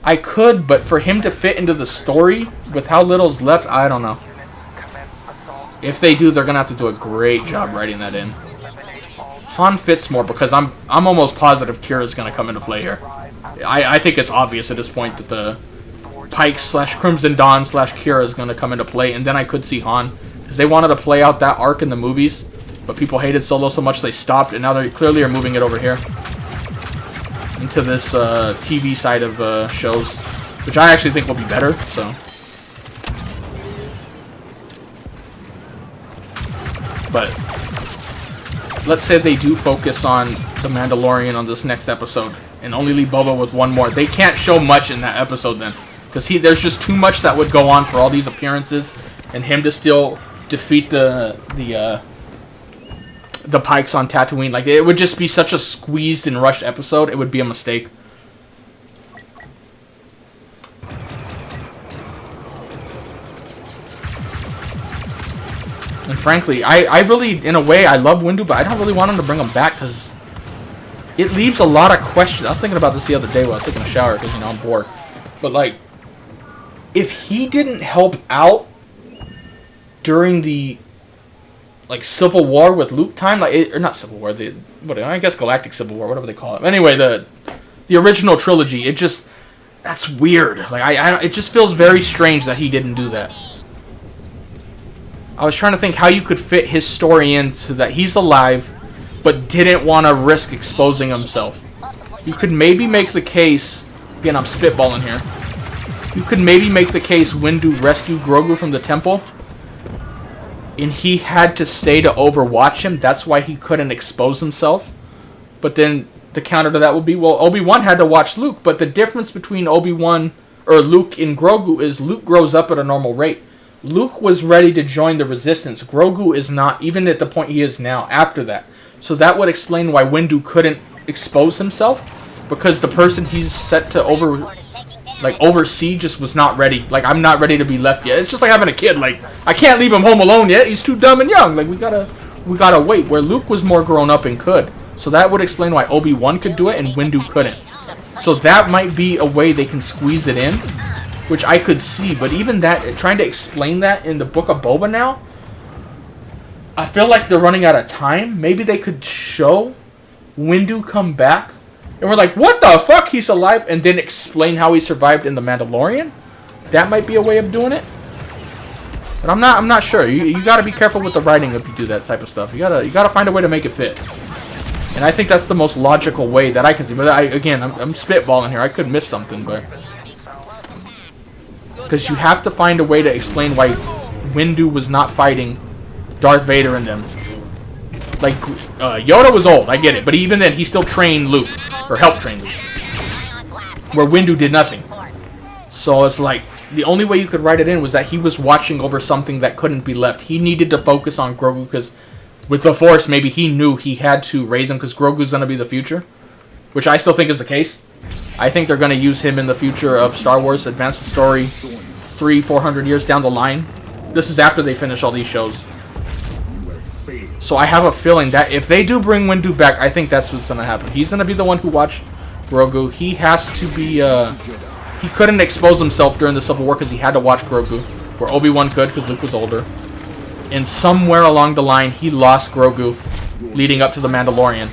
I could, but for him to fit into the story with how little's left, I don't know. If they do, they're gonna have to do a great job writing that in. Han fits more because I'm almost positive Kira's gonna come into play here. I think it's obvious at this point that the Pikes / Crimson Dawn / Kira is gonna come into play, and then I could see Han because they wanted to play out that arc in the movies, but people hated Solo so much they stopped, and now they clearly are moving it over here into this TV side of shows, which I actually think will be better. So. But let's say they do focus on the Mandalorian on this next episode and only leave Boba with one more. They can't show much in that episode then, because there's just too much that would go on for all these appearances and him to still defeat the Pikes on Tatooine. Like, it would just be such a squeezed and rushed episode. It would be a mistake. And frankly, I really, in a way, I love Windu, but I don't really want him to bring him back because it leaves a lot of questions. I was thinking about this the other day while I was taking a shower because, I'm bored. But, like, if he didn't help out during the, like, Civil War with Luke time, or not Civil War, I guess Galactic Civil War, whatever they call it. Anyway, the original trilogy, that's weird. Like, it just feels very strange that he didn't do that. I was trying to think how you could fit his story into that he's alive, but didn't want to risk exposing himself. You could maybe make the case, again I'm spitballing here, you could maybe make the case Windu rescued Grogu from the temple, and he had to stay to overwatch him, that's why he couldn't expose himself. But then the counter to that would be, well, Obi-Wan had to watch Luke, but the difference between Obi-Wan, or Luke and Grogu is Luke grows up at a normal rate. Luke was ready to join the Resistance. Grogu is not, even at the point he is now, after that. So that would explain why Windu couldn't expose himself, because the person he's set to like Oversea just was not ready. Like, I'm not ready to be left yet. It's just like having a kid. Like, I can't leave him home alone yet. He's too dumb and young. Like, we gotta wait. Where Luke was more grown up and could. So that would explain why Obi-Wan could do it and Windu couldn't. So that might be a way they can squeeze it in, which I could see. But even that, trying to explain that in the Book of Boba now, I feel like they're running out of time. Maybe they could show Windu come back, and we're like, what the fuck, he's alive, and then explain how he survived in The Mandalorian. That might be a way of doing it. But I'm not sure. You gotta be careful with the writing if you do that type of stuff. You gotta find a way to make it fit. And I think that's the most logical way that I can see. But I'm spitballing here. I could miss something, but because you have to find a way to explain why Windu was not fighting Darth Vader and them. Like, Yoda was old, I get it, but even then, he still trained Luke, or helped train Luke, where Windu did nothing. So it's like, the only way you could write it in was that he was watching over something that couldn't be left. He needed to focus on Grogu, because with the Force, maybe he knew he had to raise him, because Grogu's going to be the future, which I still think is the case. I think they're going to use him in the future of Star Wars, advance the story 300-400 years down the line. This is after they finish all these shows. So I have a feeling that if they do bring Windu back, I think that's what's going to happen. He's going to be the one who watched Grogu. He has to be, he couldn't expose himself during the Civil War because he had to watch Grogu. Where Obi-Wan could because Luke was older. And somewhere along the line, he lost Grogu leading up to The Mandalorian.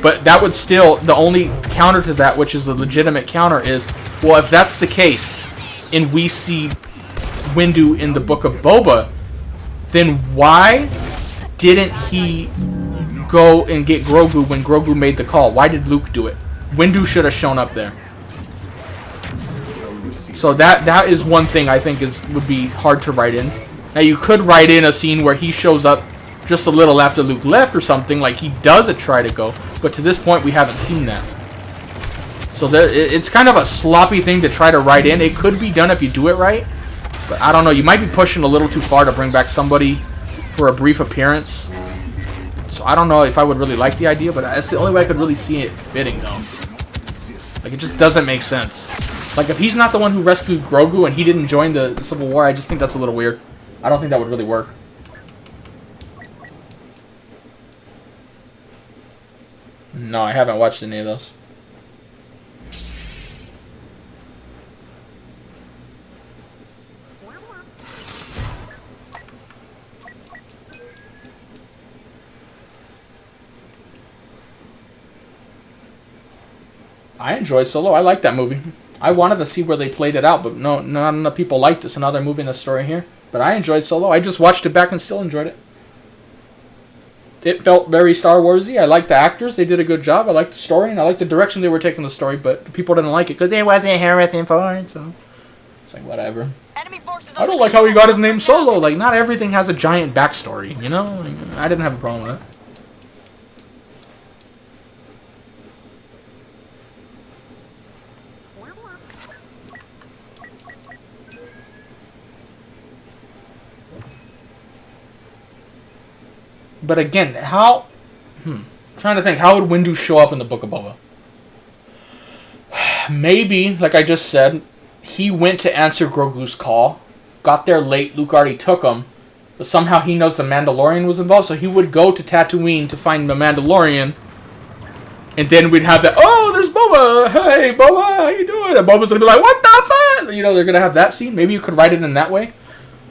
But that would still, the only counter to that, which is the legitimate counter, is, well, if that's the case, and we see Windu in the Book of Boba, then why didn't he go and get Grogu when Grogu made the call? Why did Luke do it? Windu should have shown up there. So that is one thing I think would be hard to write in. Now you could write in a scene where he shows up just a little after Luke left or something, like he does try to go, but to this point we haven't seen that. So it's kind of a sloppy thing to try to write in. It could be done if you do it right, but I don't know. You might be pushing a little too far to bring back somebody for a brief appearance. So I don't know if I would really like the idea, but that's the only way I could really see it fitting, though. Like, it just doesn't make sense. Like, if he's not the one who rescued Grogu and he didn't join the Civil War, I just think that's a little weird. I don't think that would really work. No, I haven't watched any of those. I enjoyed Solo. I liked that movie. I wanted to see where they played it out, but not enough people liked it, so now they're moving the story here. But I enjoyed Solo. I just watched it back and still enjoyed it. It felt very Star Warsy. I liked the actors. They did a good job. I liked the story, and I liked the direction they were taking the story, but the people didn't like it because they wasn't Harrison Ford, so it's like, whatever. I don't like how he got his name Solo. Like, not everything has a giant backstory, you know? I didn't have a problem with that. But again, how... trying to think, how would Windu show up in the Book of Boba? Maybe, like I just said, he went to answer Grogu's call, got there late, Luke already took him, but somehow he knows the Mandalorian was involved, so he would go to Tatooine to find the Mandalorian, and then we'd have that, oh, there's Boba! Hey, Boba, how you doing? And Boba's gonna be like, what the fuck? You know, they're gonna have that scene. Maybe you could write it in that way.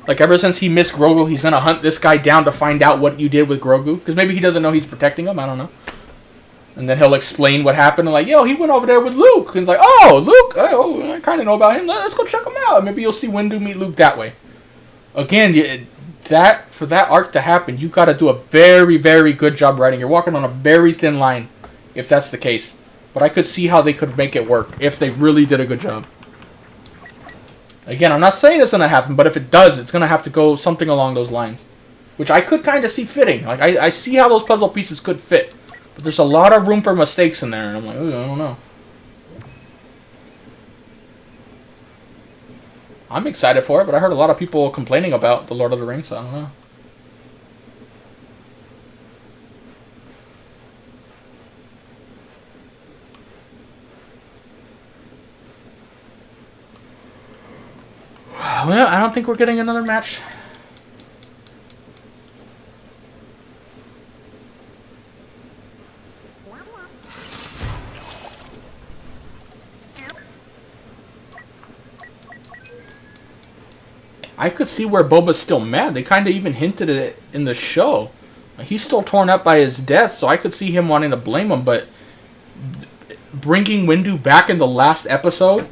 Like, ever since he missed Grogu, he's going to hunt this guy down to find out what you did with Grogu. Because maybe he doesn't know he's protecting him. I don't know. And then he'll explain what happened. And like, yo, he went over there with Luke. And it's like, oh, Luke. Oh, I kind of know about him. Let's go check him out. And maybe you'll see Windu meet Luke that way. Again, for that arc to happen, you got to do a very, very good job writing. You're walking on a very thin line if that's the case. But I could see how they could make it work if they really did a good job. Again, I'm not saying it's going to happen, but if it does, it's going to have to go something along those lines. Which I could kind of see fitting. Like, I see how those puzzle pieces could fit. But there's a lot of room for mistakes in there, and I'm like, ooh, I don't know. I'm excited for it, but I heard a lot of people complaining about The Lord of the Rings, so I don't know. Well, I don't think we're getting another match. I could see where Boba's still mad. They kind of even hinted at it in the show. He's still torn up by his death, so I could see him wanting to blame him, but bringing Windu back in the last episode,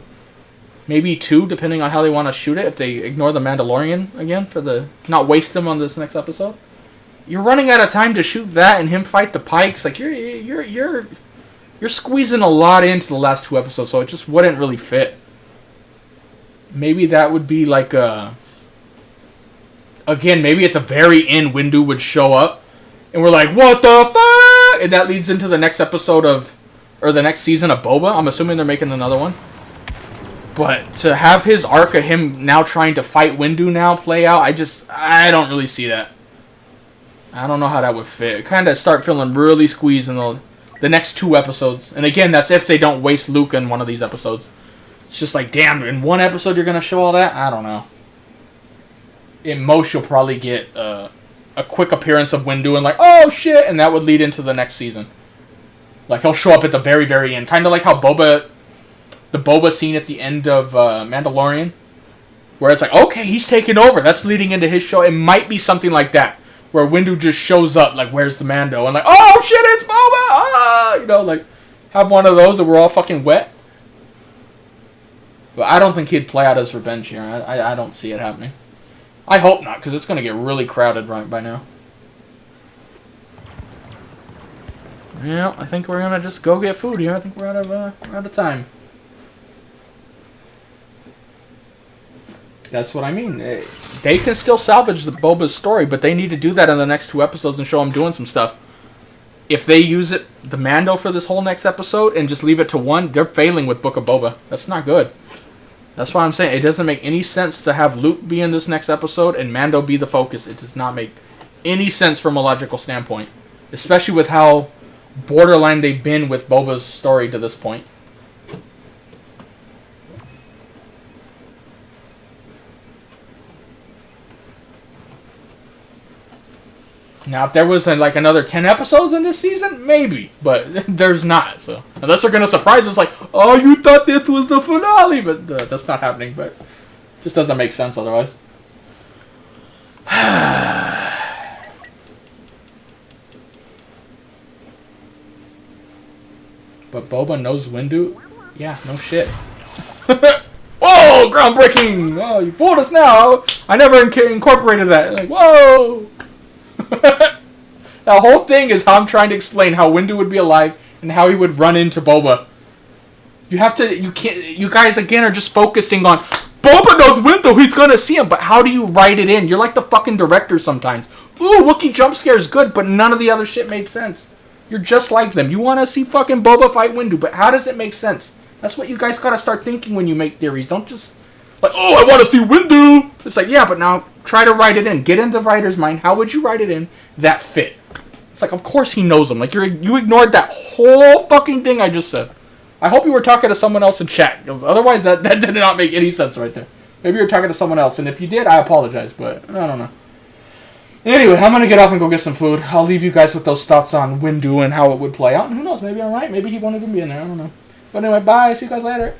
maybe 2, depending on how they want to shoot it, if they ignore the Mandalorian again, for the not waste him on this next episode. You're running out of time to shoot that and him fight the Pikes. Like, you're squeezing a lot into the last 2 episodes, so it just wouldn't really fit. Maybe that would be like a... Again, maybe at the very end, Windu would show up, and we're like, what the fuck? And that leads into the next episode of... Or the next season of Boba. I'm assuming they're making another one. But to have his arc of him now trying to fight Windu now play out, I don't really see that. I don't know how that would fit. Kind of start feeling really squeezed in the next 2 episodes. And again, that's if they don't waste Luke in one of these episodes. It's just like, damn, in 1 episode you're going to show all that? I don't know. In most, you'll probably get a quick appearance of Windu and like, oh shit, and that would lead into the next season. Like, he'll show up at the very, very end. Kind of like how the Boba scene at the end of Mandalorian, where it's like, okay, he's taking over. That's leading into his show. It might be something like that, where Windu just shows up, like, where's the Mando? And like, oh shit, it's Boba! Ah! You know, like, have one of those and we're all fucking wet. But I don't think he'd play out his revenge here. I don't see it happening. I hope not, because it's going to get really crowded right by now. Yeah, I think we're going to just go get food here. I think we're out of time. That's what I mean. They can still salvage the Boba's story, but they need to do that in the next 2 episodes and show him doing some stuff. If they use the Mando for this whole next episode and just leave it to 1, they're failing with Book of Boba. That's not good. That's why I'm saying it doesn't make any sense to have Luke be in this next episode and Mando be the focus. It does not make any sense from a logical standpoint. Especially with how borderline they've been with Boba's story to this point. Now, if there was like another 10 episodes in this season, maybe, but there's not. So unless they're gonna surprise us, like, oh, you thought this was the finale, but that's not happening. But just doesn't make sense otherwise. But Boba knows Windu? Yeah, no shit. Whoa, groundbreaking! Oh, you fooled us now. I never incorporated that. Like, whoa. The whole thing is how I'm trying to explain how Windu would be alive and how he would run into Boba. You guys again are just focusing on Boba knows Windu, he's gonna see him, but how do you write it in? You're like the fucking director sometimes. Ooh, Wookiee jump scare is good, but none of the other shit made sense. You're just like them. You want to see fucking Boba fight Windu, but how does it make sense? That's what you guys gotta start thinking when you make theories. Don't just like, oh, I want to see Windu. It's like, yeah, but now try to write it in. Get into the writer's mind. How would you write it in that fit? It's like, of course he knows him. Like, you ignored that whole fucking thing I just said. I hope you were talking to someone else in chat. Otherwise, that did not make any sense right there. Maybe you were talking to someone else. And if you did, I apologize. But I don't know. Anyway, I'm going to get off and go get some food. I'll leave you guys with those thoughts on Windu and how it would play out. And who knows? Maybe I'm right. Maybe he won't even be in there. I don't know. But anyway, bye. See you guys later.